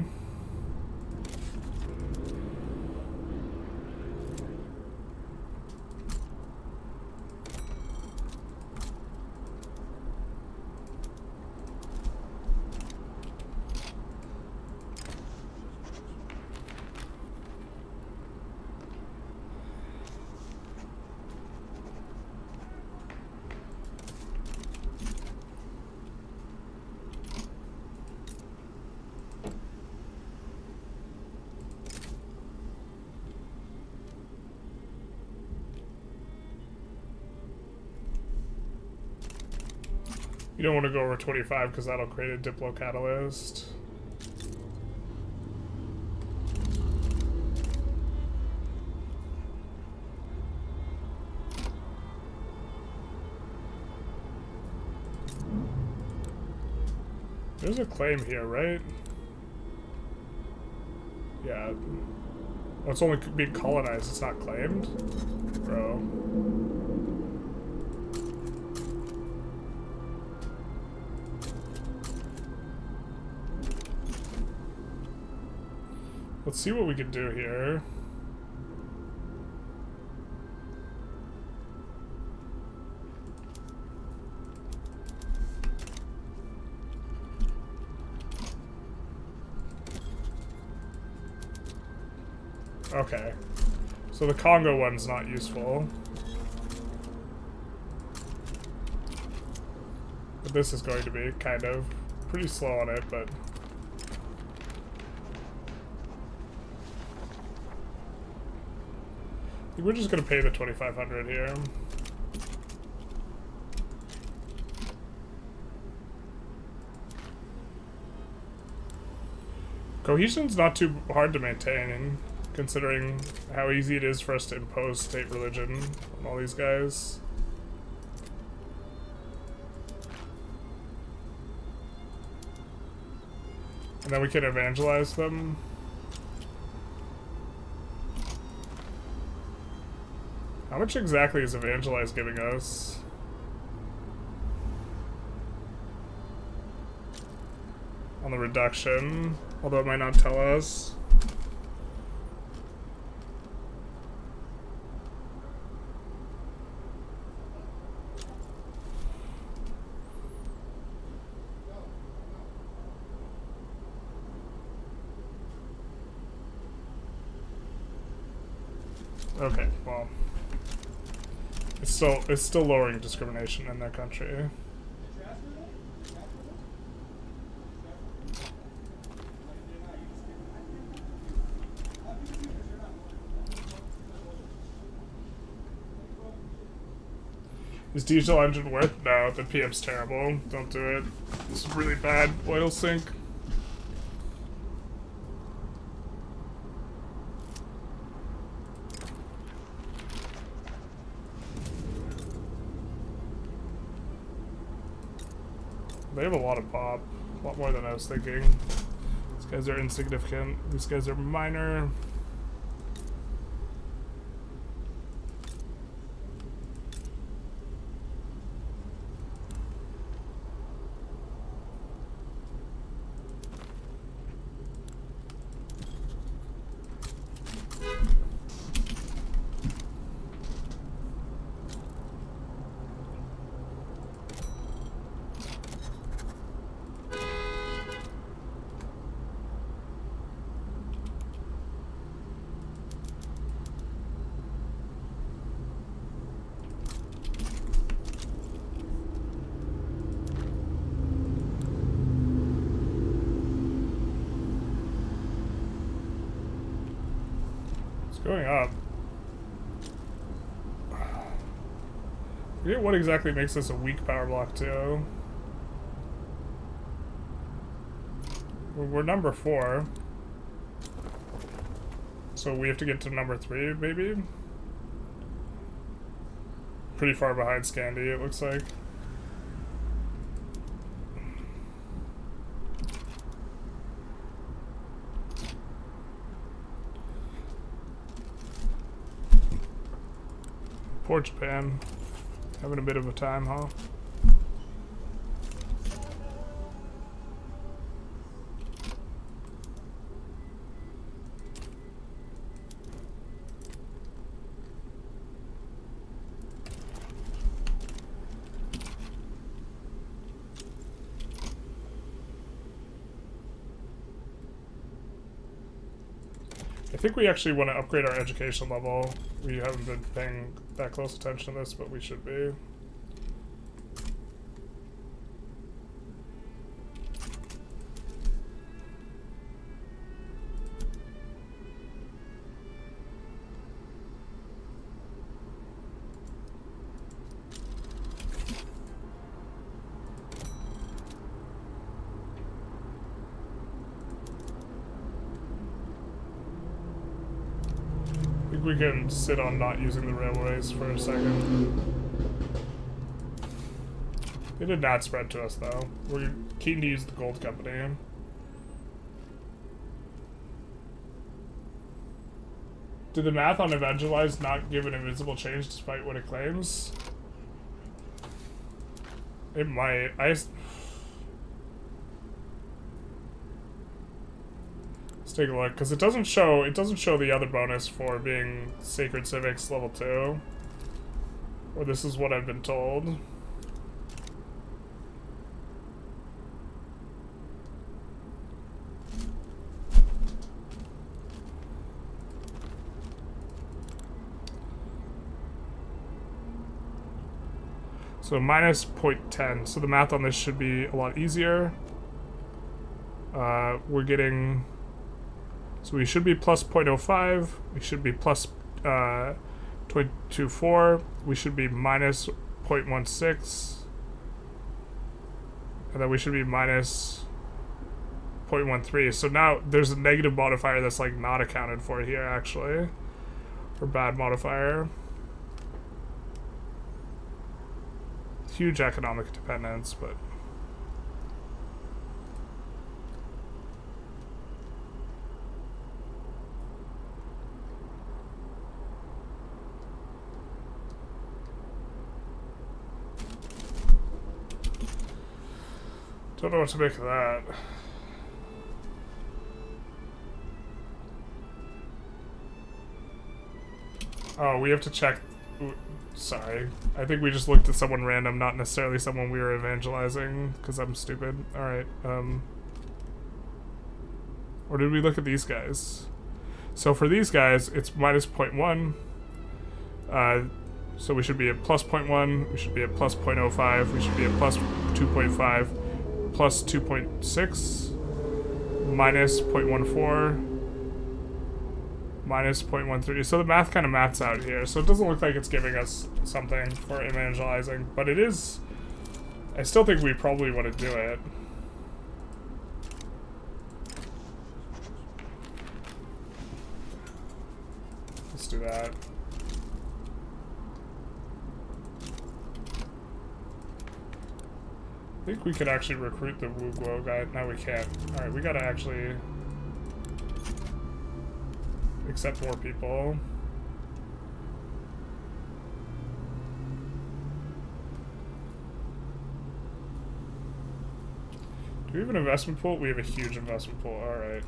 Speaker 1: You don't want to go over 25 because that'll create a Diplo catalyst. There's a claim here, right? Yeah. Well, it's only being colonized, it's not claimed? Bro. Let's see what we can do here. Okay. So the Congo one's not useful. But this is going to be kind of pretty slow on it, but... I think we're just gonna pay the 2,500 here. Cohesion's not too hard to maintain, considering how easy it is for us to impose state religion on all these guys. And then we can evangelize them. How much exactly is evangelize giving us? On the reduction, although it might not tell us. Okay, well, it's still lowering discrimination in their country. Is diesel engine worth? No, the PM's terrible. Don't do it. It's really bad oil sink. They have a lot of pop. A lot more than I was thinking. These guys are insignificant. These guys are minor. Going up. I forget what exactly makes this a weak power block too. We're number 4. So we have to get to number 3, maybe? Pretty far behind Scandi, it looks like. Poor Japan. Having a bit of a time, huh? I think we actually want to upgrade our education level. We haven't been paying that close attention to this, but we should be. think we can sit on not using the railways for a second. They did not spread to us, though. We're keen to use the gold company. Did the math on evangelize not give an invisible change despite what it claims? It might. Let's take a look, because it doesn't show the other bonus for being Sacred Civics level 2. Or this is what I've been told. So minus 0.10. So the math on this should be a lot easier. We're getting... So we should be plus 0.05. We should be plus 0.24. We should be minus 0.16. And then we should be minus 0.13. So now there's a negative modifier that's like not accounted for here, actually. Or bad modifier. Huge economic dependence, but don't know what to make of that. Oh, we have to check. Sorry. I think we just looked at someone random, not necessarily someone we were evangelizing, because I'm stupid. Alright, or did we look at these guys? So for these guys, it's minus 0.1. So we should be at plus 0.1, we should be at plus 0.05, we should be at plus 2.5, plus 2.6, minus 0.14, minus 0.13. So the math kind of maths out here. So it doesn't look like it's giving us something for evangelizing, but it is. I still think we probably want to do it. Let's do that. I think we could actually recruit the Wuguo guy. No, we can't. Alright, we gotta actually accept more people. Do we have an investment pool? We have a huge investment pool. Alright.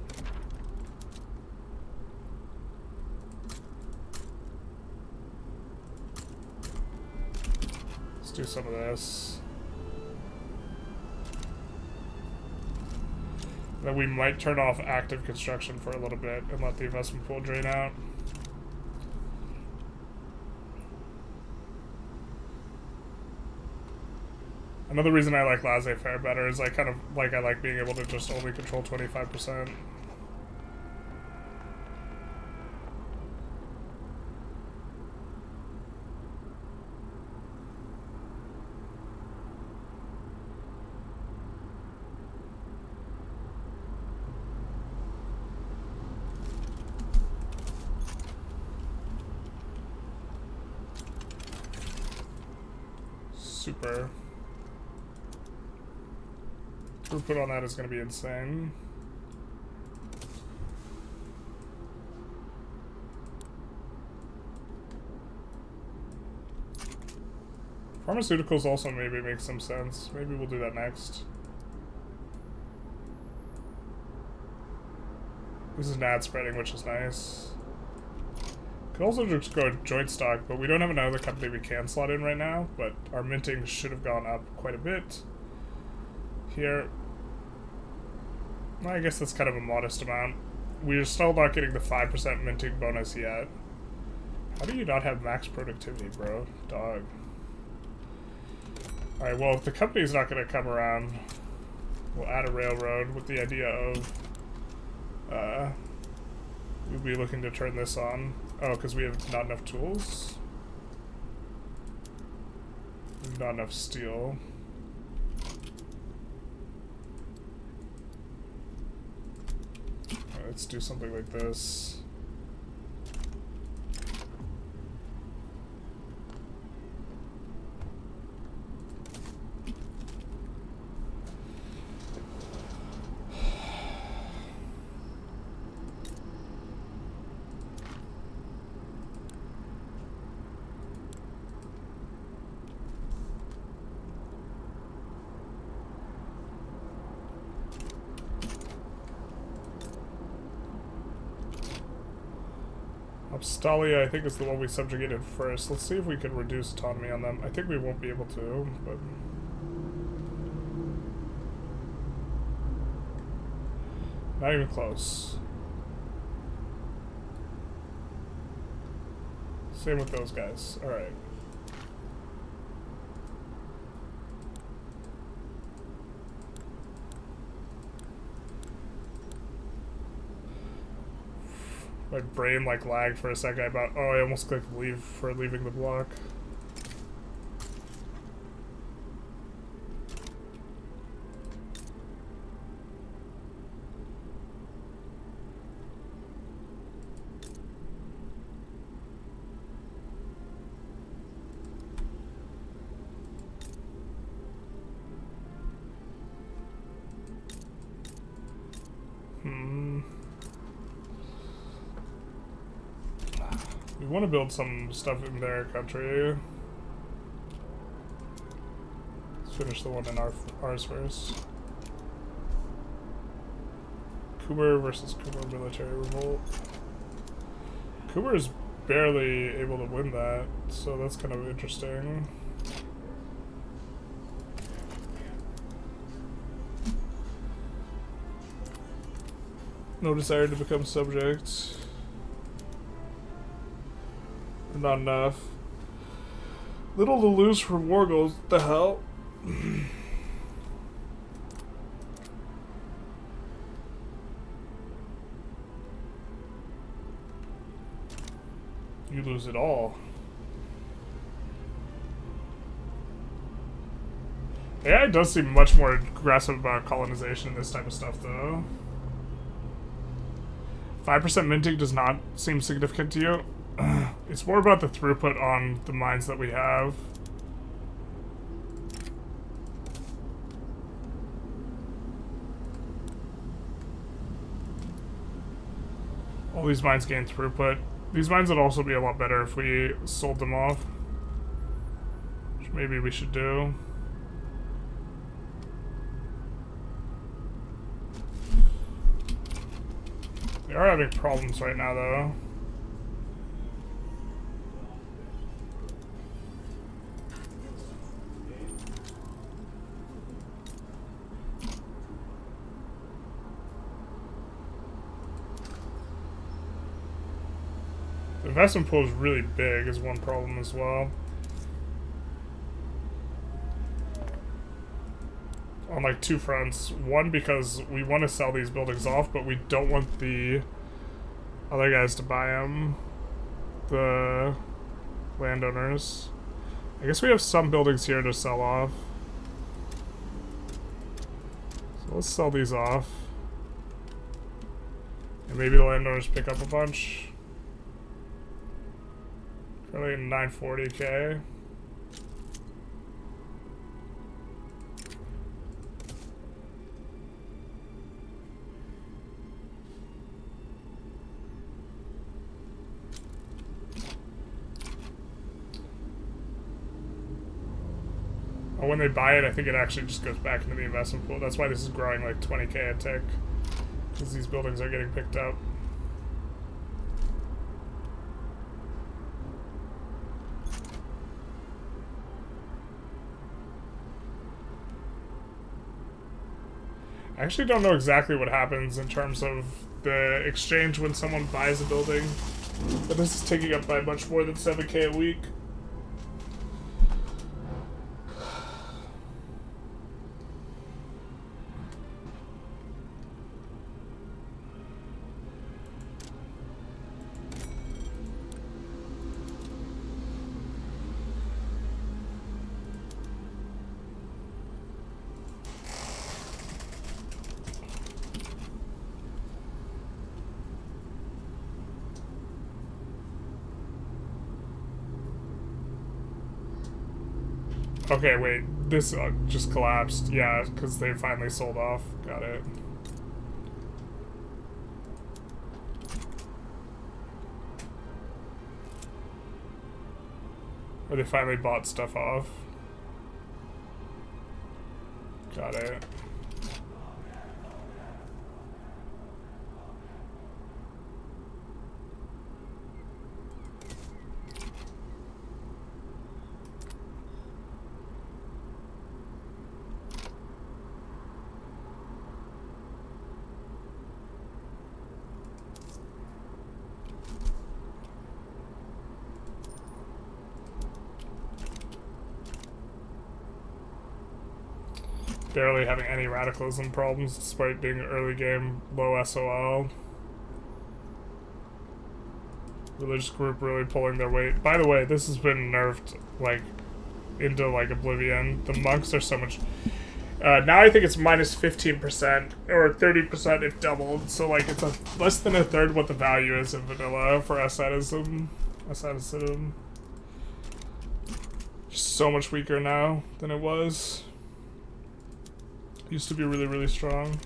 Speaker 1: Let's do some of this. Then we might turn off active construction for a little bit and let the investment pool drain out. Another reason I like laissez-faire better is I like being able to just only control 25%. Super. Throughput on that is going to be insane. Pharmaceuticals also maybe make some sense. Maybe we'll do that next. This is NAD spreading, which is nice. Could also just go joint stock, but we don't have another company we can slot in right now, but our minting should have gone up quite a bit. Here, well, I guess that's kind of a modest amount. We're still not getting the 5% minting bonus yet. How do you not have max productivity, bro? Dog. Alright, well, if the company's not going to come around, we'll add a railroad with the idea of we'll be looking to turn this on. Oh, because we have not enough tools? We have not enough steel. Let's do something like this. Obstalia, I think, is the one we subjugated first. Let's see if we can reduce autonomy on them. I think we won't be able to, but... Not even close. Same with those guys. Alright. My brain like lagged for a second about, oh, I almost clicked leave for leaving the block. We want to build some stuff in their country. Let's finish the one in ours first. Kuber versus Kuber military revolt. Kuber is barely able to win that, so that's kind of interesting. No desire to become subject. Not enough. Little to lose for war goals. What the hell? You lose it all. AI does seem much more aggressive about colonization and this type of stuff, though. 5% minting does not seem significant to you. It's more about the throughput on the mines that we have. All these mines gain throughput. These mines would also be a lot better if we sold them off. Which maybe we should do. They are having problems right now, though. The investment pool is really big is one problem as well. On like two fronts. One, because we want to sell these buildings off, but we don't want the other guys to buy them. The landowners. I guess we have some buildings here to sell off. So let's sell these off. And maybe the landowners pick up a bunch. Probably 940k. When they buy it, I think it actually just goes back into the investment pool. That's why this is growing like 20k a tick, because these buildings are getting picked up. I actually don't know exactly what happens in terms of the exchange when someone buys a building, but this is taking up by much more than 7k a week. Okay, wait, this just collapsed. Yeah, because they finally sold off. Got it. Or they finally bought stuff off. Got it. barely having any radicalism problems despite being early game low SOL. Religious group really pulling their weight. By the way, this has been nerfed like into like oblivion. The monks are so much. Now I think it's minus 15% or 30% if doubled. So like it's less than a third what the value is in vanilla for asceticism. Just so much weaker now than it was. Used to be really, really strong.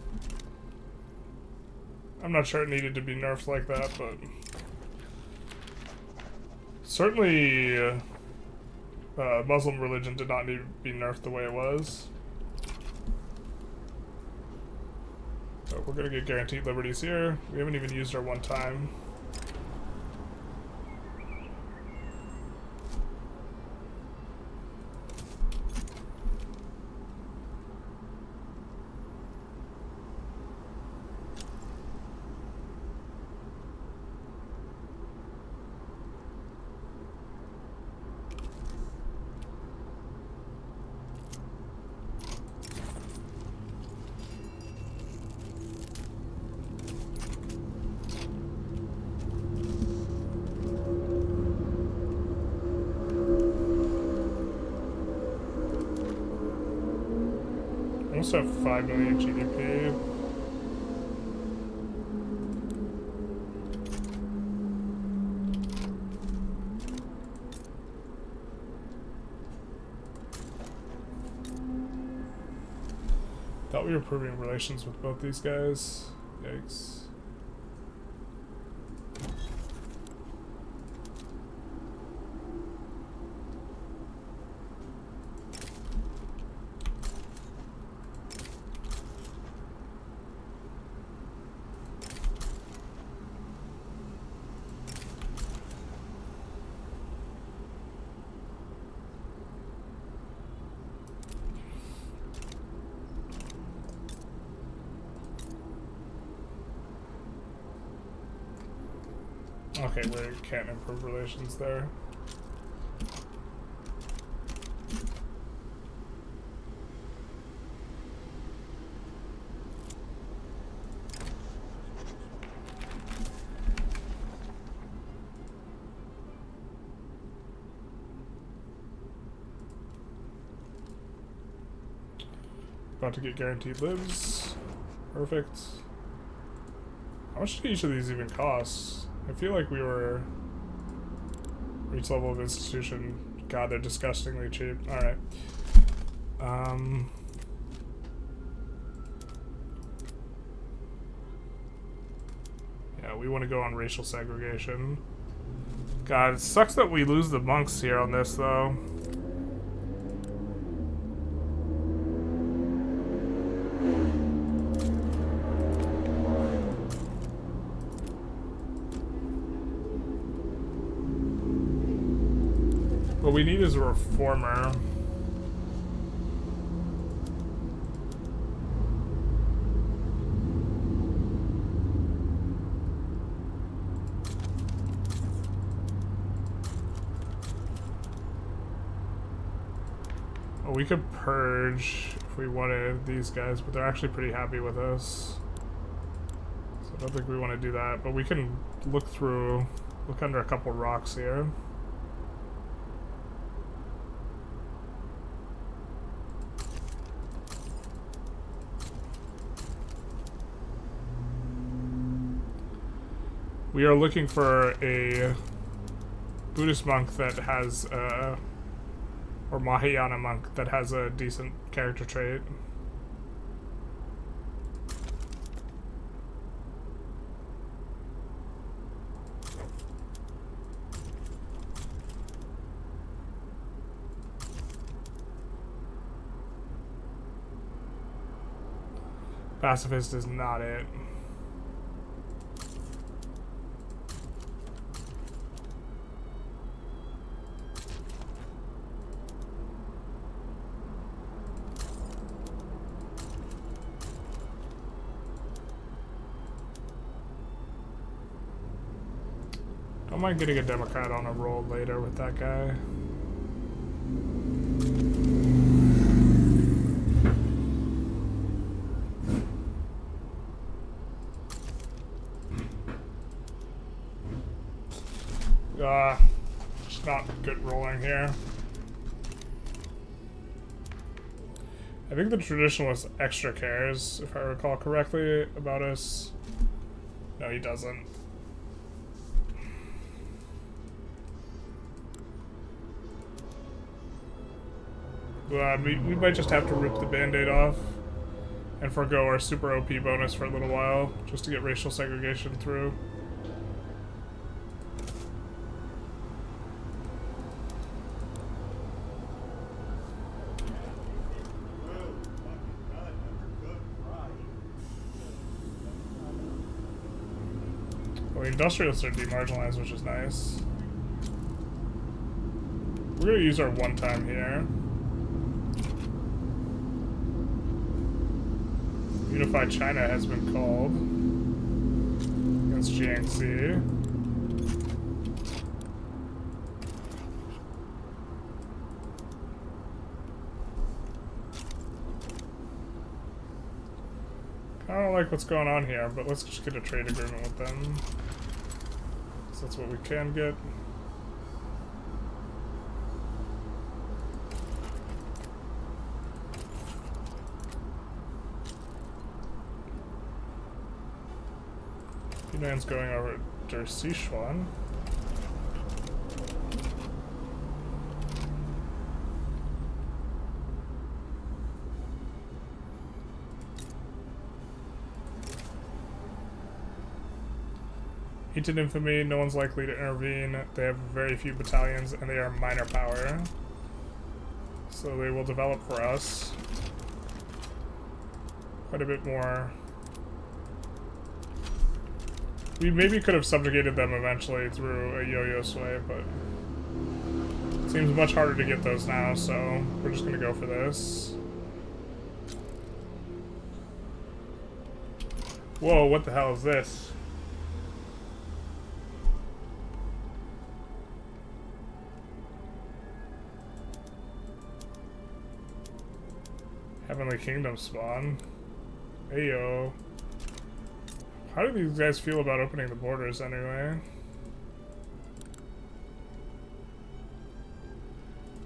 Speaker 1: I'm not sure it needed to be nerfed like that, but certainly Muslim religion did not need to be nerfed the way it was. So we're gonna get guaranteed liberties here. We haven't even used our one time. Almost have 5 million GDP. Thought we were improving relations with both these guys. Yikes. Okay, we can't improve relations there. About to get guaranteed lives. Perfect. How much do each of these even cost? I feel like we were reach level of institution. God, they're disgustingly cheap. Alright. Yeah, we want to go on racial segregation. God, it sucks that we lose the monks here on this, though. What we need is a reformer. Well, we could purge if we wanted these guys, but they're actually pretty happy with us. So I don't think we want to do that, but we can look under a couple rocks here. We are looking for a Buddhist monk that has, or Mahayana monk that has a decent character trait. Pacifist is not it. Don't mind getting a Democrat on a roll later with that guy. Just not good rolling here. I think the traditionalist extra cares, if I recall correctly, about us. No, he doesn't. We might just have to rip the band-aid off and forego our super OP bonus for a little while, just to get racial segregation through. Well, the industrialists are demarginalized, which is nice. We're gonna use our one time here. Unified China has been called against Jiangxi. I don't like what's going on here, but let's just get a trade agreement with them. So that's what we can get. Quinine's going over to Sichuan. Ancient infamy, no one's likely to intervene. They have very few battalions and they are minor power. So they will develop for us quite a bit more. We maybe could have subjugated them eventually through a yo-yo sway, but it seems much harder to get those now, so we're just gonna go for this. Whoa, what the hell is this? Heavenly Kingdom spawn. Ayo. How do these guys feel about opening the borders anyway?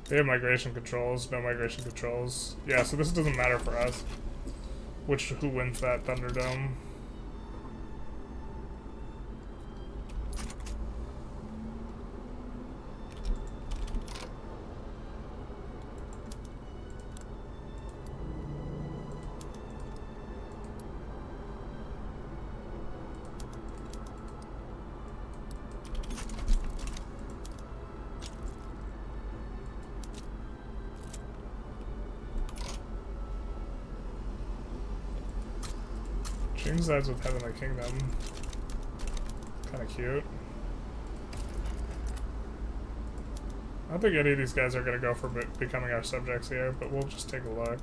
Speaker 1: They have migration controls, no migration controls. Yeah, so this doesn't matter for us. Who wins that Thunderdome? James sides with Heavenly Kingdom. Kinda cute. I don't think any of these guys are gonna go for becoming our subjects here, but we'll just take a look.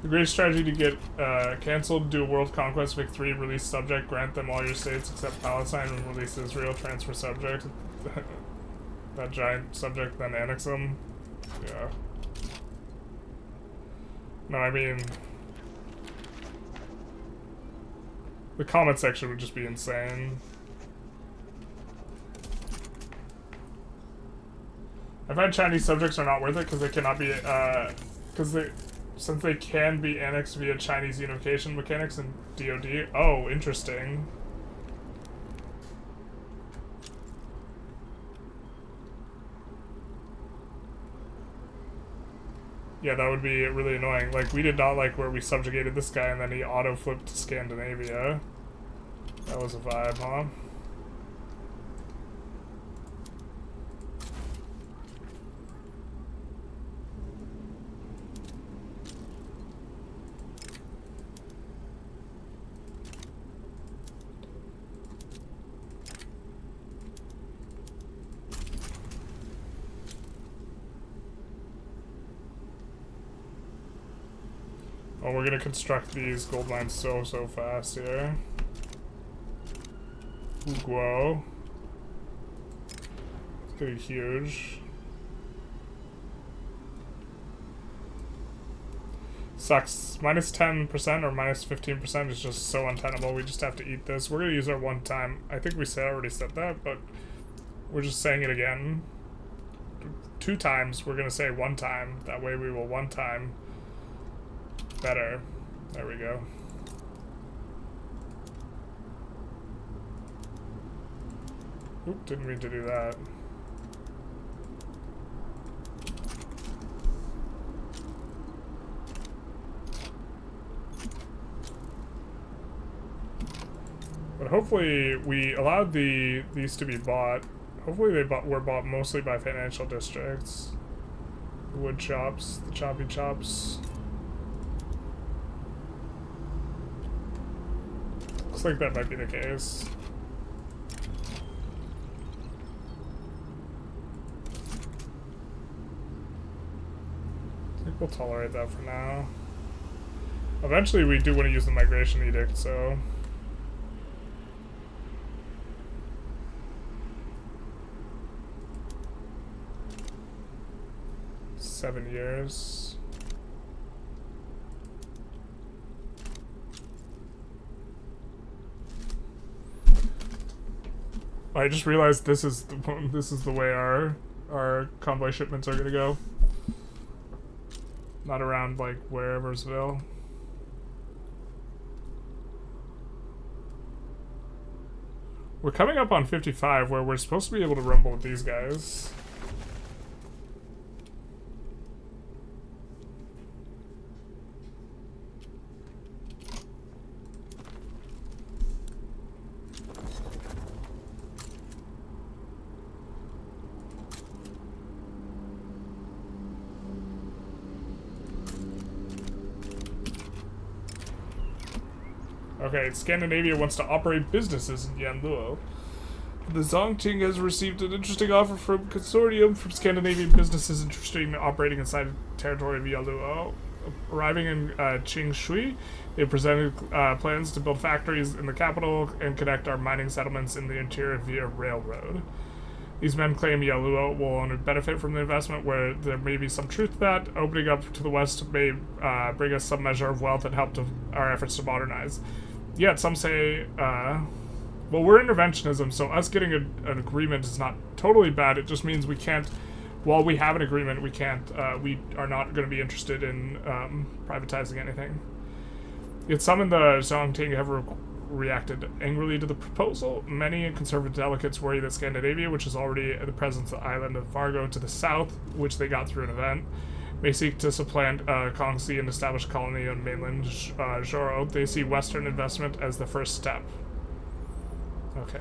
Speaker 1: The greatest strategy to get cancelled: do a world conquest, make 3, release subject, grant them all your states except Palestine, and release Israel, transfer subject. That giant subject, then annex them. Yeah. No, I mean, the comment section would just be insane. I find Chinese subjects are not worth it because they cannot be, since they can be annexed via Chinese unification mechanics and DoD. Oh, interesting. Yeah, that would be really annoying. Like, we did not like where we subjugated this guy and then he auto-flipped to Scandinavia. That was a vibe, huh? Oh, we're gonna construct these gold mines so fast here. Whoa. It's gonna be huge. Sucks. Minus 10% or minus 15% is just so untenable. We just have to eat this. We're going to use our one time. I think we already said that, but we're just saying it again. 2 times. We're going to say 1 time. That way we will 1 time better. There we go. Oop, didn't mean to do that. But hopefully we allowed these to be bought. Hopefully they were bought mostly by financial districts. The wood chops, the choppy chops. Looks like that might be the case. I think we'll tolerate that for now. Eventually we do want to use the migration edict, so... 7 years. I just realized this is the way our convoy shipments are gonna go. Not around like whereversville. We're coming up on 55 where we're supposed to be able to rumble with these guys. Okay, Scandinavia wants to operate businesses in Yaluo. The Zongting has received an interesting offer from consortium from Scandinavian businesses interested in operating inside the territory of Yaluo. Arriving in Qingshui, they presented plans to build factories in the capital and connect our mining settlements in the interior via railroad. These men claim Yaluo will only benefit from the investment, where there may be some truth to that. Opening up to the west may bring us some measure of wealth and help to our efforts to modernize. Yet some say, well, we're interventionism, so us getting an agreement is not totally bad. It just means we can't, while we have an agreement, we are not going to be interested in privatizing anything. Yet some in the Zongting have reacted angrily to the proposal. Many conservative delegates worry that Scandinavia, which is already at the presence of the island of Vargo to the south, which they got through an event, may seek to supplant Kongsi and establish a colony on mainland Zhoro. They see Western investment as the first step. Okay.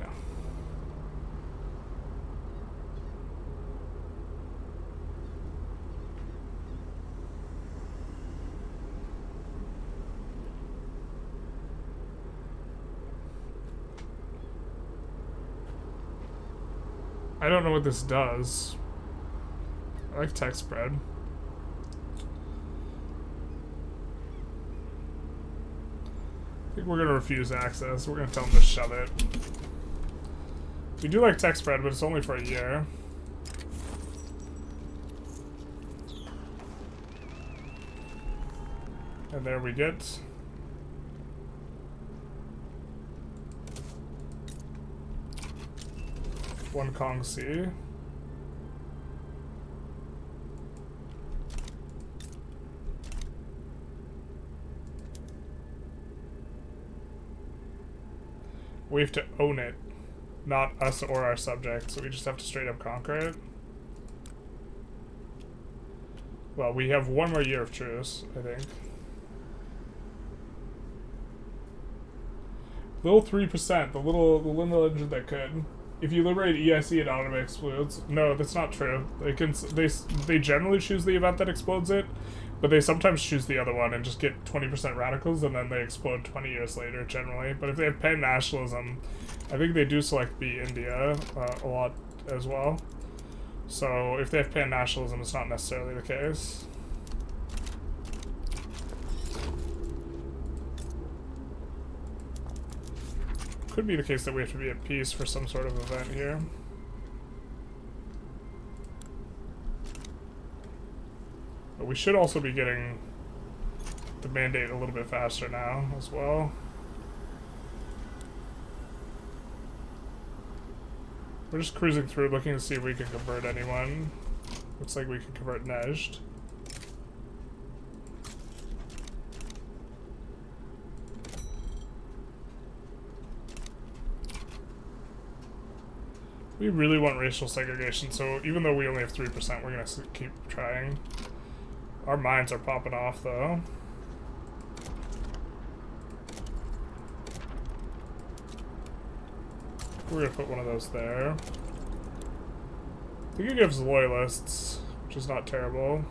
Speaker 1: I don't know what this does. I like text spread. I think we're gonna refuse access. We're gonna tell them to shove it. We do like text spread, but it's only for a year. And there we get one Kongsi. We have to own it, not us or our subjects, so we just have to straight up conquer it. Well, we have 1 more year of truce, I think. Little 3%, the little engine that could. If you liberate EIC, it automatically explodes. No, that's not true. They generally choose the event that explodes it, but they sometimes choose the other one and just get 20% radicals, and then they explode 20 years later, generally. But if they have pan-nationalism, I think they do select B India a lot as well. So if they have pan-nationalism, it's not necessarily the case. Could be the case that we have to be at peace for some sort of event here. But we should also be getting the mandate a little bit faster now as well. We're just cruising through looking to see if we can convert anyone. Looks like we can convert Nejd. We really want racial segregation, so even though we only have 3%, we're gonna keep trying. Our mines are popping off, though. We're gonna put one of those there. I think it gives loyalists, which is not terrible.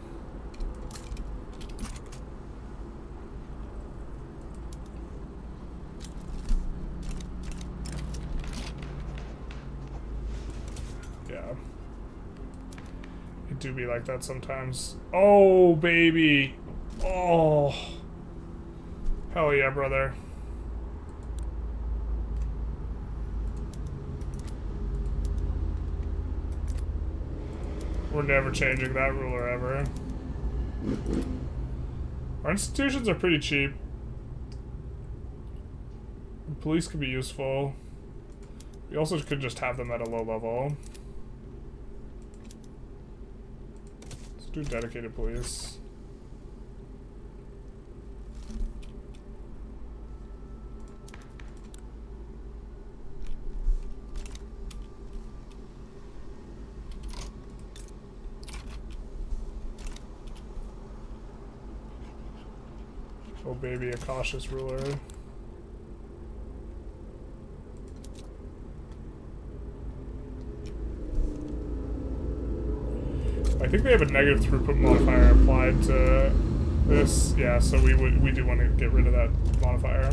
Speaker 1: Yeah. It do be like that sometimes. Oh, baby! Oh! Hell yeah, brother. We're never changing that ruler ever. Our institutions are pretty cheap. The police could be useful. We also could just have them at a low level. Let's do dedicated police. Oh baby, a cautious ruler. I think they have a negative throughput modifier applied to this. Yeah, so we do want to get rid of that modifier.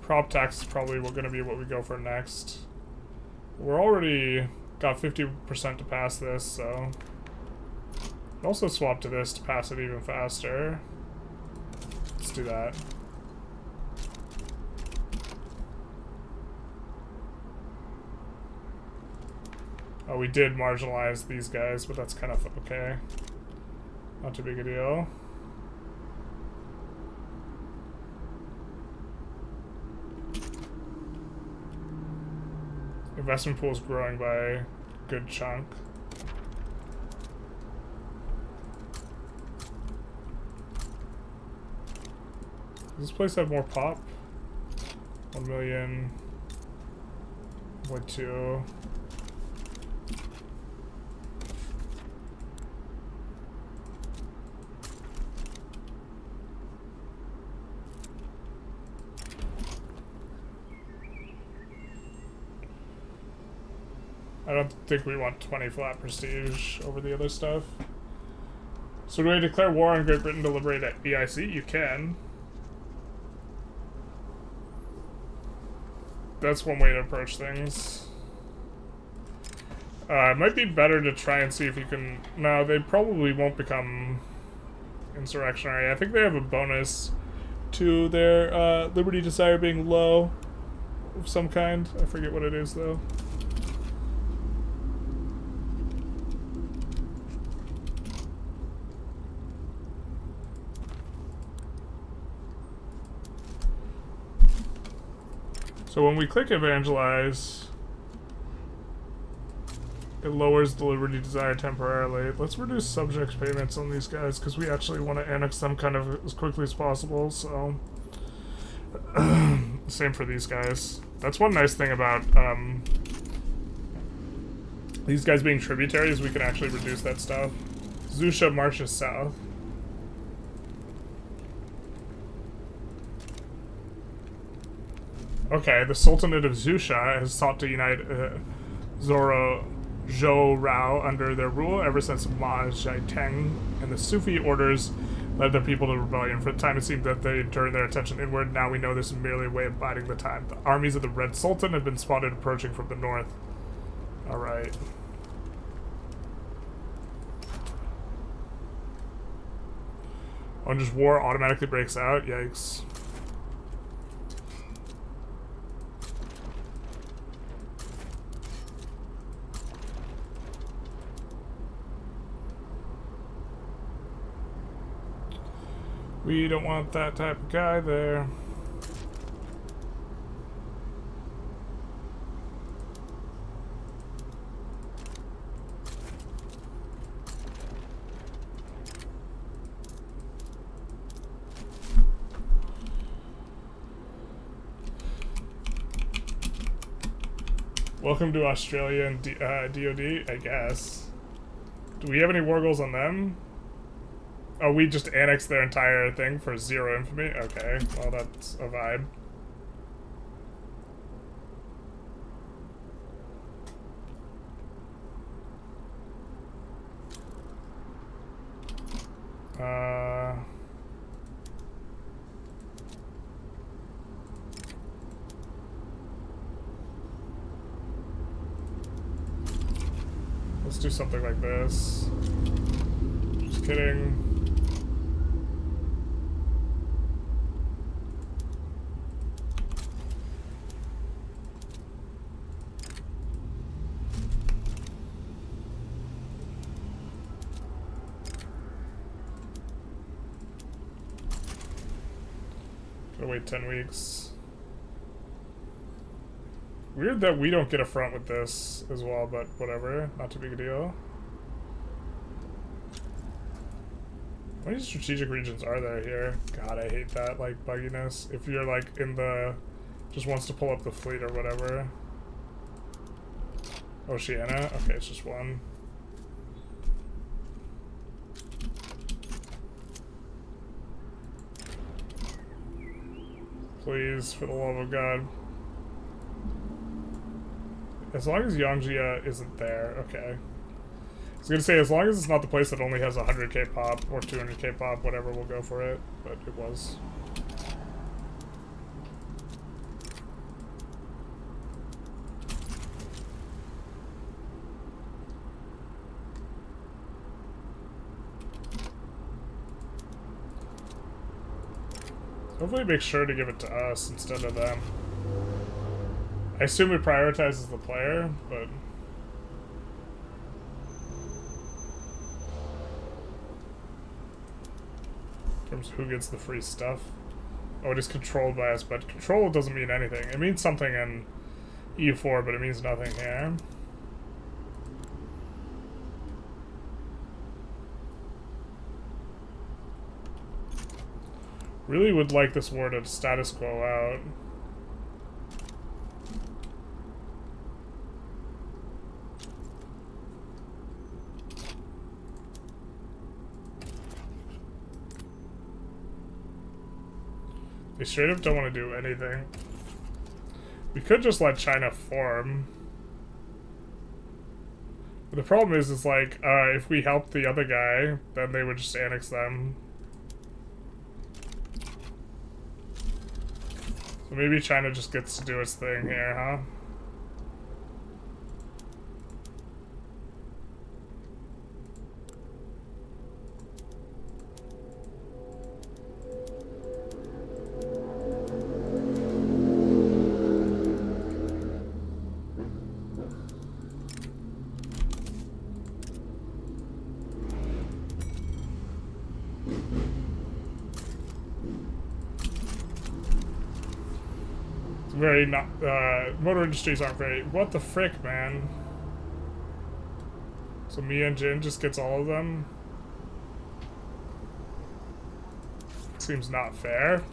Speaker 1: Prop tax is probably going to be what we go for next. We're already got 50% to pass this, so I'll also swap to this to pass it even faster. Let's do that. Oh, we did marginalize these guys, but that's kind of okay. Not too big a deal. Investment pool is growing by a good chunk. Does this place have more pop? 1 million. 1.2. I don't think we want 20 flat prestige over the other stuff. So do we declare war on Great Britain to liberate at EIC? You can. That's one way to approach things. It might be better to try and see if you can... No, they probably won't become insurrectionary. I think they have a bonus to their liberty desire being low of some kind. I forget what it is, though. So when we click evangelize, it lowers the liberty desire temporarily. Let's reduce subject payments on these guys because we actually want to annex them kind of as quickly as possible. So same for these guys. That's one nice thing about these guys being tributaries. We can actually reduce that stuff. Zusha marches south. Okay, the Sultanate of Zusha has sought to unite Zhou Rao under their rule ever since Ma Zhaiteng and the Sufi orders led their people to rebellion. For the time it seemed that they turned their attention inward. Now we know this is merely a way of biding the time. The armies of the Red Sultan have been spotted approaching from the north. Alright. Oh, and just war automatically breaks out? Yikes. We don't want that type of guy there. Welcome to Australia and DOD, I guess. Do we have any war goals on them? Oh, we just annexed their entire thing for 0 infamy? Okay, well that's a vibe. Let's do something like this. Just kidding. Gotta wait 10 weeks. Weird that we don't get a front with this as well, but whatever. Not too big a deal. How many strategic regions are there here? God, I hate that, like, bugginess. If you're, like, in the... just wants to pull up the fleet or whatever. Oceania? Okay, it's just one. Please, for the love of God. As long as Yangjia isn't there, okay. I was gonna say, as long as it's not the place that only has 100k pop or 200k pop, whatever, we'll go for it. But it was. Hopefully make sure to give it to us instead of them. I assume it prioritizes the player, but... in terms of who gets the free stuff. Oh, it is controlled by us, but control doesn't mean anything. It means something in EU4, but it means nothing here. Really would like this war to status quo out. They straight up don't want to do anything. We could just let China form. But the problem is like, if we help the other guy, then they would just annex them. So maybe China just gets to do its thing here, huh? Very not, motor industries aren't very, what the frick, man? So me and Jin just gets all of them? Seems not fair.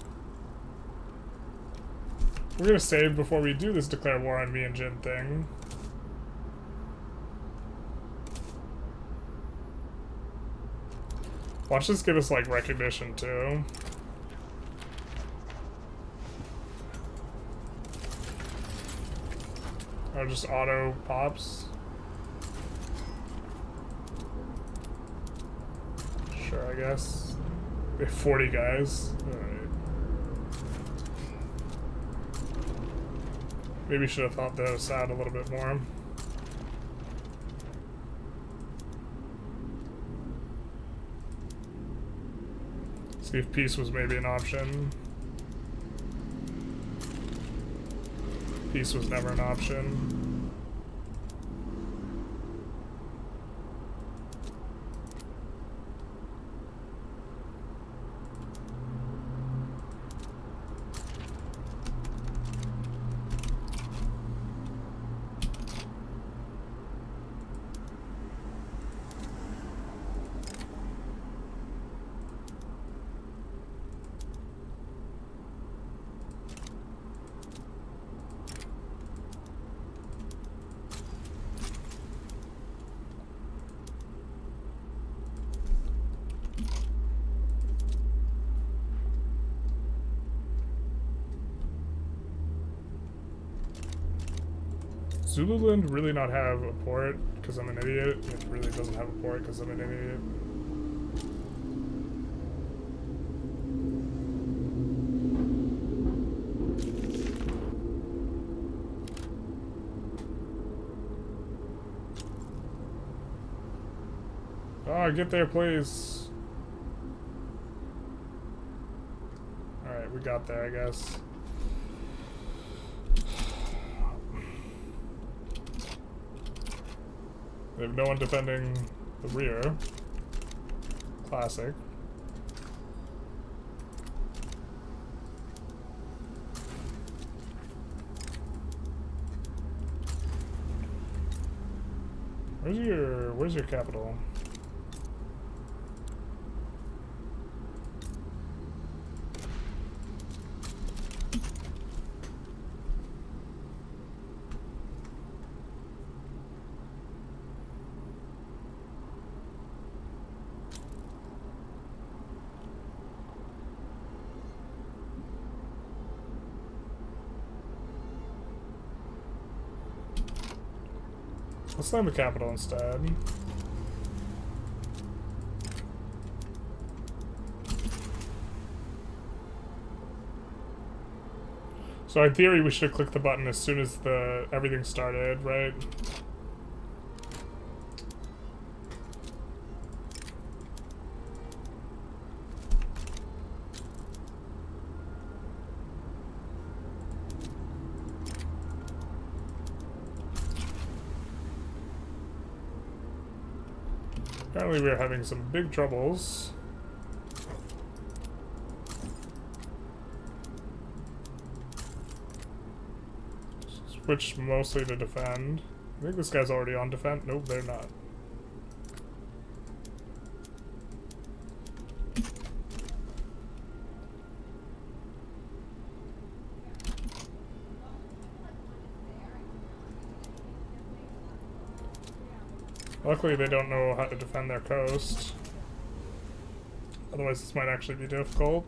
Speaker 1: We're gonna save before we do this declare war on me and Jin thing. Watch this give us, like, recognition, too. Or just auto pops. Sure, I guess. We have 40 guys. Alright. Maybe should have thought those out a little bit more. See if peace was maybe an option. Peace was never an option. Zululand really not have a port because I'm an idiot? It really doesn't have a port because I'm an idiot. Oh, get there, please. Alright, we got there, I guess. We have no one defending the rear. Classic. Where's your capital? Let's land the capital instead. So in theory, we should click the button as soon as everything started, right? Apparently we're having some big troubles. Switch mostly to defend. I think this guy's already on defend. Nope, they're not. Luckily, they don't know how to defend their coast. Otherwise, this might actually be difficult.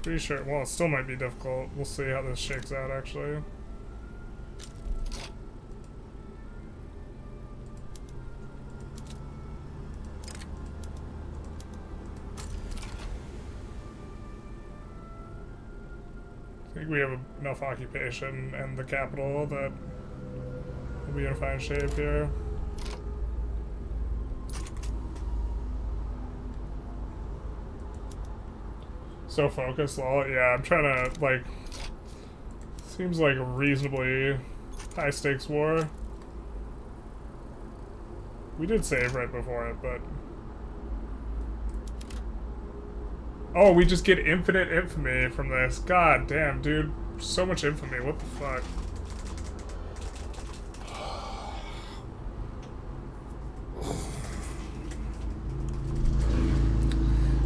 Speaker 1: Pretty sure. Well, it still might be difficult. We'll see how this shakes out, actually. I think we have enough occupation and the capital that we'll be in fine shape here. So focused, lol. Yeah, I'm trying to, like, seems like a reasonably high stakes war. We did save right before it, but... Oh, we just get infinite infamy from this. God damn, dude. So much infamy. What the fuck?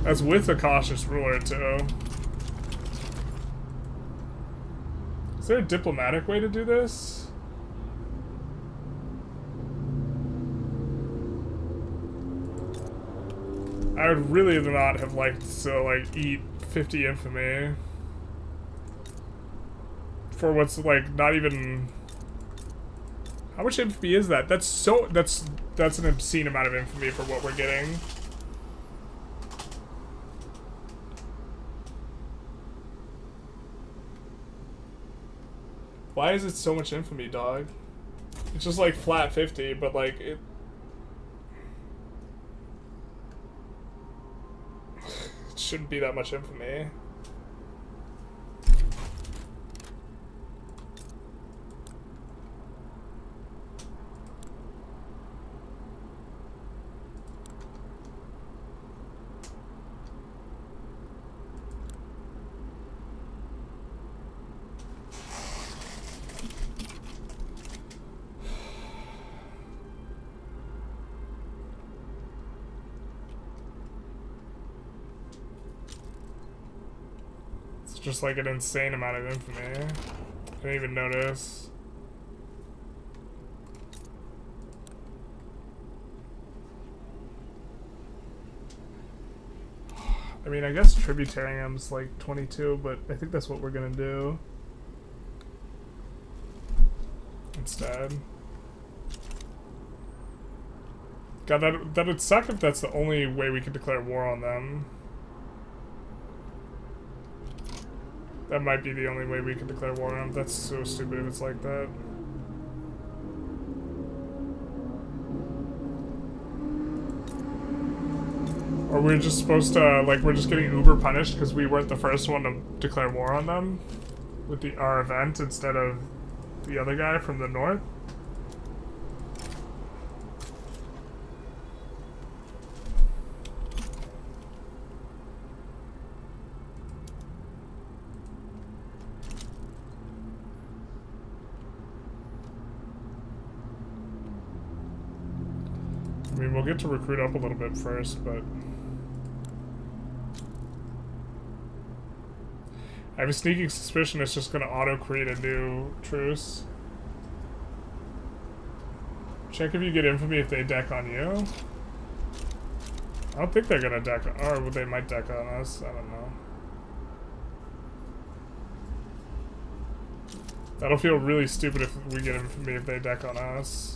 Speaker 1: That's with a cautious ruler, too. Is there a diplomatic way to do this? I would really not have liked to, like, eat 50 infamy. For what's, like, not even... How much infamy is that? That's an obscene amount of infamy for what we're getting. Why is it so much infamy, dog? It's just like flat 50, but like it... shouldn't be that much infamy. Just like an insane amount of infamy. I didn't even notice. I mean, I guess tributarium's like 22, but I think that's what we're gonna do instead. God, that would suck if that's the only way we could declare war on them. That might be the only way we can declare war on them. That's so stupid if it's like that. Or we're just supposed to, like, we're just getting uber punished because we weren't the first one to declare war on them with our event instead of the other guy from the north. I mean, we'll get to recruit up a little bit first, but I have a sneaking suspicion it's just going to auto-create a new truce. Check if you get infamy if they deck on you. I don't think they're going to deck, or they might deck on us, I don't know. That'll feel really stupid if we get infamy if they deck on us.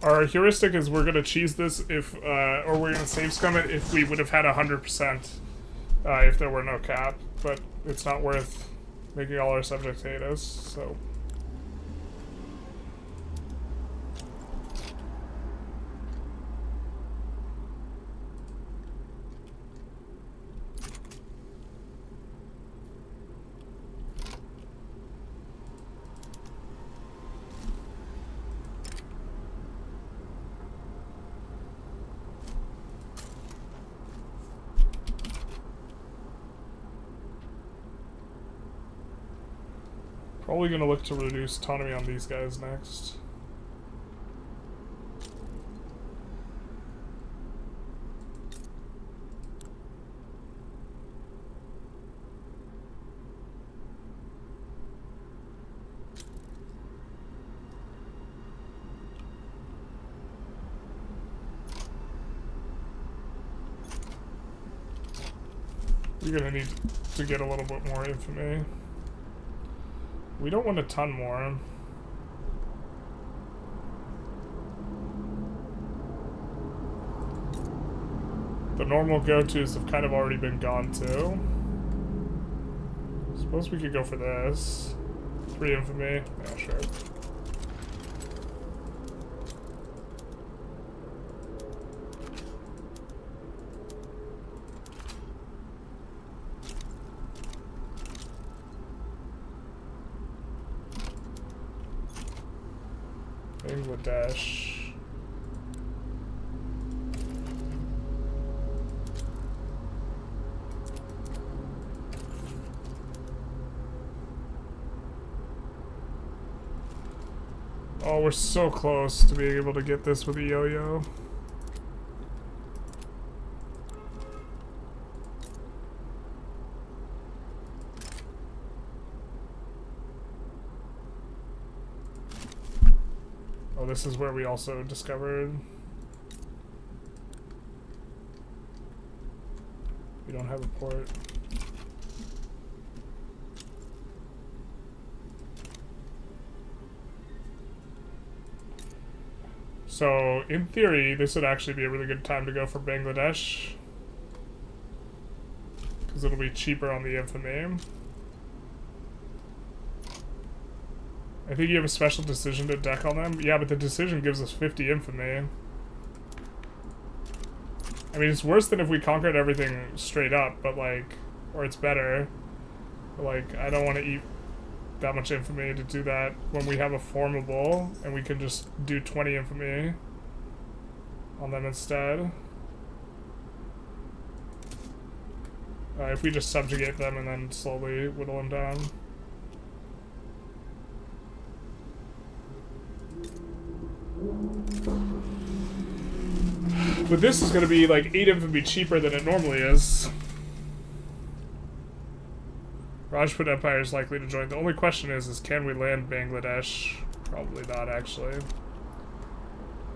Speaker 1: Our heuristic is we're going to cheese this if, or we're going to save scum it if we would have had 100% if there were no cap, but it's not worth making all our subjects hate us, so. Probably gonna look to reduce autonomy on these guys next. You're gonna need to get a little bit more infamy. We don't want a ton more. The normal go-tos have kind of already been gone too. Suppose we could go for this. 3 infamy. Yeah, sure. Bangladesh. Oh, we're so close to being able to get this with a yo-yo. This is where we also discovered the We don't have a port. So, in theory, this would actually be a really good time to go for Bangladesh. Because it'll be cheaper on the infamy. I think you have a special decision to deck on them. Yeah, but the decision gives us 50 infamy. I mean, it's worse than if we conquered everything straight up, but like, or it's better. But like, I don't want to eat that much infamy to do that when we have a formable and we can just do 20 infamy on them instead. If we just subjugate them and then slowly whittle them down. But this is going to be like 8 infamy cheaper than it normally is. Rajput Empire is likely to join. The only question is can we land Bangladesh? Probably not, actually.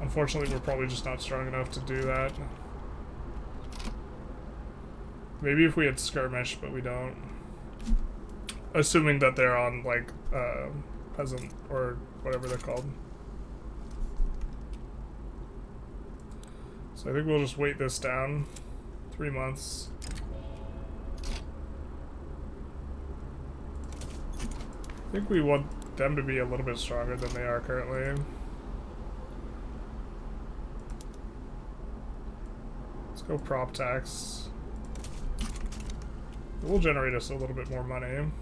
Speaker 1: Unfortunately, we're probably just not strong enough to do that. Maybe if we had skirmish, but we don't. Assuming that they're on, like, peasant, or whatever they're called. So I think we'll just wait this down. 3 months. I think we want them to be a little bit stronger than they are currently. Let's go prop tax. It will generate us a little bit more money.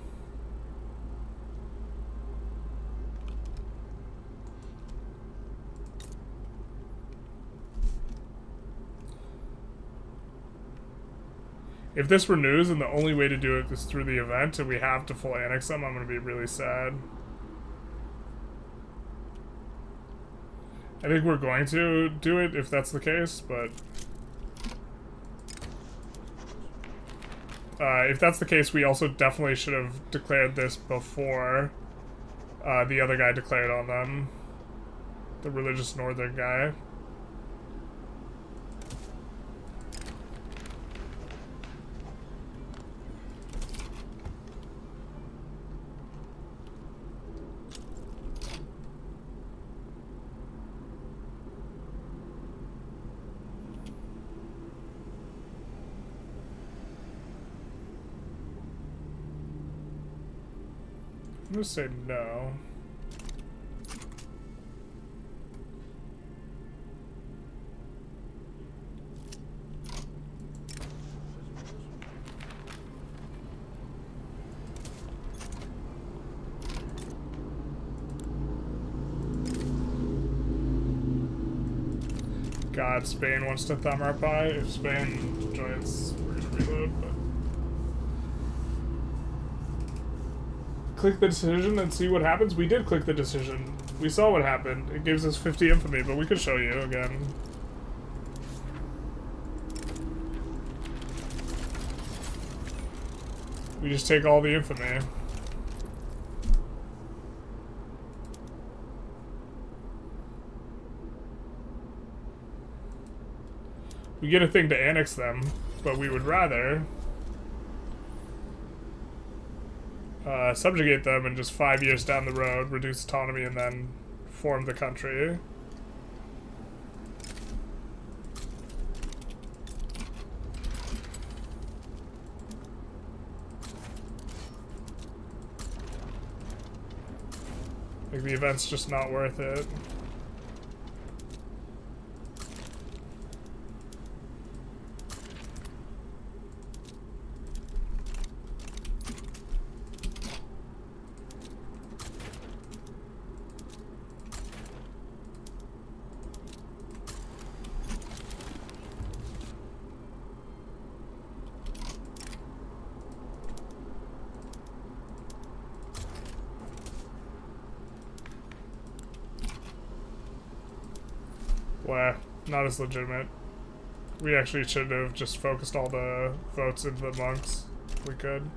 Speaker 1: If this renews and the only way to do it is through the event and we have to full annex them, I'm going to be really sad. I think we're going to do it if that's the case, but... if that's the case, we also definitely should have declared this before the other guy declared on them. The religious northern guy. I'm gonna say no. God, Spain wants to thumb our pie. If Spain joins, we're gonna reload, but... Click the decision and see what happens. We did click the decision. We saw what happened. It gives us 50 infamy, but we could show you again. We just take all the infamy. We get a thing to annex them, but we would rather subjugate them and just 5 years down the road reduce autonomy and then form the country. Like, the event's just not worth it. Well, not as legitimate. We actually should have just focused all the votes into the monks, if we could.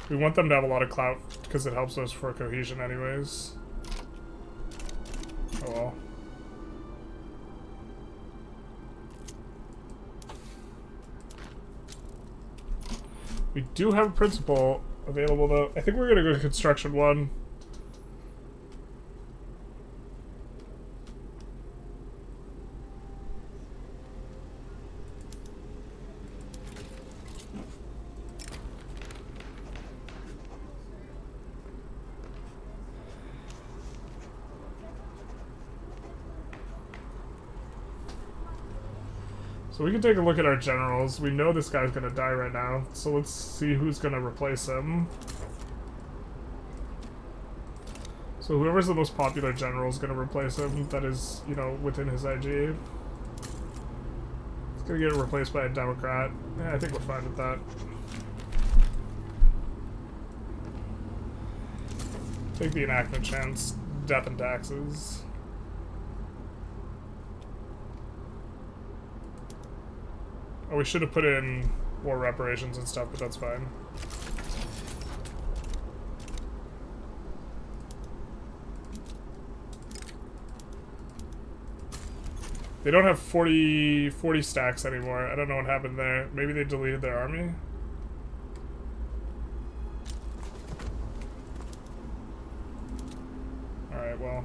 Speaker 1: We want them to have a lot of clout, because it helps us for cohesion anyways. Oh well. We do have a principal available, though. I think we're going to go to construction 1. So we can take a look at our generals. We know this guy's gonna die right now, so let's see who's gonna replace him. So whoever's the most popular general is gonna replace him, that is, you know, within his IG. It's gonna get replaced by a Democrat. Yeah, I think we're fine with that. Take the enactment chance. Death and taxes. Oh, we should have put in war reparations and stuff, but that's fine. They don't have 40 stacks anymore. I don't know what happened there. Maybe they deleted their army? Alright, well.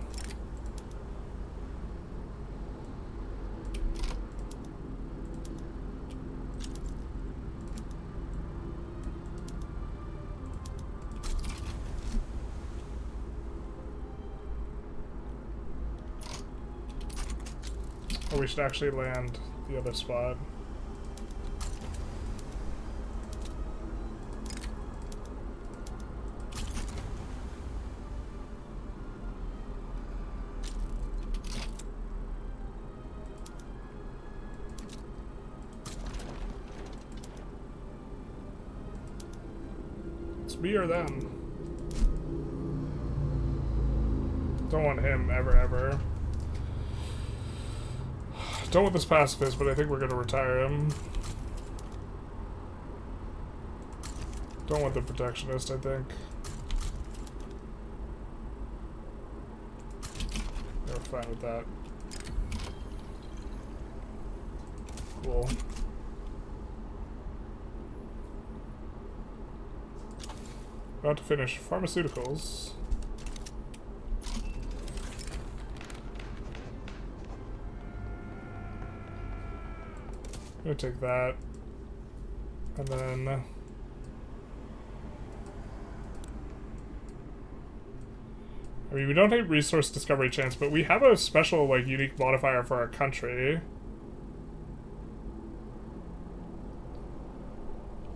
Speaker 1: Or we should actually land the other spot. It's me or them. Don't want him ever. Don't want this pacifist, but I think we're going to retire him. Don't want the protectionist, I think. We're fine with that. Cool. About to finish pharmaceuticals. I'm gonna take that, and then I mean, we don't have resource discovery chance, but we have a special, like, unique modifier for our country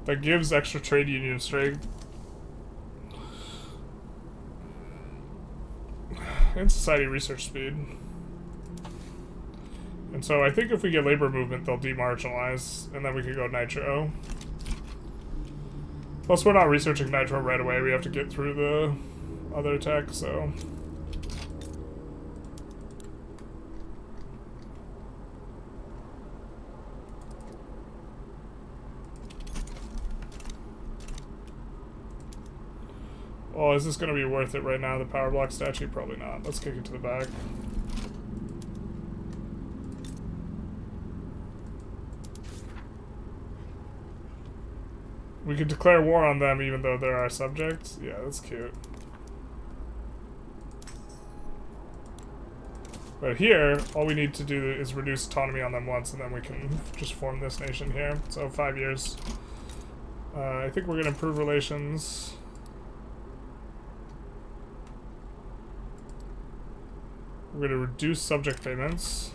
Speaker 1: that gives extra trade union strength and society research speed. And so I think if we get labor movement, they'll demarginalize, and then we can go nitro. Plus, we're not researching nitro right away. We have to get through the other tech, so... Oh, is this going to be worth it right now, the power block statue? Probably not. Let's kick it to the back. We could declare war on them even though they're our subjects. Yeah, that's cute. But here, all we need to do is reduce autonomy on them once, and then we can just form this nation here. So 5 years. I think we're going to improve relations. We're going to reduce subject payments.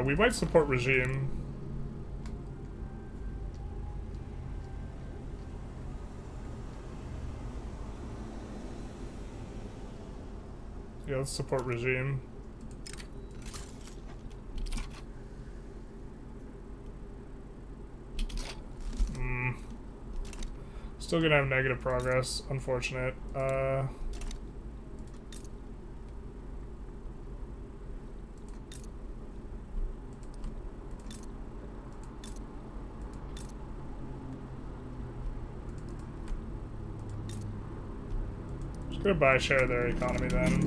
Speaker 1: We might support regime. Yeah, let's support regime. Still gonna have negative progress, unfortunate. Gonna buy a share of their economy then.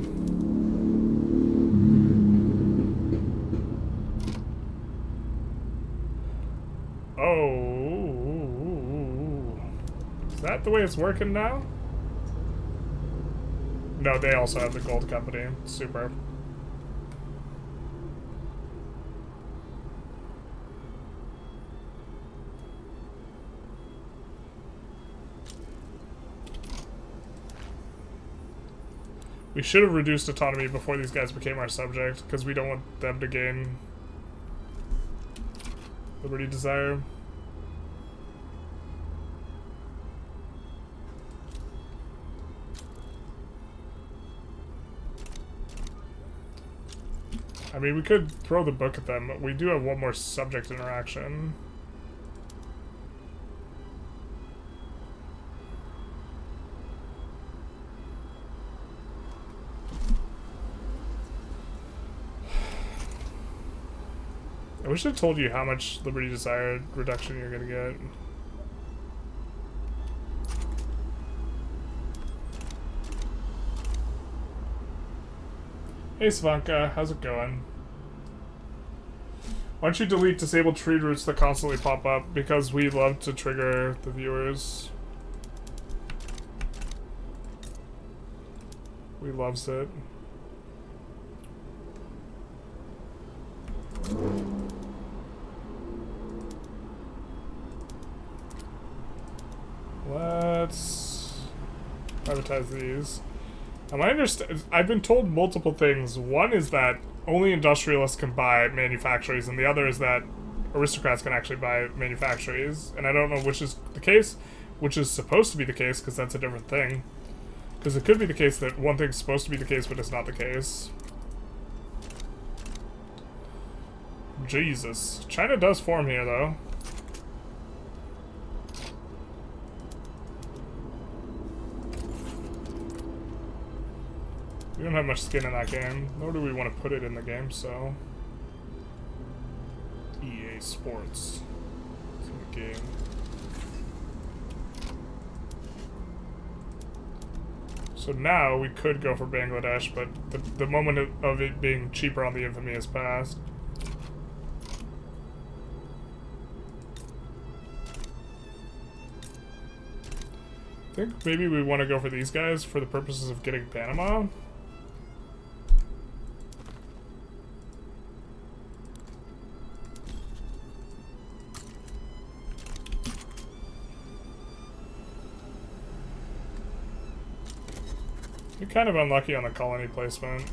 Speaker 1: the way it's working now? No, they also have the gold company. Super. We should have reduced autonomy before these guys became our subject, because we don't want them to gain liberty desire. I mean, we could throw the book at them, but we do have one more subject interaction. I wish I told you how much liberty desire reduction you're gonna get. Hey Svanka, how's it going? Why don't you delete disabled trade routes that constantly pop up, because we love to trigger the viewers. We loves it. Let's privatize these. I've been told multiple things. One is that only industrialists can buy manufactories, and the other is that aristocrats can actually buy manufactories. And I don't know which is the case, which is supposed to be the case, because that's a different thing. Because it could be the case that one thing's supposed to be the case, but it's not the case. Jesus. China does form here, though. We don't have much skin in that game, nor do we want to put it in the game, so... EA Sports. It's in the game. So now we could go for Bangladesh, but the moment of it being cheaper on the infamy has passed. I think maybe we want to go for these guys for the purposes of getting Panama. You're kind of unlucky on the colony placement.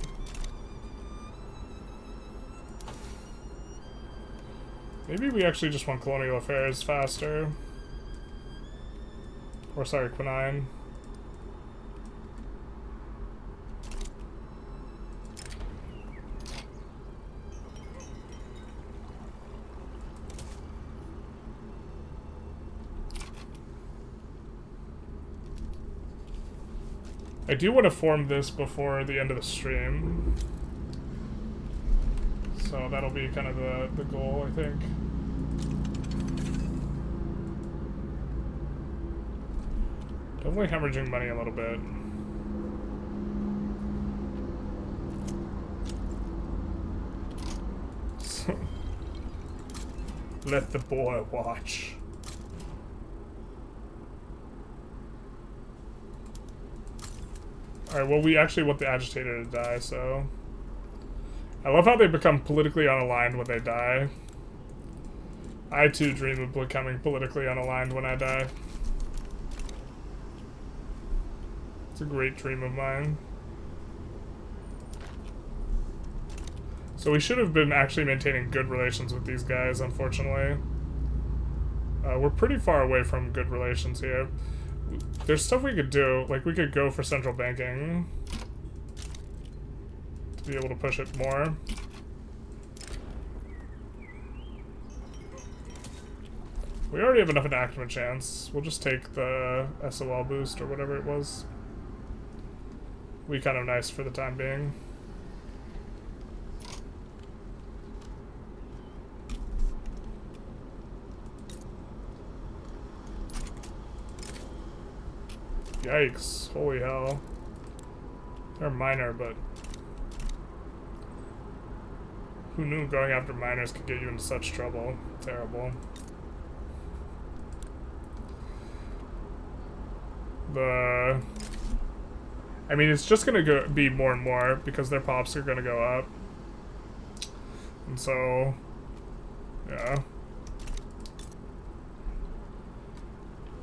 Speaker 1: Maybe we actually just want colonial affairs faster. Or sorry, Quinine. I do want to form this before the end of the stream. So that'll be kind of the goal, I think. Definitely hemorrhaging money a little bit. Let the boy watch. Alright, well, we actually want the agitator to die, so... I love how they become politically unaligned when they die. I, too, dream of becoming politically unaligned when I die. It's a great dream of mine. So we should have been actually maintaining good relations with these guys, unfortunately. We're pretty far away from good relations here. There's stuff we could do, like we could go for central banking to be able to push it more. We already have enough enactment chance. We'll just take the SOL boost or whatever it was. We kind of nice for the time being. Yikes, holy hell. They're minor, but who knew going after minors could get you into such trouble? Terrible. the... I mean, it's just gonna be more and more because their pops are gonna go up. And so... yeah.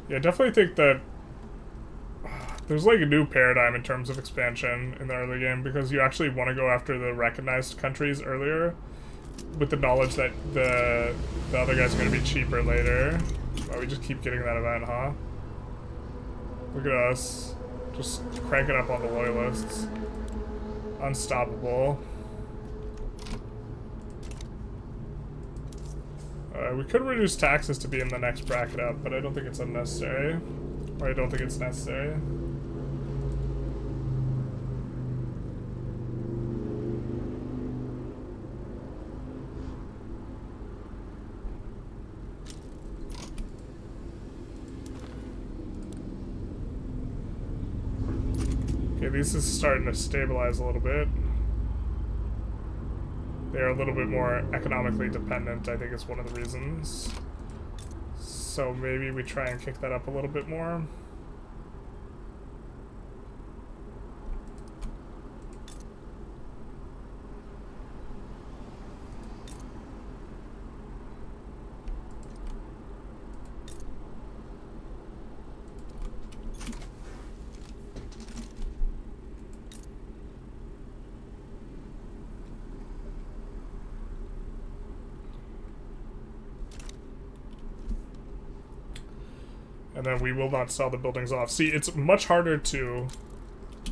Speaker 1: Yeah, I definitely think that there's like a new paradigm in terms of expansion in the early game because you actually want to go after the recognized countries earlier with the knowledge that the other guy's going to be cheaper later. Oh, we just keep getting that event, huh? Look at us. Just cranking up on the loyalists. Unstoppable. We could reduce taxes to be in the next bracket up, but I don't think it's unnecessary. Or I don't think it's necessary. Okay, this is starting to stabilize a little bit. They're a little bit more economically dependent, I think is one of the reasons. So maybe we try and kick that up a little bit more. And then we will not sell the buildings off. See, it's much harder to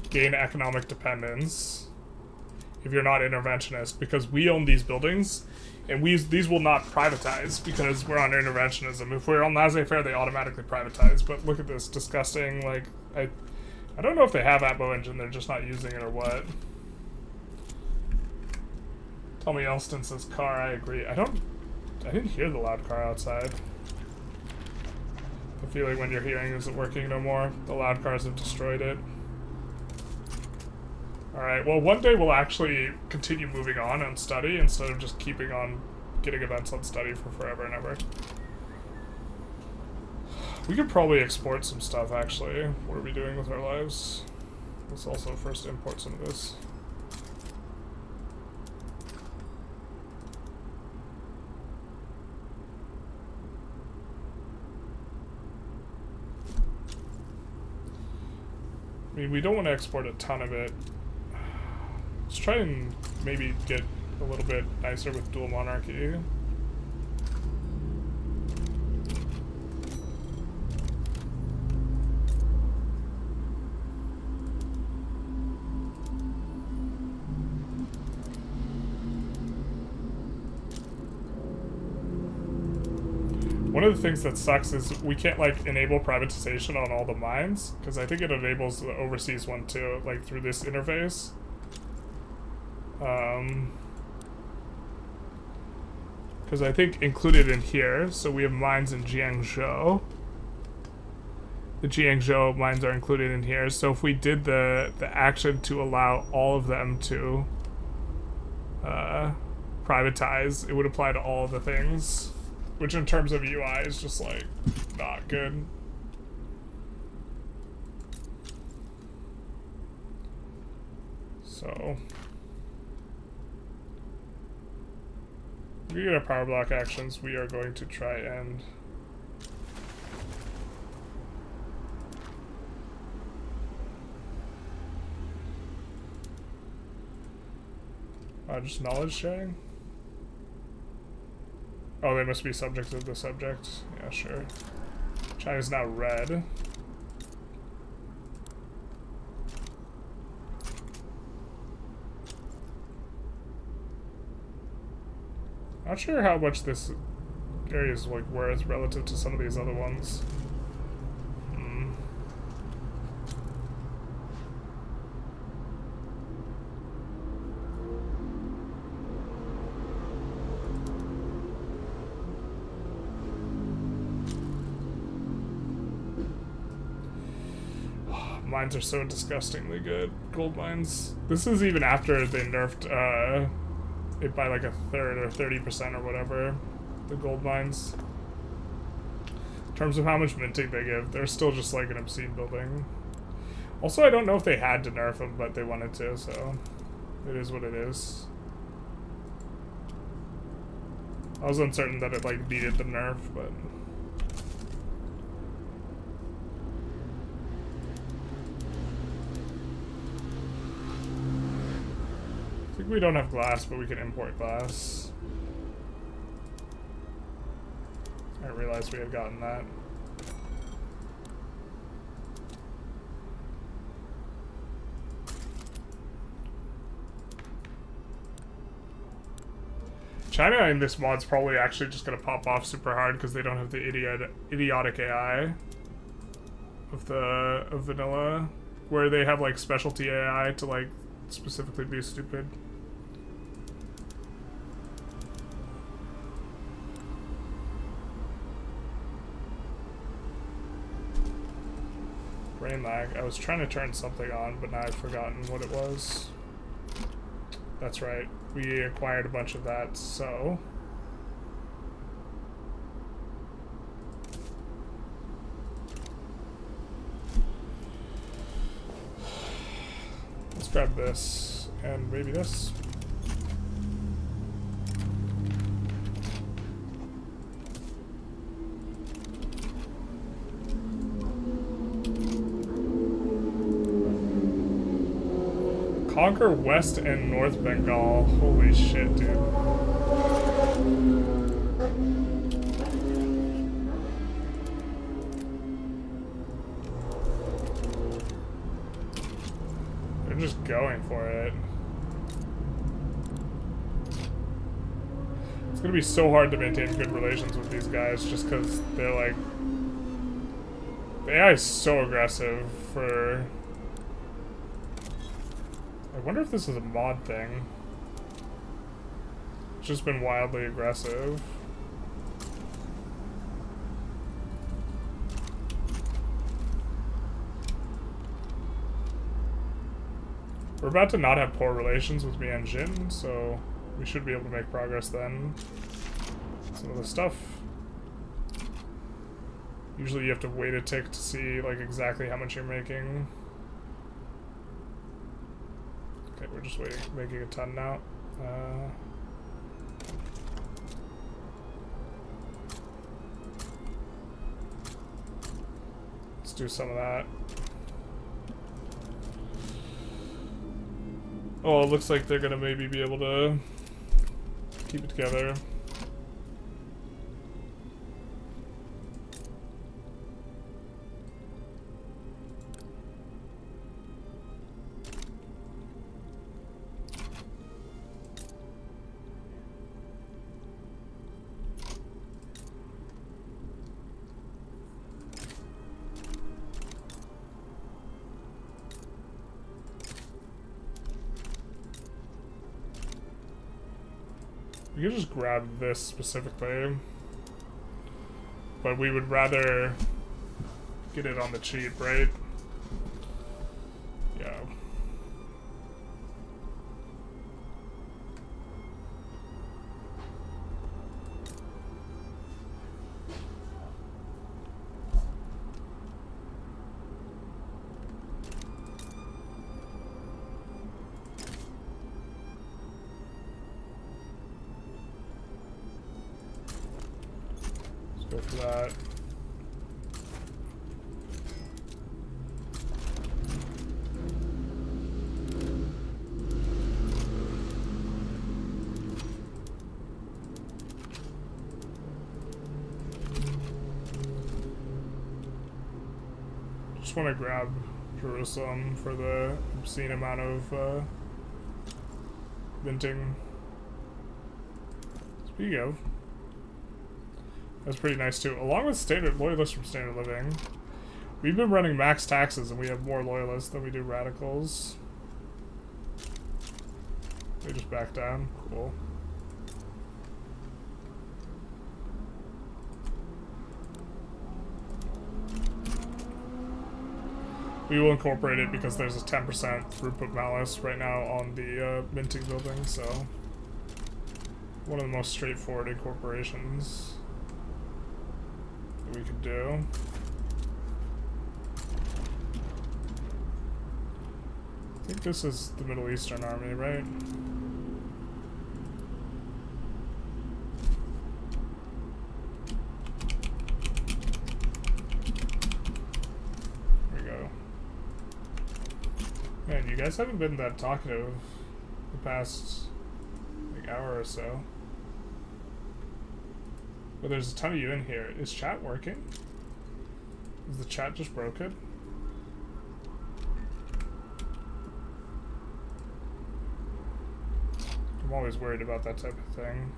Speaker 1: gain economic dependence if you're not interventionist, because we own these buildings, and these will not privatize because we're on interventionism. If we're on laissez-faire, they automatically privatize. But look at this, disgusting. Like, I don't know if they have Atmo engine, they're just not using it or what. Tell me Elston says car, I agree. I didn't hear the loud car outside. The feeling when you're hearing isn't working no more. The loud cars have destroyed it. Alright, well one day we'll actually continue moving on study instead of just keeping on getting events on study for forever and ever. We could probably export some stuff actually. What are we doing with our lives? Let's also first import some of this. I mean, we don't want to export a ton of it. Let's try and maybe get a little bit nicer with dual monarchy. One of the things that sucks is we can't like enable privatization on all the mines, because I think it enables the overseas one too, like through this interface. Because I think included in here, so we have mines in Jiangzhou. The Jiangzhou mines are included in here, so if we did the action to allow all of them to privatize, it would apply to all of the things. Which in terms of UI is just like not good. So if we get our power block actions, we are going to try and just knowledge sharing. Oh, they must be subjects of the subject. Yeah, sure. China's now red. Not sure how much this area is like worth relative to some of these other ones. Mines are so disgustingly good. Gold mines. This is even after they nerfed it by like a third or 30% or whatever. The gold mines. terms of how much minting they give, they're still just like an obscene building. Also, I don't know if they had to nerf them, but they wanted to, so it is what it is. I was uncertain that it like needed the nerf, but I think we don't have glass, but we can import glass. I realized we had gotten that. China in this mod's probably actually just gonna pop off super hard because they don't have the idiotic AI of vanilla, where they have like specialty AI to like specifically be stupid. Brain lag. I was trying to turn something on, but now I've forgotten what it was. That's right. We acquired a bunch of that, so let's grab this and maybe this. Conquer West and North Bengal. Holy shit, dude. They're just going for it. It's gonna be so hard to maintain good relations with these guys just because they're like... The AI is so aggressive for... I wonder if this is a mod thing. It's just been wildly aggressive. We're about to not have poor relations with Mianjin, so we should be able to make progress then. Some of the stuff. Usually you have to wait a tick to see like exactly how much you're making. Okay, we're just waiting, making a ton now. Let's do some of that. Oh, it looks like they're gonna maybe be able to keep it together. We could just grab this specifically, but we would rather get it on the cheap, right? Yeah. Go for that. Just want to grab Jerusalem for the obscene amount of minting. Speaking of, that's pretty nice too. Along with standard loyalists from Standard Living. We've been running max taxes and we have more loyalists than we do radicals. They just back down. Cool. We will incorporate it because there's a 10% throughput malice right now on the minting building, so one of the most straightforward incorporations. that we could do. I think this is the Middle Eastern army, right? There we go. Man, you guys haven't been that talkative the past like hour or so. But there's a ton of you in here. Is chat working? Is the chat just broken? I'm always worried about that type of thing.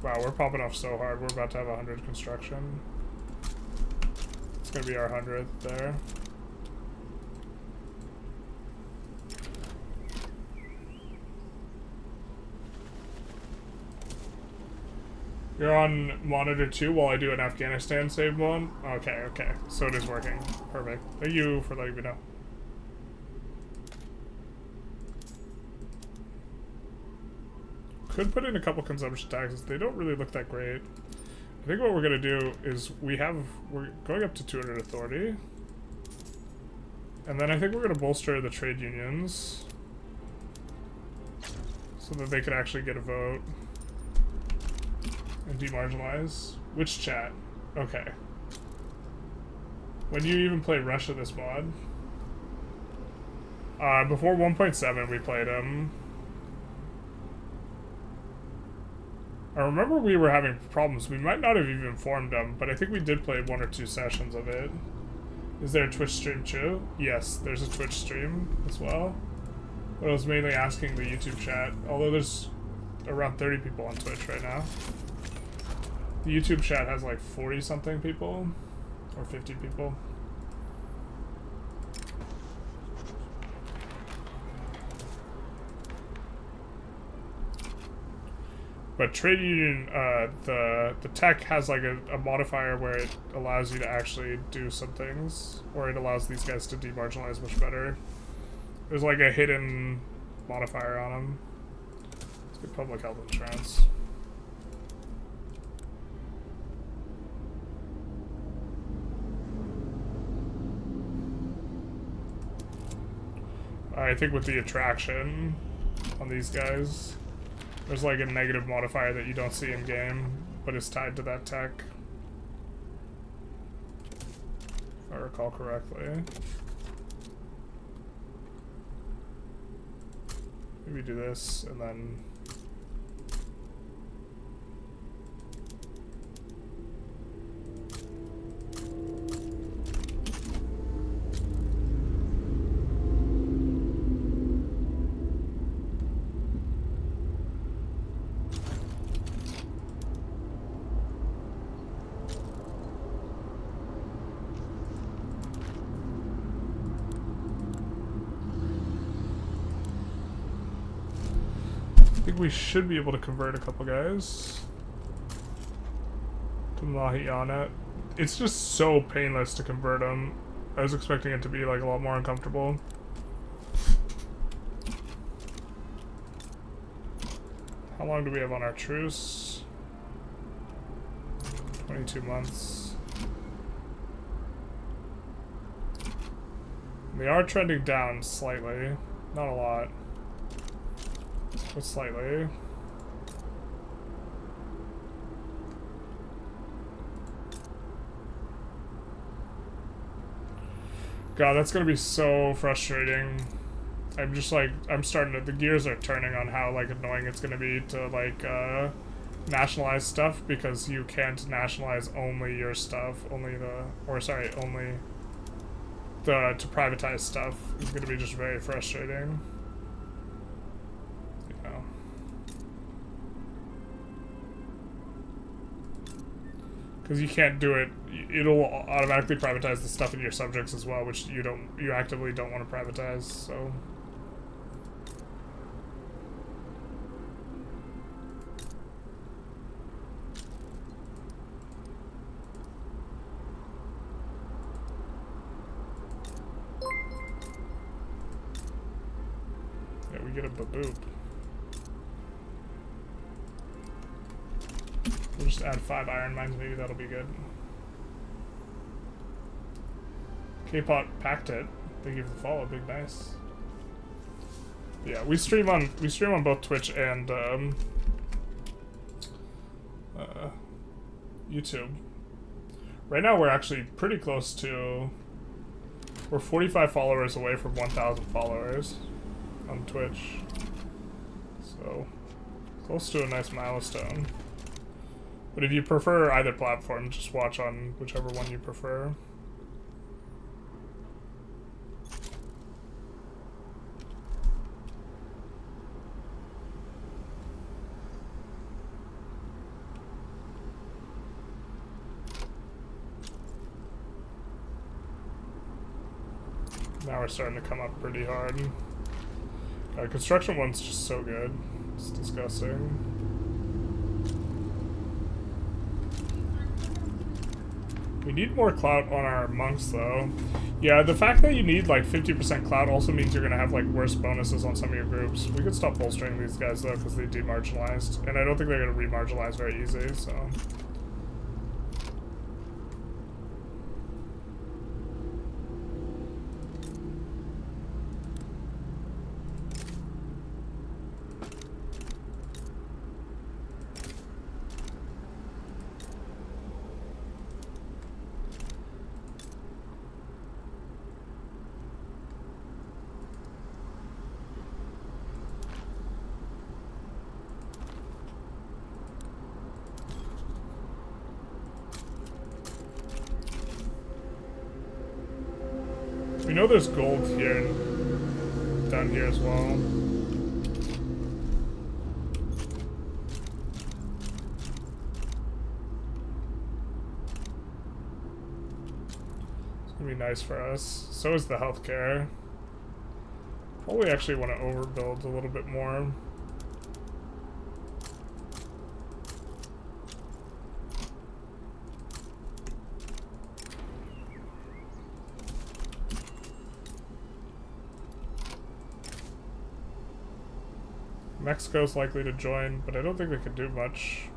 Speaker 1: Wow, we're popping off so hard. We're about to have 100 construction. It's gonna be our 100th there. You're on monitor 2 while I do an Afghanistan save one? Okay, okay. So it is working. Perfect. Thank you for letting me know. Could put in a couple consumption taxes. They don't really look that great. I think what we're gonna do is we're going up to 200 authority. And then I think we're gonna bolster the trade unions so that they can actually get a vote. And demarginalize. Which chat? Okay. When do you even play Russia this mod? Before 1.7 we played him. I remember we were having problems. We might not have even formed them, but I think we did play 1 or 2 sessions of it. Is there a Twitch stream too? Yes, there's a Twitch stream as well. But I was mainly asking the YouTube chat, although there's around 30 people on Twitch right now. The YouTube chat has like 40 something people, or 50 people. But trade union, the tech has like a modifier where it allows you to actually do some things, or it allows these guys to demarginalize much better. There's like a hidden modifier on them. Let's get public health insurance. I think with the attraction on these guys, there's like a negative modifier that you don't see in game, but it's tied to that tech. If I recall correctly. Maybe do this and then. We should be able to convert a couple guys to Mahiyana. It's just so painless to convert them. I was expecting it to be like a lot more uncomfortable. How long do we have on our truce? 22 months. We are trending down slightly, not a lot. But slightly. God, that's gonna be so frustrating. I'm just like, I'm starting to, the gears are turning on how like annoying it's gonna be to like nationalize stuff, because you can't nationalize only your stuff, only the, or sorry, only the, to privatize stuff is gonna be just very frustrating. Because you can't do it, it'll automatically privatize the stuff in your subjects as well, which you actively don't want to privatize, so. get a baboop. We'll just add 5 iron mines, maybe that'll be good. K-Pot packed it. Thank you for the follow, big nice. Yeah, we stream on both Twitch and YouTube. Right now we're actually pretty close to, we're 45 followers away from 1,000 followers on Twitch. So close to a nice milestone. But if you prefer either platform, just watch on whichever one you prefer. Now we're starting to come up pretty hard. Construction one's just so good. It's disgusting. We need more clout on our monks, though. Yeah, the fact that you need like 50% clout also means you're gonna have like worse bonuses on some of your groups. We could stop bolstering these guys though, because they demarginalized, and I don't think they're gonna remarginalize very easy. So. We know there's gold here and down here as well. It's gonna be nice for us. So is the healthcare. Probably actually want to overbuild a little bit more. Mexico's likely to join, but I don't think they can do much.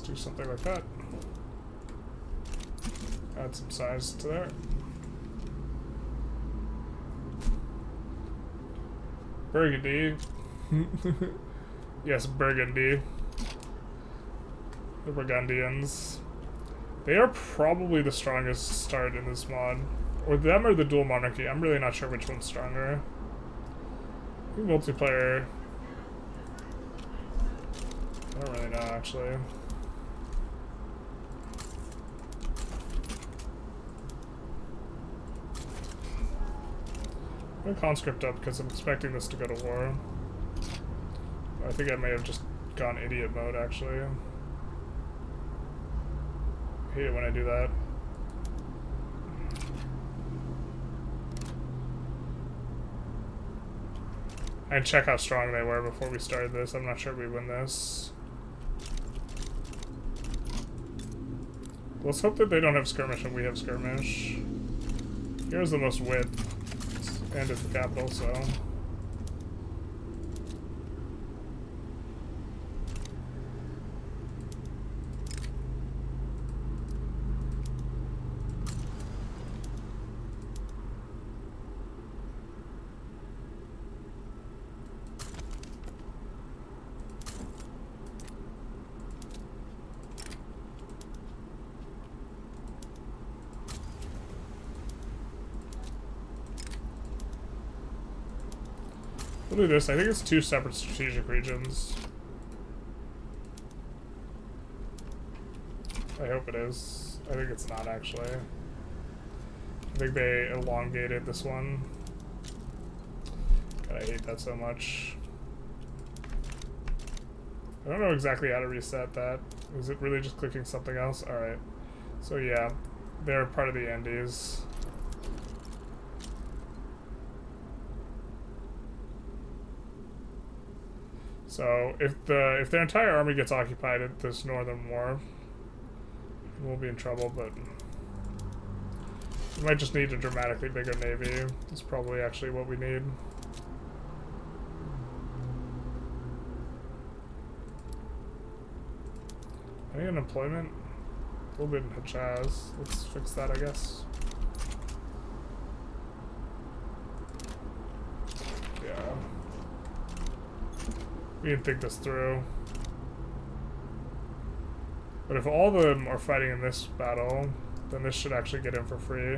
Speaker 1: Do something like that. Add some size to there. Burgundy. Yes, Burgundy. The Burgundians. They are probably the strongest start in this mod. Or them or the dual monarchy. I'm really not sure which one's stronger. I think multiplayer. I don't really know actually. I'm gonna conscript up because I'm expecting this to go to war. I think I may have just gone idiot mode actually. I hate it when I do that. I'd check how strong they were before we started this. I'm not sure we win this. Let's hope that they don't have skirmish and we have skirmish. Here's the most width. And it's the capital, so. We'll do this. I think it's 2 separate strategic regions. I hope it is. I think it's not, actually. I think they elongated this one. God, I hate that so much. I don't know exactly how to reset that. Is it really just clicking something else? Alright. So yeah, they're part of the Andes. So if their entire army gets occupied at this northern war, we'll be in trouble, but we might just need a dramatically bigger navy. That's probably actually what we need. Any unemployment? A little bit in Hijaz. Let's fix that, I guess. Yeah. We didn't think this through. But if all of them are fighting in this battle, then this should actually get in for free.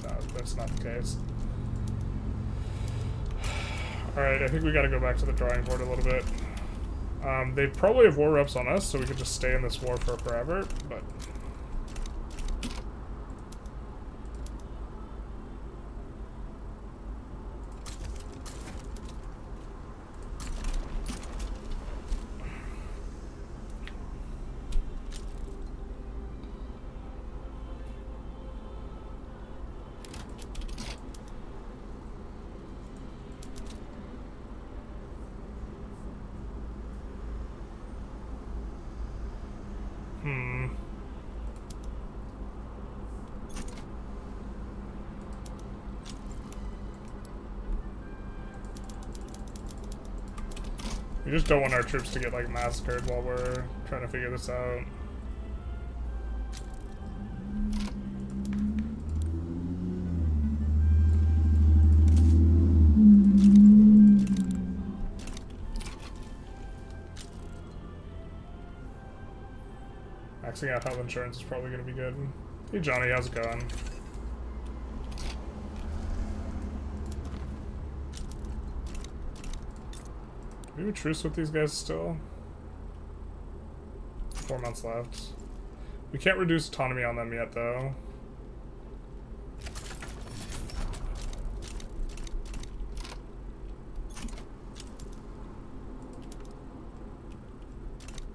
Speaker 1: No, that's not the case. Alright, I think we gotta go back to the drawing board a little bit. They probably have war reps on us, so we could just stay in this war for forever, but... We just don't want our troops to get, like, massacred while we're trying to figure this out. Maxing out health insurance is probably going to be good. Hey Johnny, how's it going? Do we have a truce with these guys still? 4 months left. We can't reduce autonomy on them yet, though.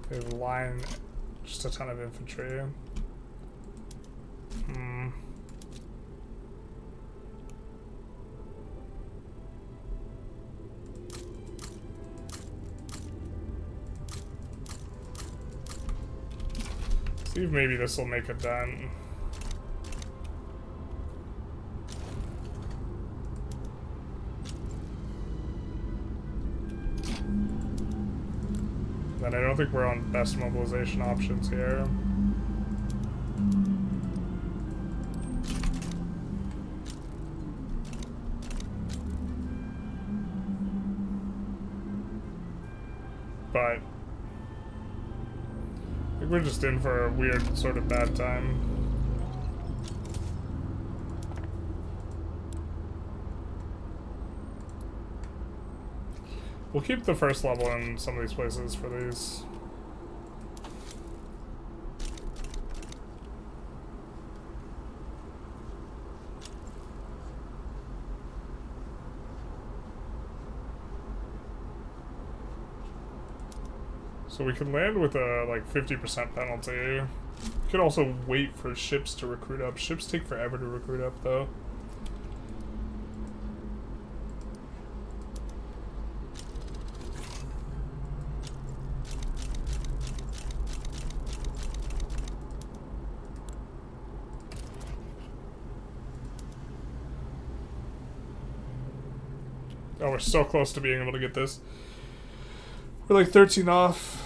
Speaker 1: They have a line, just a ton of infantry. See if maybe this will make a dent. Then I don't think we're on best mobilization options here. But I think we're just in for a weird sort of bad time. We'll keep the first level in some of these places for these. So we can land with a, like, 50% penalty. We could also wait for ships to recruit up. Ships take forever to recruit up, though. Oh, we're so close to being able to get this. We're like 13 off.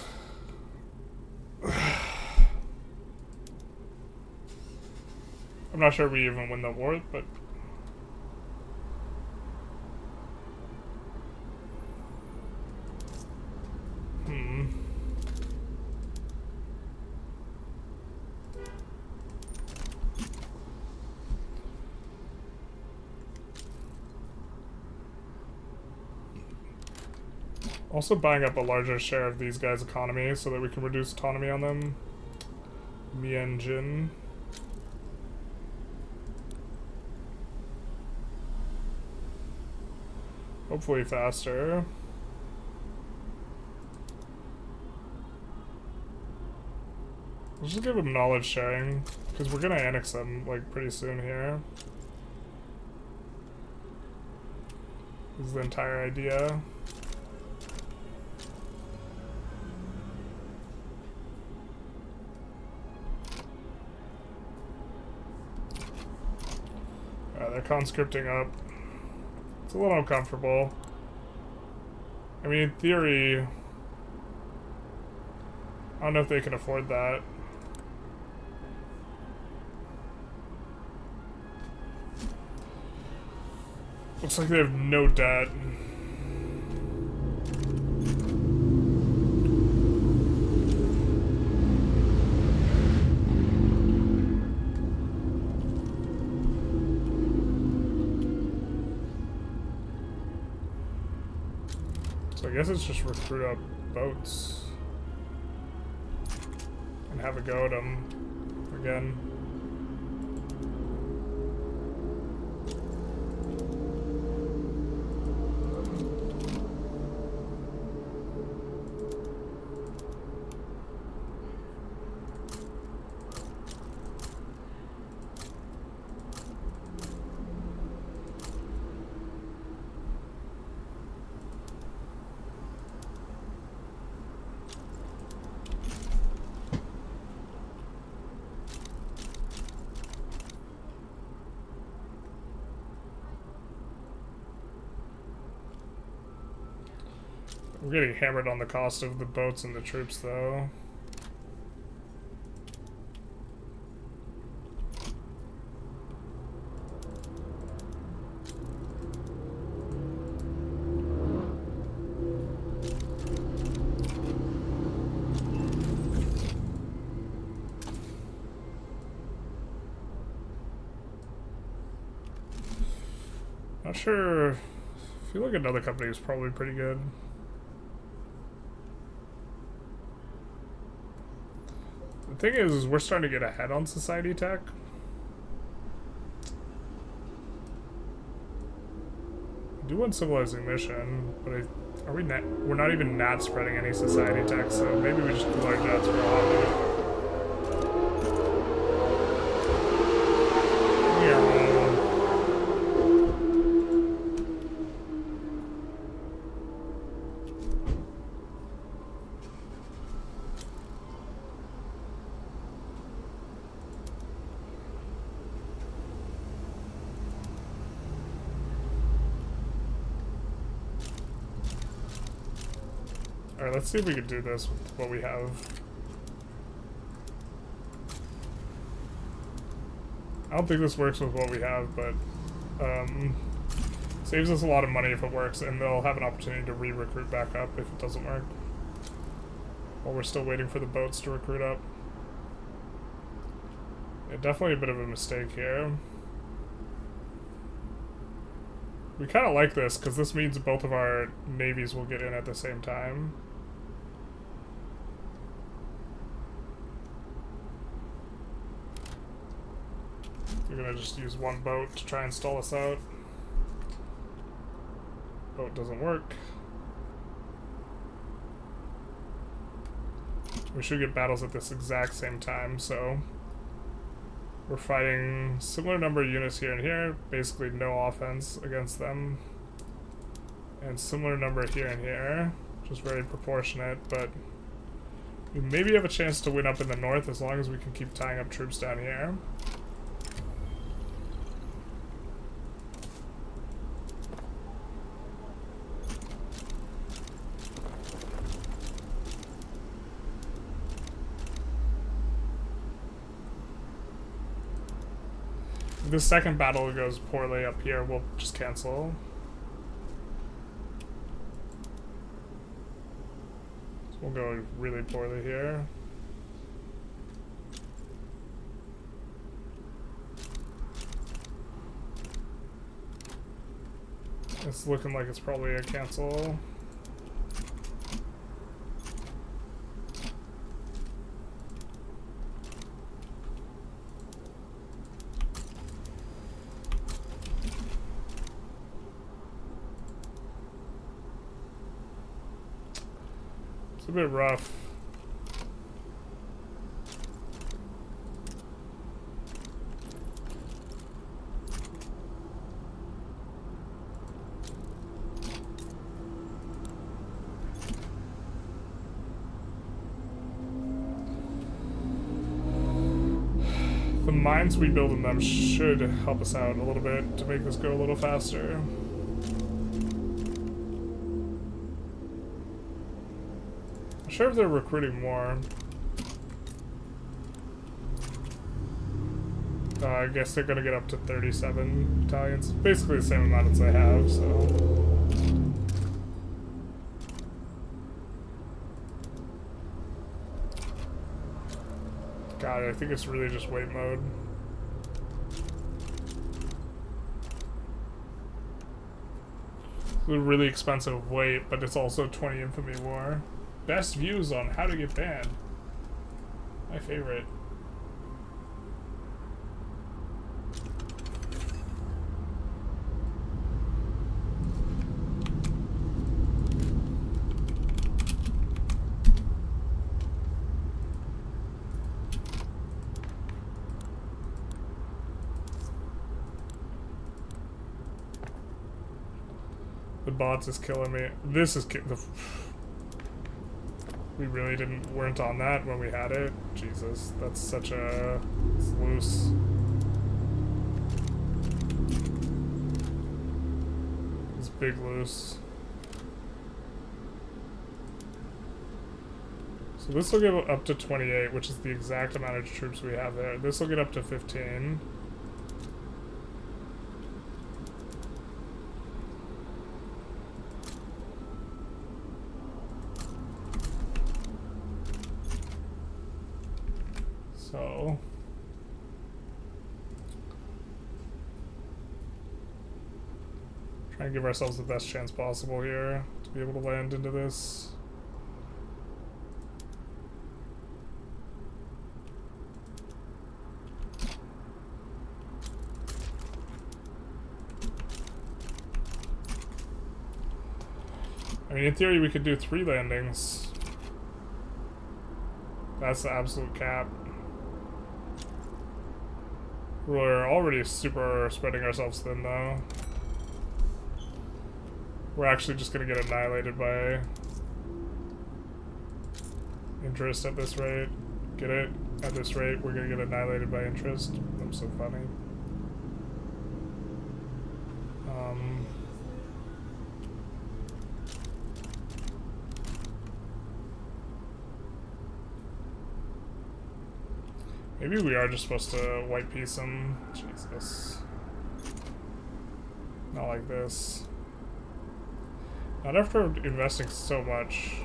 Speaker 1: I'm not sure we even win the war, but... Also buying up a larger share of these guys' economy so that we can reduce autonomy on them. Mienjin. Hopefully faster. Let's just give them knowledge sharing, because we're gonna annex them like pretty soon here. This is the entire idea. They're conscripting up. It's a little uncomfortable. I mean, in theory, I don't know if they can afford that. Looks like they have no debt. So I guess it's just recruit up boats and have a go at them again. We're getting hammered on the cost of the boats and the troops, though. Not sure. I feel like another company is probably pretty good. The thing is we're starting to get ahead on society tech. I do want civilizing mission, but we're not even nat spreading any society tech, so maybe we just do our nats for a hobby. Alright, let's see if we can do this with what we have. I don't think this works with what we have, but saves us a lot of money if it works, and they'll have an opportunity to re-recruit back up if it doesn't work. While we're still waiting for the boats to recruit up. Yeah, definitely a bit of a mistake here. We kind of like this, because this means both of our navies will get in at the same time. We're gonna just use one boat to try and stall us out. Boat doesn't work. We should get battles at this exact same time, so we're fighting similar number of units here and here, basically no offense against them, and similar number here and here, just very proportionate, but we maybe have a chance to win up in the north as long as we can keep tying up troops down here. If the second battle goes poorly up here, we'll just cancel. So we'll go really poorly here. It's looking like it's probably a cancel. It's a bit rough. The mines we build in them should help us out a little bit to make this go a little faster. I'm sure if they're recruiting more. I guess they're gonna get up to 37 battalions. Basically the same amount as I have, so. God, I think it's really just wait mode. It's a really expensive wait, but it's also 20 infamy war. Best views on how to get banned. My favorite. The bots is killing me. This is we really weren't on that when we had it. Jesus, that's such a... It's loose. It's big loose. So this will get up to 28, which is the exact amount of troops we have there. This will get up to 15. So try and give ourselves the best chance possible here to be able to land into this. I mean, in theory, we could do 3 landings. That's the absolute cap. We're already super spreading ourselves thin, though. We're actually just gonna get annihilated by interest at this rate. Get it? At this rate, we're gonna get annihilated by interest. I'm so funny. Maybe we are just supposed to white piece them. Jesus. Not like this. Not after investing so much.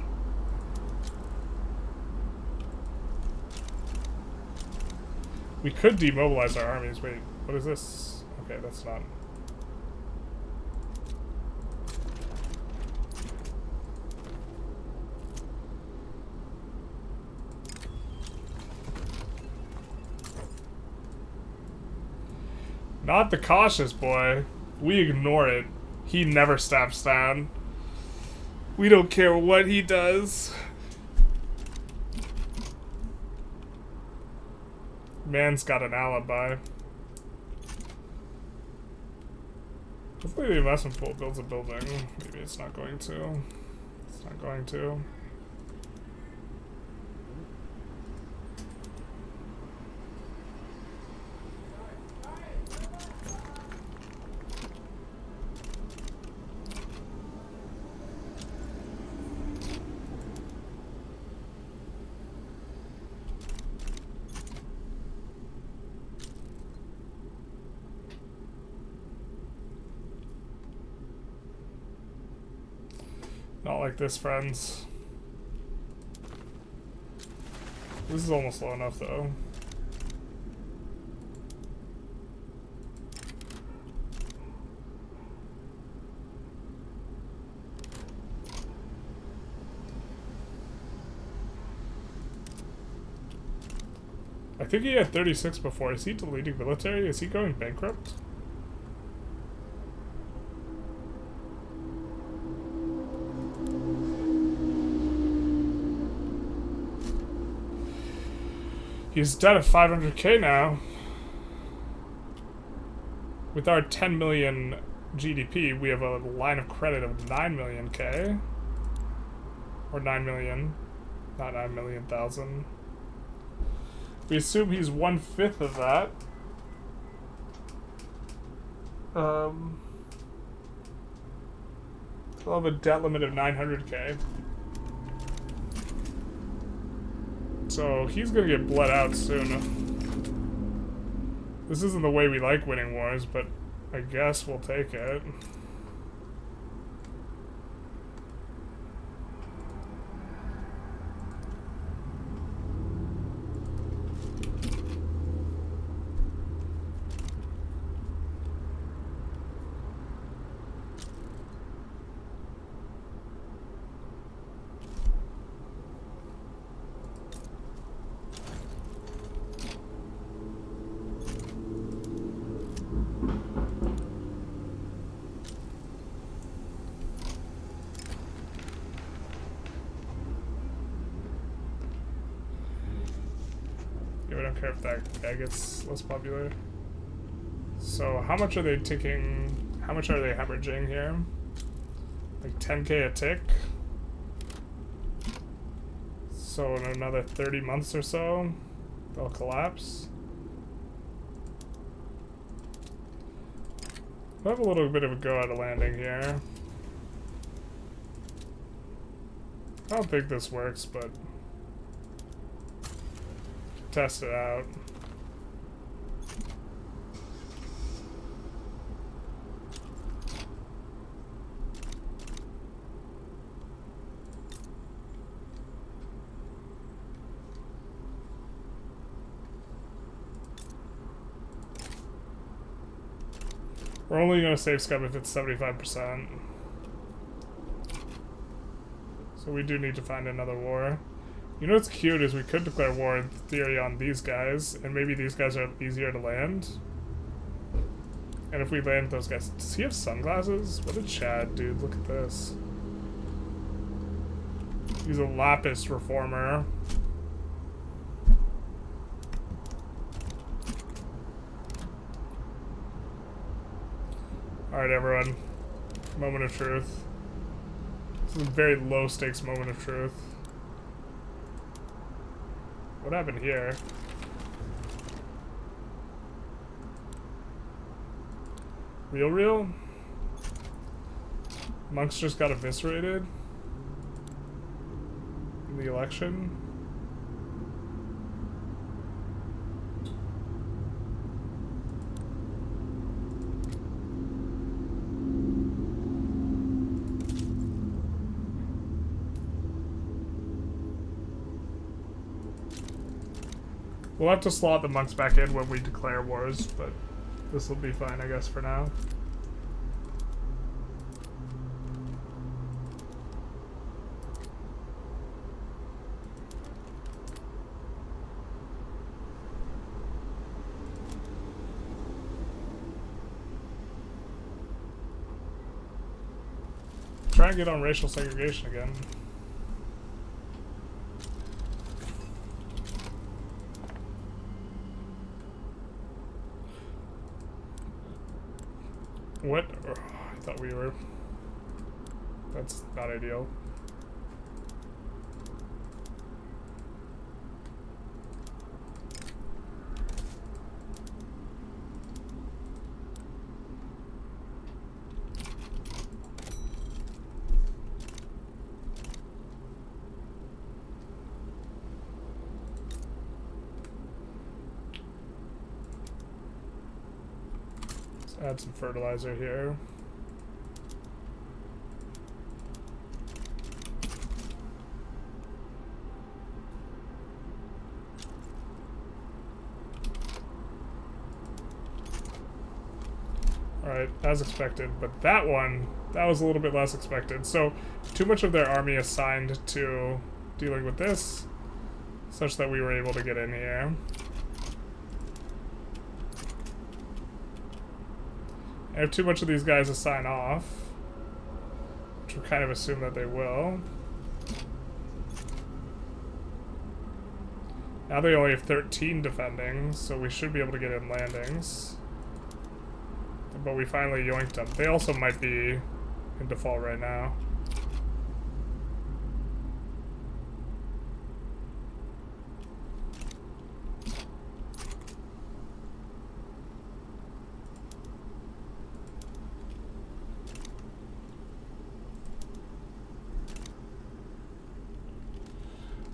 Speaker 1: We could demobilize our armies. Wait, what is this? Okay, that's not... Not the cautious boy. We ignore it. He never steps down. We don't care what he does. Man's got an alibi. Hopefully the investment pool builds a building. Maybe it's not going to. It's not going to. Not like this, friends. This is almost low enough, though. I think he had 36 before. Is he deleting military? Is he going bankrupt? He's dead at 500k now. With our 10 million GDP, we have a line of credit of 9 million K. Or 9 million. Not 9 million thousand. We assume he's 1/5 of that. We'll have a debt limit of 900k. So he's gonna get bled out soon. This isn't the way we like winning wars, but I guess we'll take it. We don't care if that guy gets less popular. So how much are they ticking? How much are they hemorrhaging here? Like 10k a tick? So in another 30 months or so, they'll collapse. We'll have a little bit of a go at a landing here. I don't think this works, but test it out. We're only going to save scum if it's 75%. So we do need to find another war. You know what's cute is we could declare war in theory on these guys, and maybe these guys are easier to land. And if we land those guys... Does he have sunglasses? What a Chad, dude. Look at this. He's a Lapis reformer. Alright, everyone. Moment of truth. This is a very low stakes moment of truth. What happened here? Real? Monks just got eviscerated in the election. We'll have to slot the monks back in when we declare wars, but this will be fine, I guess, for now. Try and get on racial segregation again. What? Oh, I thought we were... That's not ideal. Add some fertilizer here. Alright, as expected, but that one, that was a little bit less expected. So, too much of their army assigned to dealing with this, such that we were able to get in here. I have too much of these guys to sign off, which we kind of assume that they will. Now Now they only have 13 defending, so we should be able to get in landings. But we finally yoinked them. They also might be in default right now.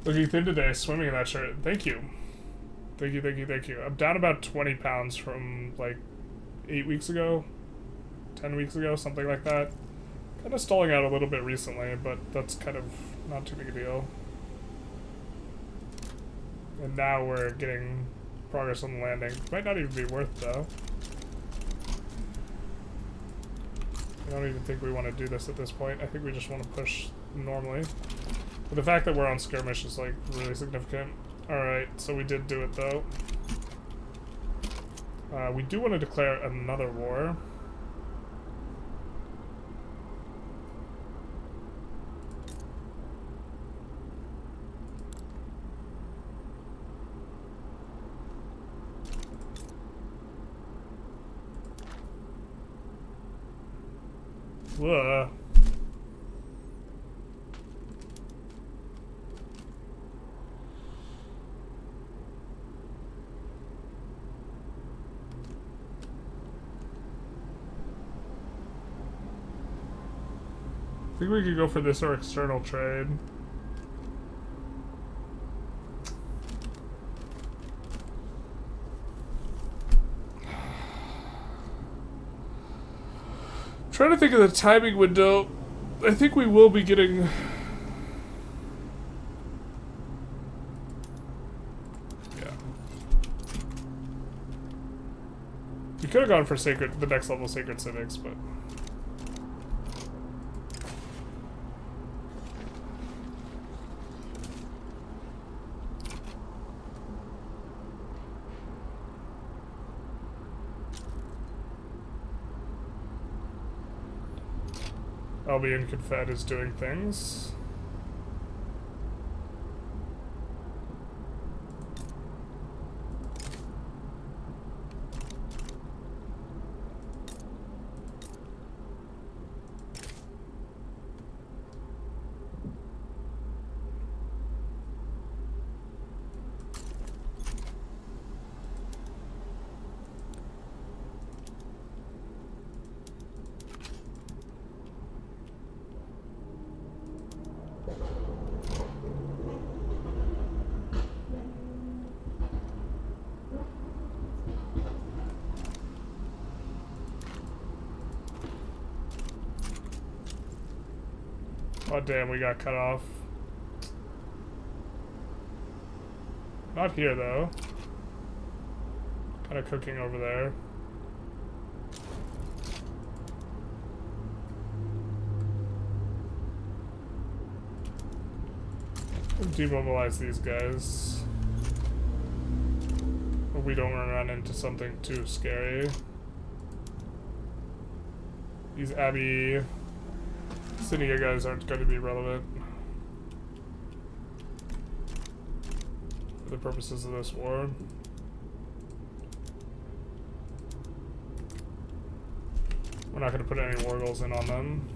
Speaker 1: Looking thin today, swimming in that shirt. Thank you. Thank you, thank you, thank you. I'm down about 20 pounds from like 8 weeks ago, 10 weeks ago, something like that. Kind of stalling out a little bit recently, but that's kind of not too big a deal. And now we're getting progress on the landing. Might not even be worth though. I don't even think we want to do this at this point. I think we just want to push normally. But the fact that we're on skirmish is like really significant. Alright, so we did do it though. We do want to declare another war. Whoa. I think we could go for this or external trade. Trying to think of the timing window. I think we will be getting... Yeah. We could have gone for the next level Sacred Civics, but... Albion Confed is doing things. Oh damn, we got cut off. Not here though. Kind of cooking over there. Demobilize these guys. But we don't run into something too scary. These Abbey Cynia guys aren't going to be relevant for the purposes of this war. We're not going to put any war goals in on them.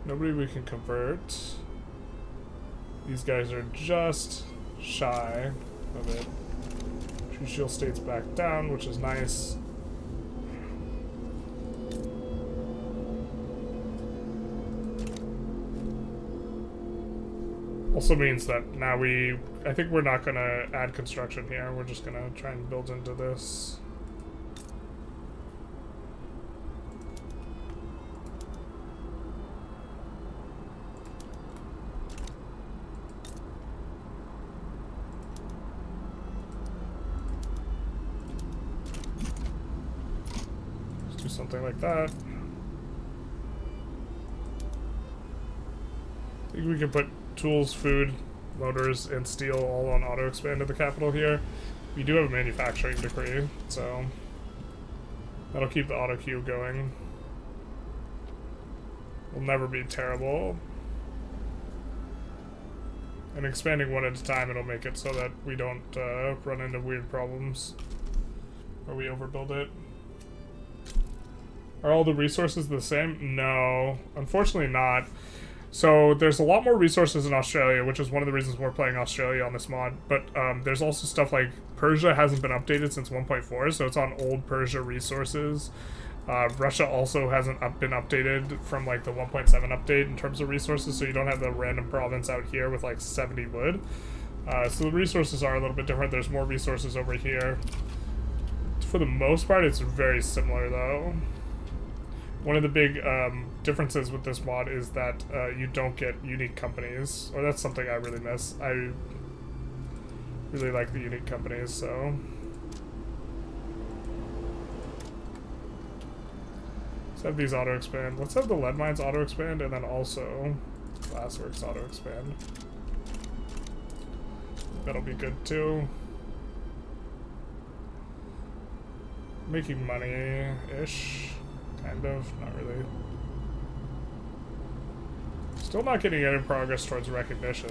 Speaker 1: Nobody we can convert. These guys are just shy of it. True Shield states back down, which is nice. Also means that now I think we're not gonna add construction here. We're just gonna try and build into this. Something like that. I think think we can put tools, food, motors, and steel all on auto expand to the capital here. We do have a manufacturing decree, so that'll keep the auto queue going. Will never be terrible. And expanding one at a time, it'll make it so that we don't run into weird problems or we overbuild it. Are all the resources the same? No, unfortunately not. So there's a lot more resources in Australia, which is one of the reasons we're playing Australia on this mod. But there's also stuff like Persia hasn't been updated since 1.4, so it's on old Persia resources. Russia also hasn't been updated from like the 1.7 update in terms of resources, so you don't have the random province out here with like 70 wood. So the resources are a little bit different. There's more resources over here. For the most part, it's very similar though. One of the big differences with this mod is that you don't get unique companies, or that's something I really miss. I really like the unique companies, so. Let's have these auto expand. Let's have the lead mines auto expand, and then also glassworks auto expand. That'll be good too. Making money-ish. Kind of, not really. Still not getting any progress towards recognition.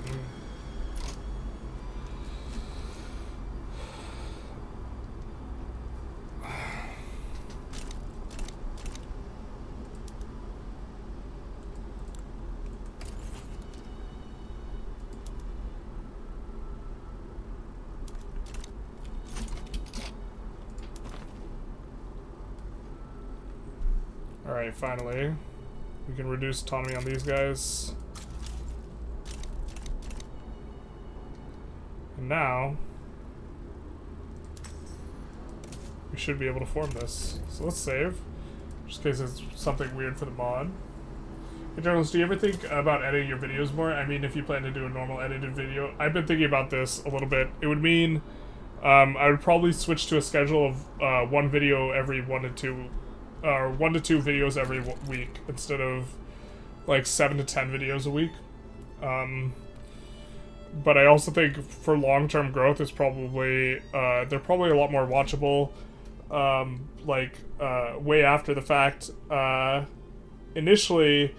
Speaker 1: Alright, finally. We can reduce autonomy on these guys. And now, we should be able to form this. So let's save, just in case it's something weird for the mod. Hey, journalists, do you ever think about editing your videos more? I mean, if you plan to do a normal edited video. I've been thinking about this a little bit. It would mean I would probably switch to a schedule of one video every 1 to 2 videos every week instead of like 7 to 10 videos a week. But I also think for long-term growth, it's probably they're probably a lot more watchable. Way after the fact. Initially,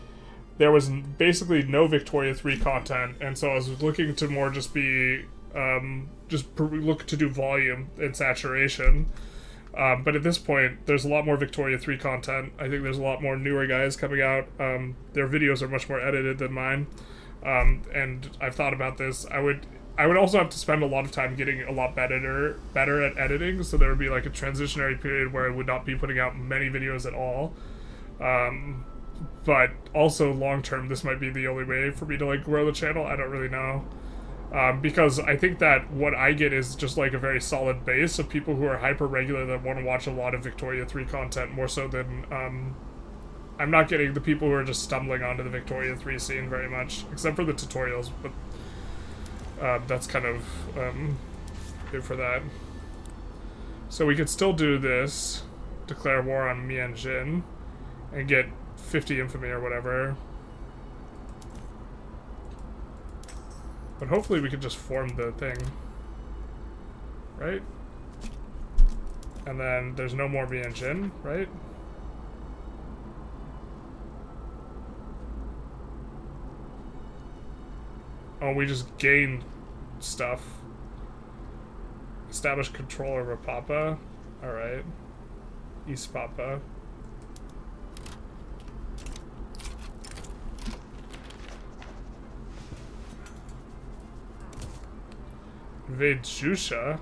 Speaker 1: there was basically no Victoria 3 content, and so I was looking to more just be look to do volume and saturation. But at this point, there's a lot more Victoria 3 content. I think there's a lot more newer guys coming out. Their videos are much more edited than mine. And I've thought about this. I would also have to spend a lot of time getting a lot better at editing, so there would be like a transitionary period where I would not be putting out many videos at all. But also long term, this might be the only way for me to like grow the channel. I don't really know. Because I think that what I get is just like a very solid base of people who are hyper regular that want to watch a lot of Victoria 3 content more so than I'm not getting the people who are just stumbling onto the Victoria 3 scene very much, except for the tutorials, but that's kind of good for that. So we could still do this, declare war on Mianjin, and get 50 infamy or whatever. But hopefully we could just form the thing. Right? And then there's no more Mianjin, right? Oh, we just gain stuff. Establish control over Papa. Alright. East Papa. Invade Jusha.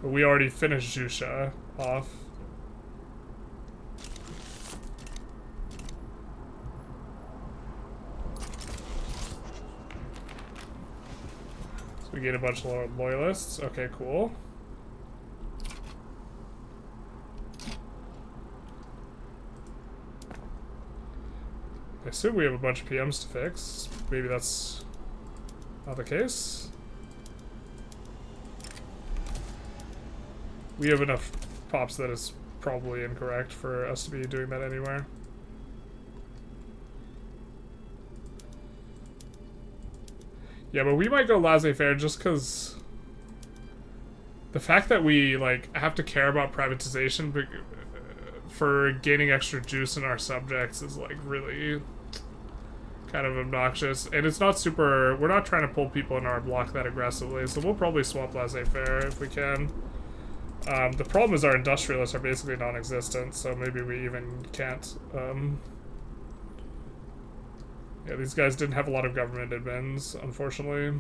Speaker 1: But we already finished Jusha off. So we get a bunch of loyalists. Okay, cool. I assume we have a bunch of PMs to fix. Maybe that's not the case. We have enough pops that is probably incorrect for us to be doing that anywhere. Yeah, but we might go laissez-faire just because the fact that we like have to care about privatization for gaining extra juice in our subjects is like really kind of obnoxious, and it's not super. We're not trying to pull people in our block that aggressively, so we'll probably swap laissez-faire if we can. The problem is our industrialists are basically non-existent, so maybe we even can't. Yeah, these guys didn't have a lot of government admins, unfortunately.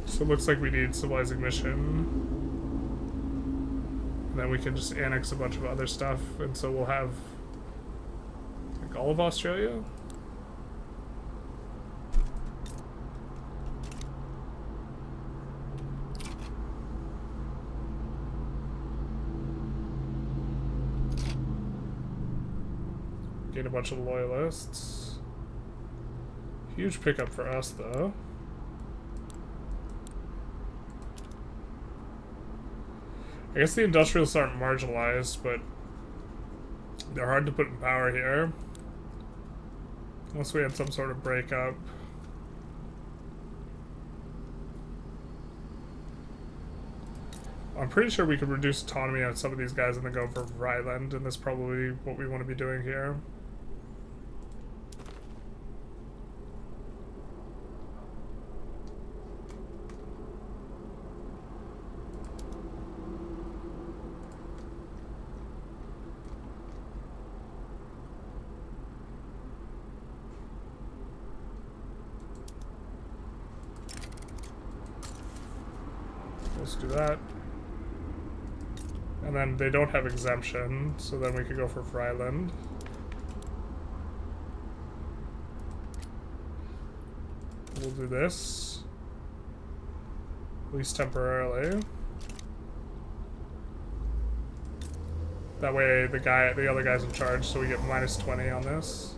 Speaker 1: So it looks like we need civilizing mission. And then we can just annex a bunch of other stuff, and so we'll have like all of Australia. Gain a bunch of loyalists. Huge pickup for us though. I guess the industrialists aren't marginalized, but they're hard to put in power here. Unless we had some sort of breakup. I'm pretty sure we could reduce autonomy on some of these guys and then go for Ryland, and that's probably what we want to be doing here. Let's do that. And then they don't have exemption, so then we could go for Fryland. We'll do this. At least temporarily. That way the other guy's in charge, so we get minus 20 on this.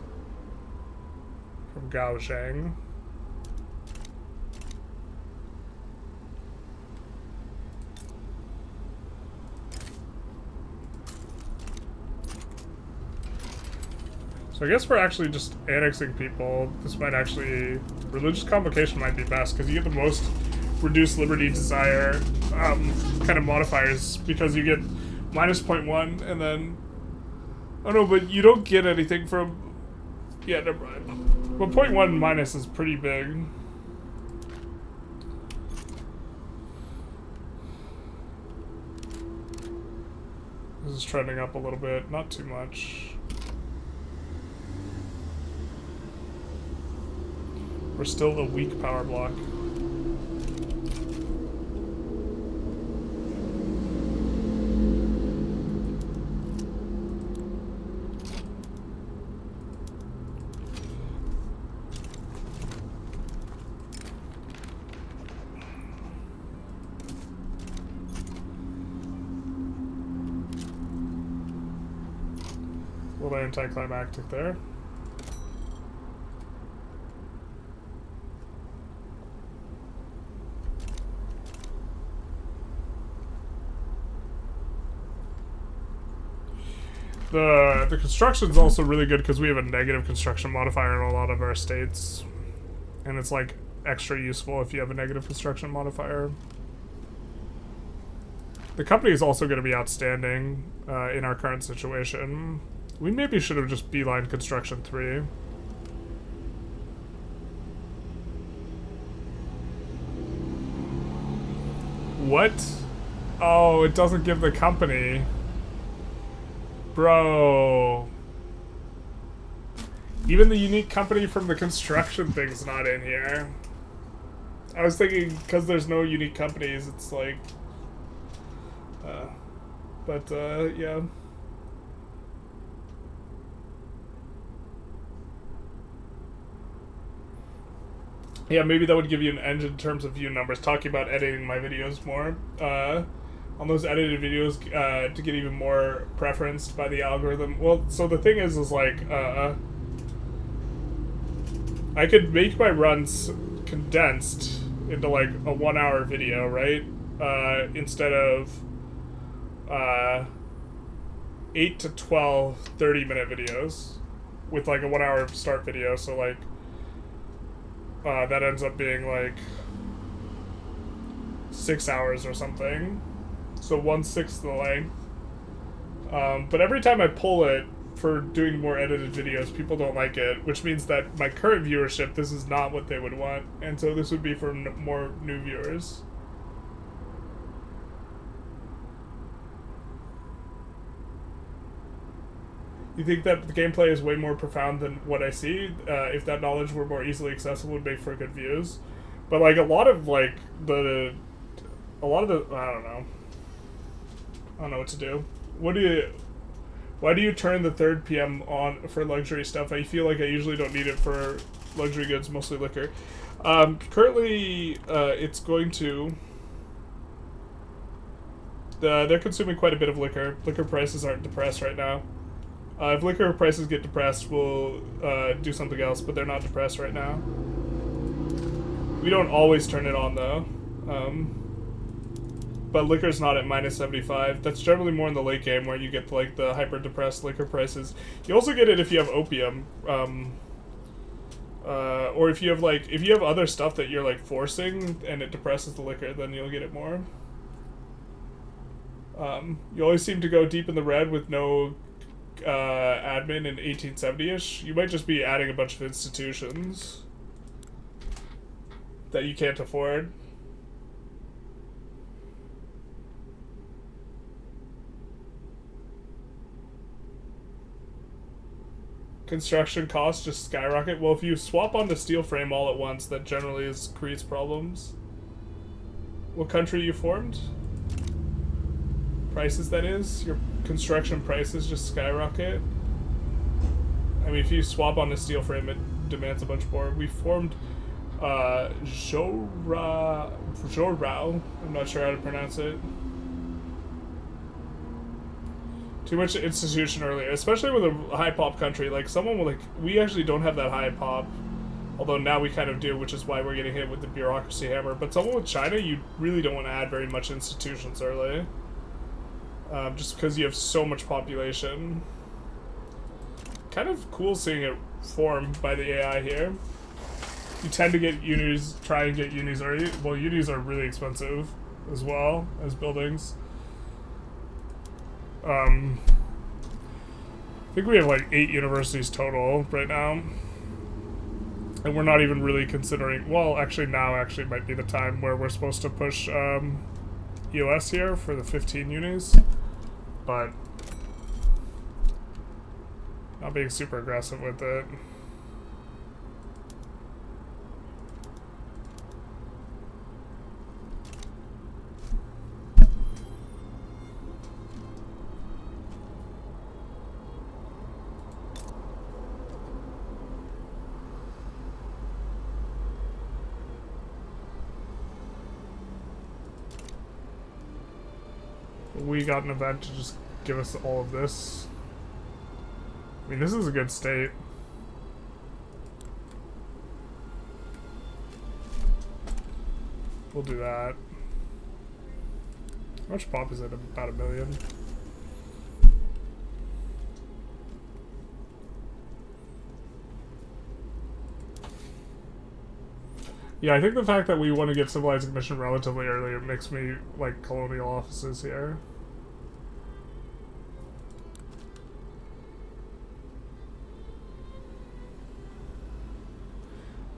Speaker 1: From Gao Zhang. So I guess we're actually just annexing people. This might actually... Religious convocation might be best, because you get the most reduced liberty desire kind of modifiers, because you get minus 0.1, and then... Oh no, but you don't get anything from... Yeah, never mind. But 0.1 minus is pretty big. This is trending up a little bit, not too much. We're still a weak power block. A little anticlimactic there. The construction's also really good because we have a negative construction modifier in a lot of our states. And it's like extra useful if you have a negative construction modifier. The company is also going to be outstanding in our current situation. We maybe should have just beeline construction 3. What? Oh, it doesn't give the company. Bro. Even the unique company from the construction thing's not in here. I was thinking, because there's no unique companies, it's like... yeah. Yeah, maybe that would give you an edge in terms of view numbers, talking about editing my videos more. On those edited videos, to get even more preferenced by the algorithm. Well, so the thing is like, I could make my runs condensed into like a 1 hour video, right? Instead of 8 to 12 30-minute videos with like a 1 hour start video. So like that ends up being like 6 hours or something. So 1/6 the length. But every time I pull it for doing more edited videos, people don't like it, which means that my current viewership, this is not what they would want, and so this would be for more new viewers. You think that the gameplay is way more profound than what I see? If that knowledge were more easily accessible, would make for good views. But like a lot of the I don't know what to do. Why do you turn the 3rd PM on for luxury stuff? I feel like I usually don't need it for luxury goods, mostly liquor. Currently, it's going to... they're consuming quite a bit of liquor. Liquor prices aren't depressed right now. If liquor prices get depressed, we'll do something else, but they're not depressed right now. We don't always turn it on, though. But liquor's not at -75. That's generally more in the late game where you get like the hyper-depressed liquor prices. You also get it if you have opium, or if you have other stuff that you're like forcing and it depresses the liquor, then you'll get it more. You always seem to go deep in the red with no admin in 1870-ish. You might just be adding a bunch of institutions that you can't afford. Construction costs just skyrocket. Well, if you swap onto steel frame all at once, that generally creates problems. What country you formed? Prices, that is? Your construction prices just skyrocket? I mean, if you swap onto steel frame, it demands a bunch more. We formed Jorao. I'm not sure how to pronounce it. Too much institution earlier, especially with a high pop country. Like, someone with, like, we actually don't have that high pop, although now we kind of do, which is why we're getting hit with the bureaucracy hammer. But someone with China, you really don't want to add very much institutions early. Just because you have so much population. Kind of cool seeing it formed by the AI here. You tend to get unis, try and get unis early. Well, unis are really expensive as well as buildings. I think we have like 8 universities total right now. And we're not even really considering, well, actually now actually might be the time where we're supposed to push EOS here for the 15 unis. But not being super aggressive with it. We got an event to just give us all of this. I mean, this is a good state. We'll do that. How much pop is it? About 1 million. Yeah, I think the fact that we want to get civilizing mission relatively early, it makes me like colonial offices here.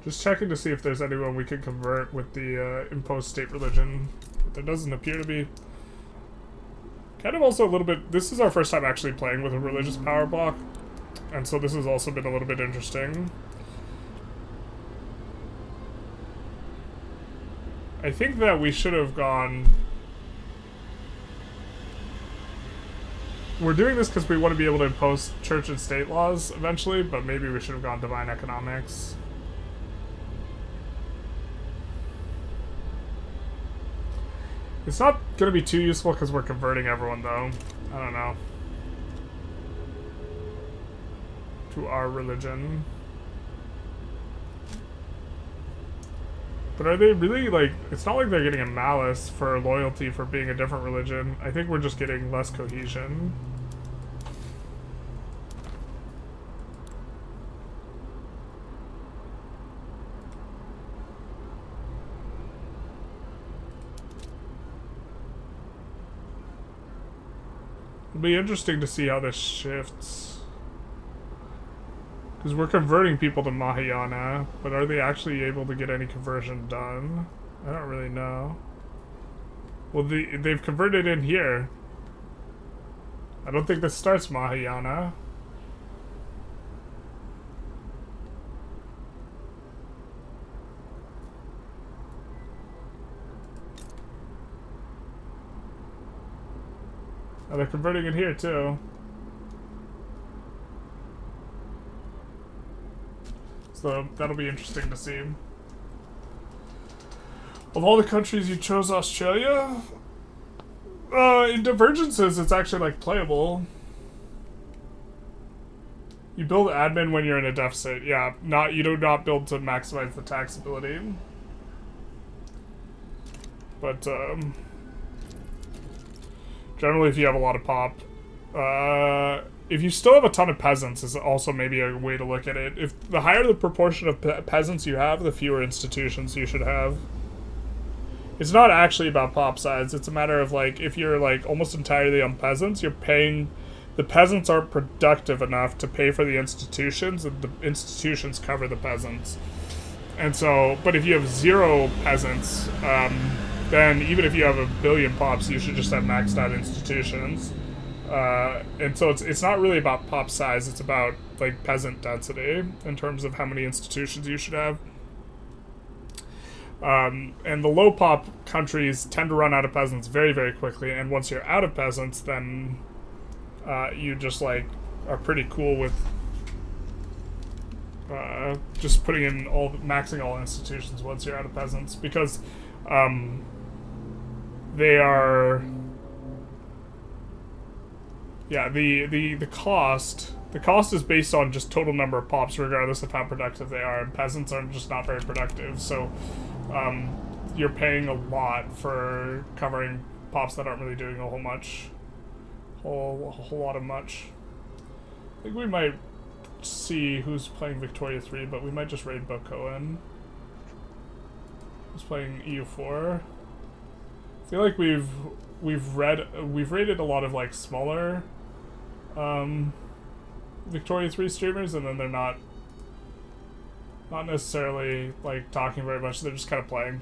Speaker 1: Just checking to see if there's anyone we can convert with the imposed state religion. But there doesn't appear to be. Kind of also a little bit... This is our first time actually playing with a religious power block. And so this has also been a little bit interesting. I think that we should have gone... We're doing this because we want to be able to impose church and state laws eventually, but maybe we should have gone divine economics. It's not going to be too useful because we're converting everyone, though. I don't know. To our religion. But are they really, like... It's not like they're getting a malice for loyalty for being a different religion. I think we're just getting less cohesion. It'll be interesting to see how this shifts. Because we're converting people to Mahayana, but are they actually able to get any conversion done? I don't really know. Well, they've converted in here. I don't think this starts Mahayana. Oh, they're converting it here, too. So that'll be interesting to see. Of all the countries, you chose Australia? In Divergences, it's actually, like, playable. You build admin when you're in a deficit. Yeah, you do not build to maximize the taxability. But, generally, if you have a lot of pop, if you still have a ton of peasants, is also maybe a way to look at it. If the higher the proportion of peasants you have, the fewer institutions you should have. It's not actually about pop size. It's a matter of, like, if you're, like, almost entirely on peasants, you're paying... The peasants aren't productive enough to pay for the institutions, and the institutions cover the peasants. And so, but if you have 0 peasants, then even if you have 1 billion pops, you should just have maxed out institutions. And so it's not really about pop size, it's about, like, peasant density in terms of how many institutions you should have. And the low pop countries tend to run out of peasants very, very quickly, and once you're out of peasants, then you just, like, are pretty cool with just putting in maxing all institutions once you're out of peasants, because they are... Yeah, the cost is based on just total number of pops, regardless of how productive they are, and peasants are just not very productive, so you're paying a lot for covering pops that aren't really doing a whole lot of much. I think we might see who's playing Victoria 3, but we might just raid Bokoen. Who's playing EU4? I feel like we've raided a lot of, like, smaller Victoria 3 streamers, and then they're not necessarily, like, talking very much, they're just kind of playing.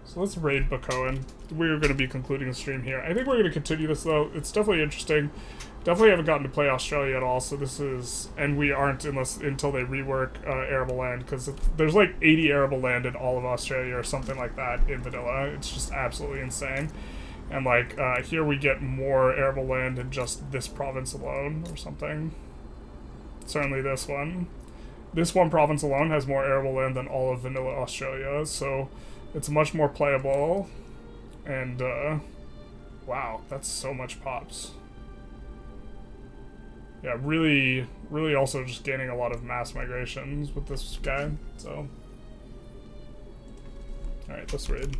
Speaker 1: So let's raid Bokoen. We're going to be concluding the stream here. I think we're going to continue this, though. It's definitely interesting. Definitely haven't gotten to play Australia at all, so this is... And we aren't until they rework arable land, because there's like 80 arable land in all of Australia or something like that in vanilla. It's just absolutely insane. And, like, here we get more arable land in just this province alone or something. Certainly this one. This one province alone has more arable land than all of vanilla Australia, so it's much more playable. And, wow, that's so much pops. Yeah, really, really also just gaining a lot of mass migrations with this guy, so. Alright, let's raid.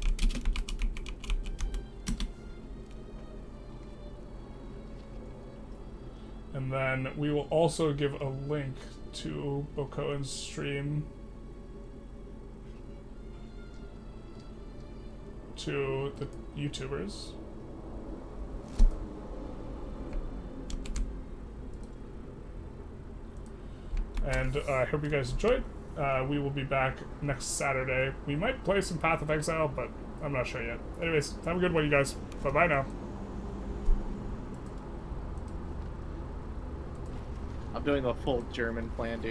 Speaker 1: And then we will also give a link to Bokoen's stream to the YouTubers. And I hope you guys enjoyed. We will be back next Saturday. We might play some Path of Exile, but I'm not sure yet. Anyways, have a good one, you guys. Bye-bye now.
Speaker 2: not doing the full German plan, dude.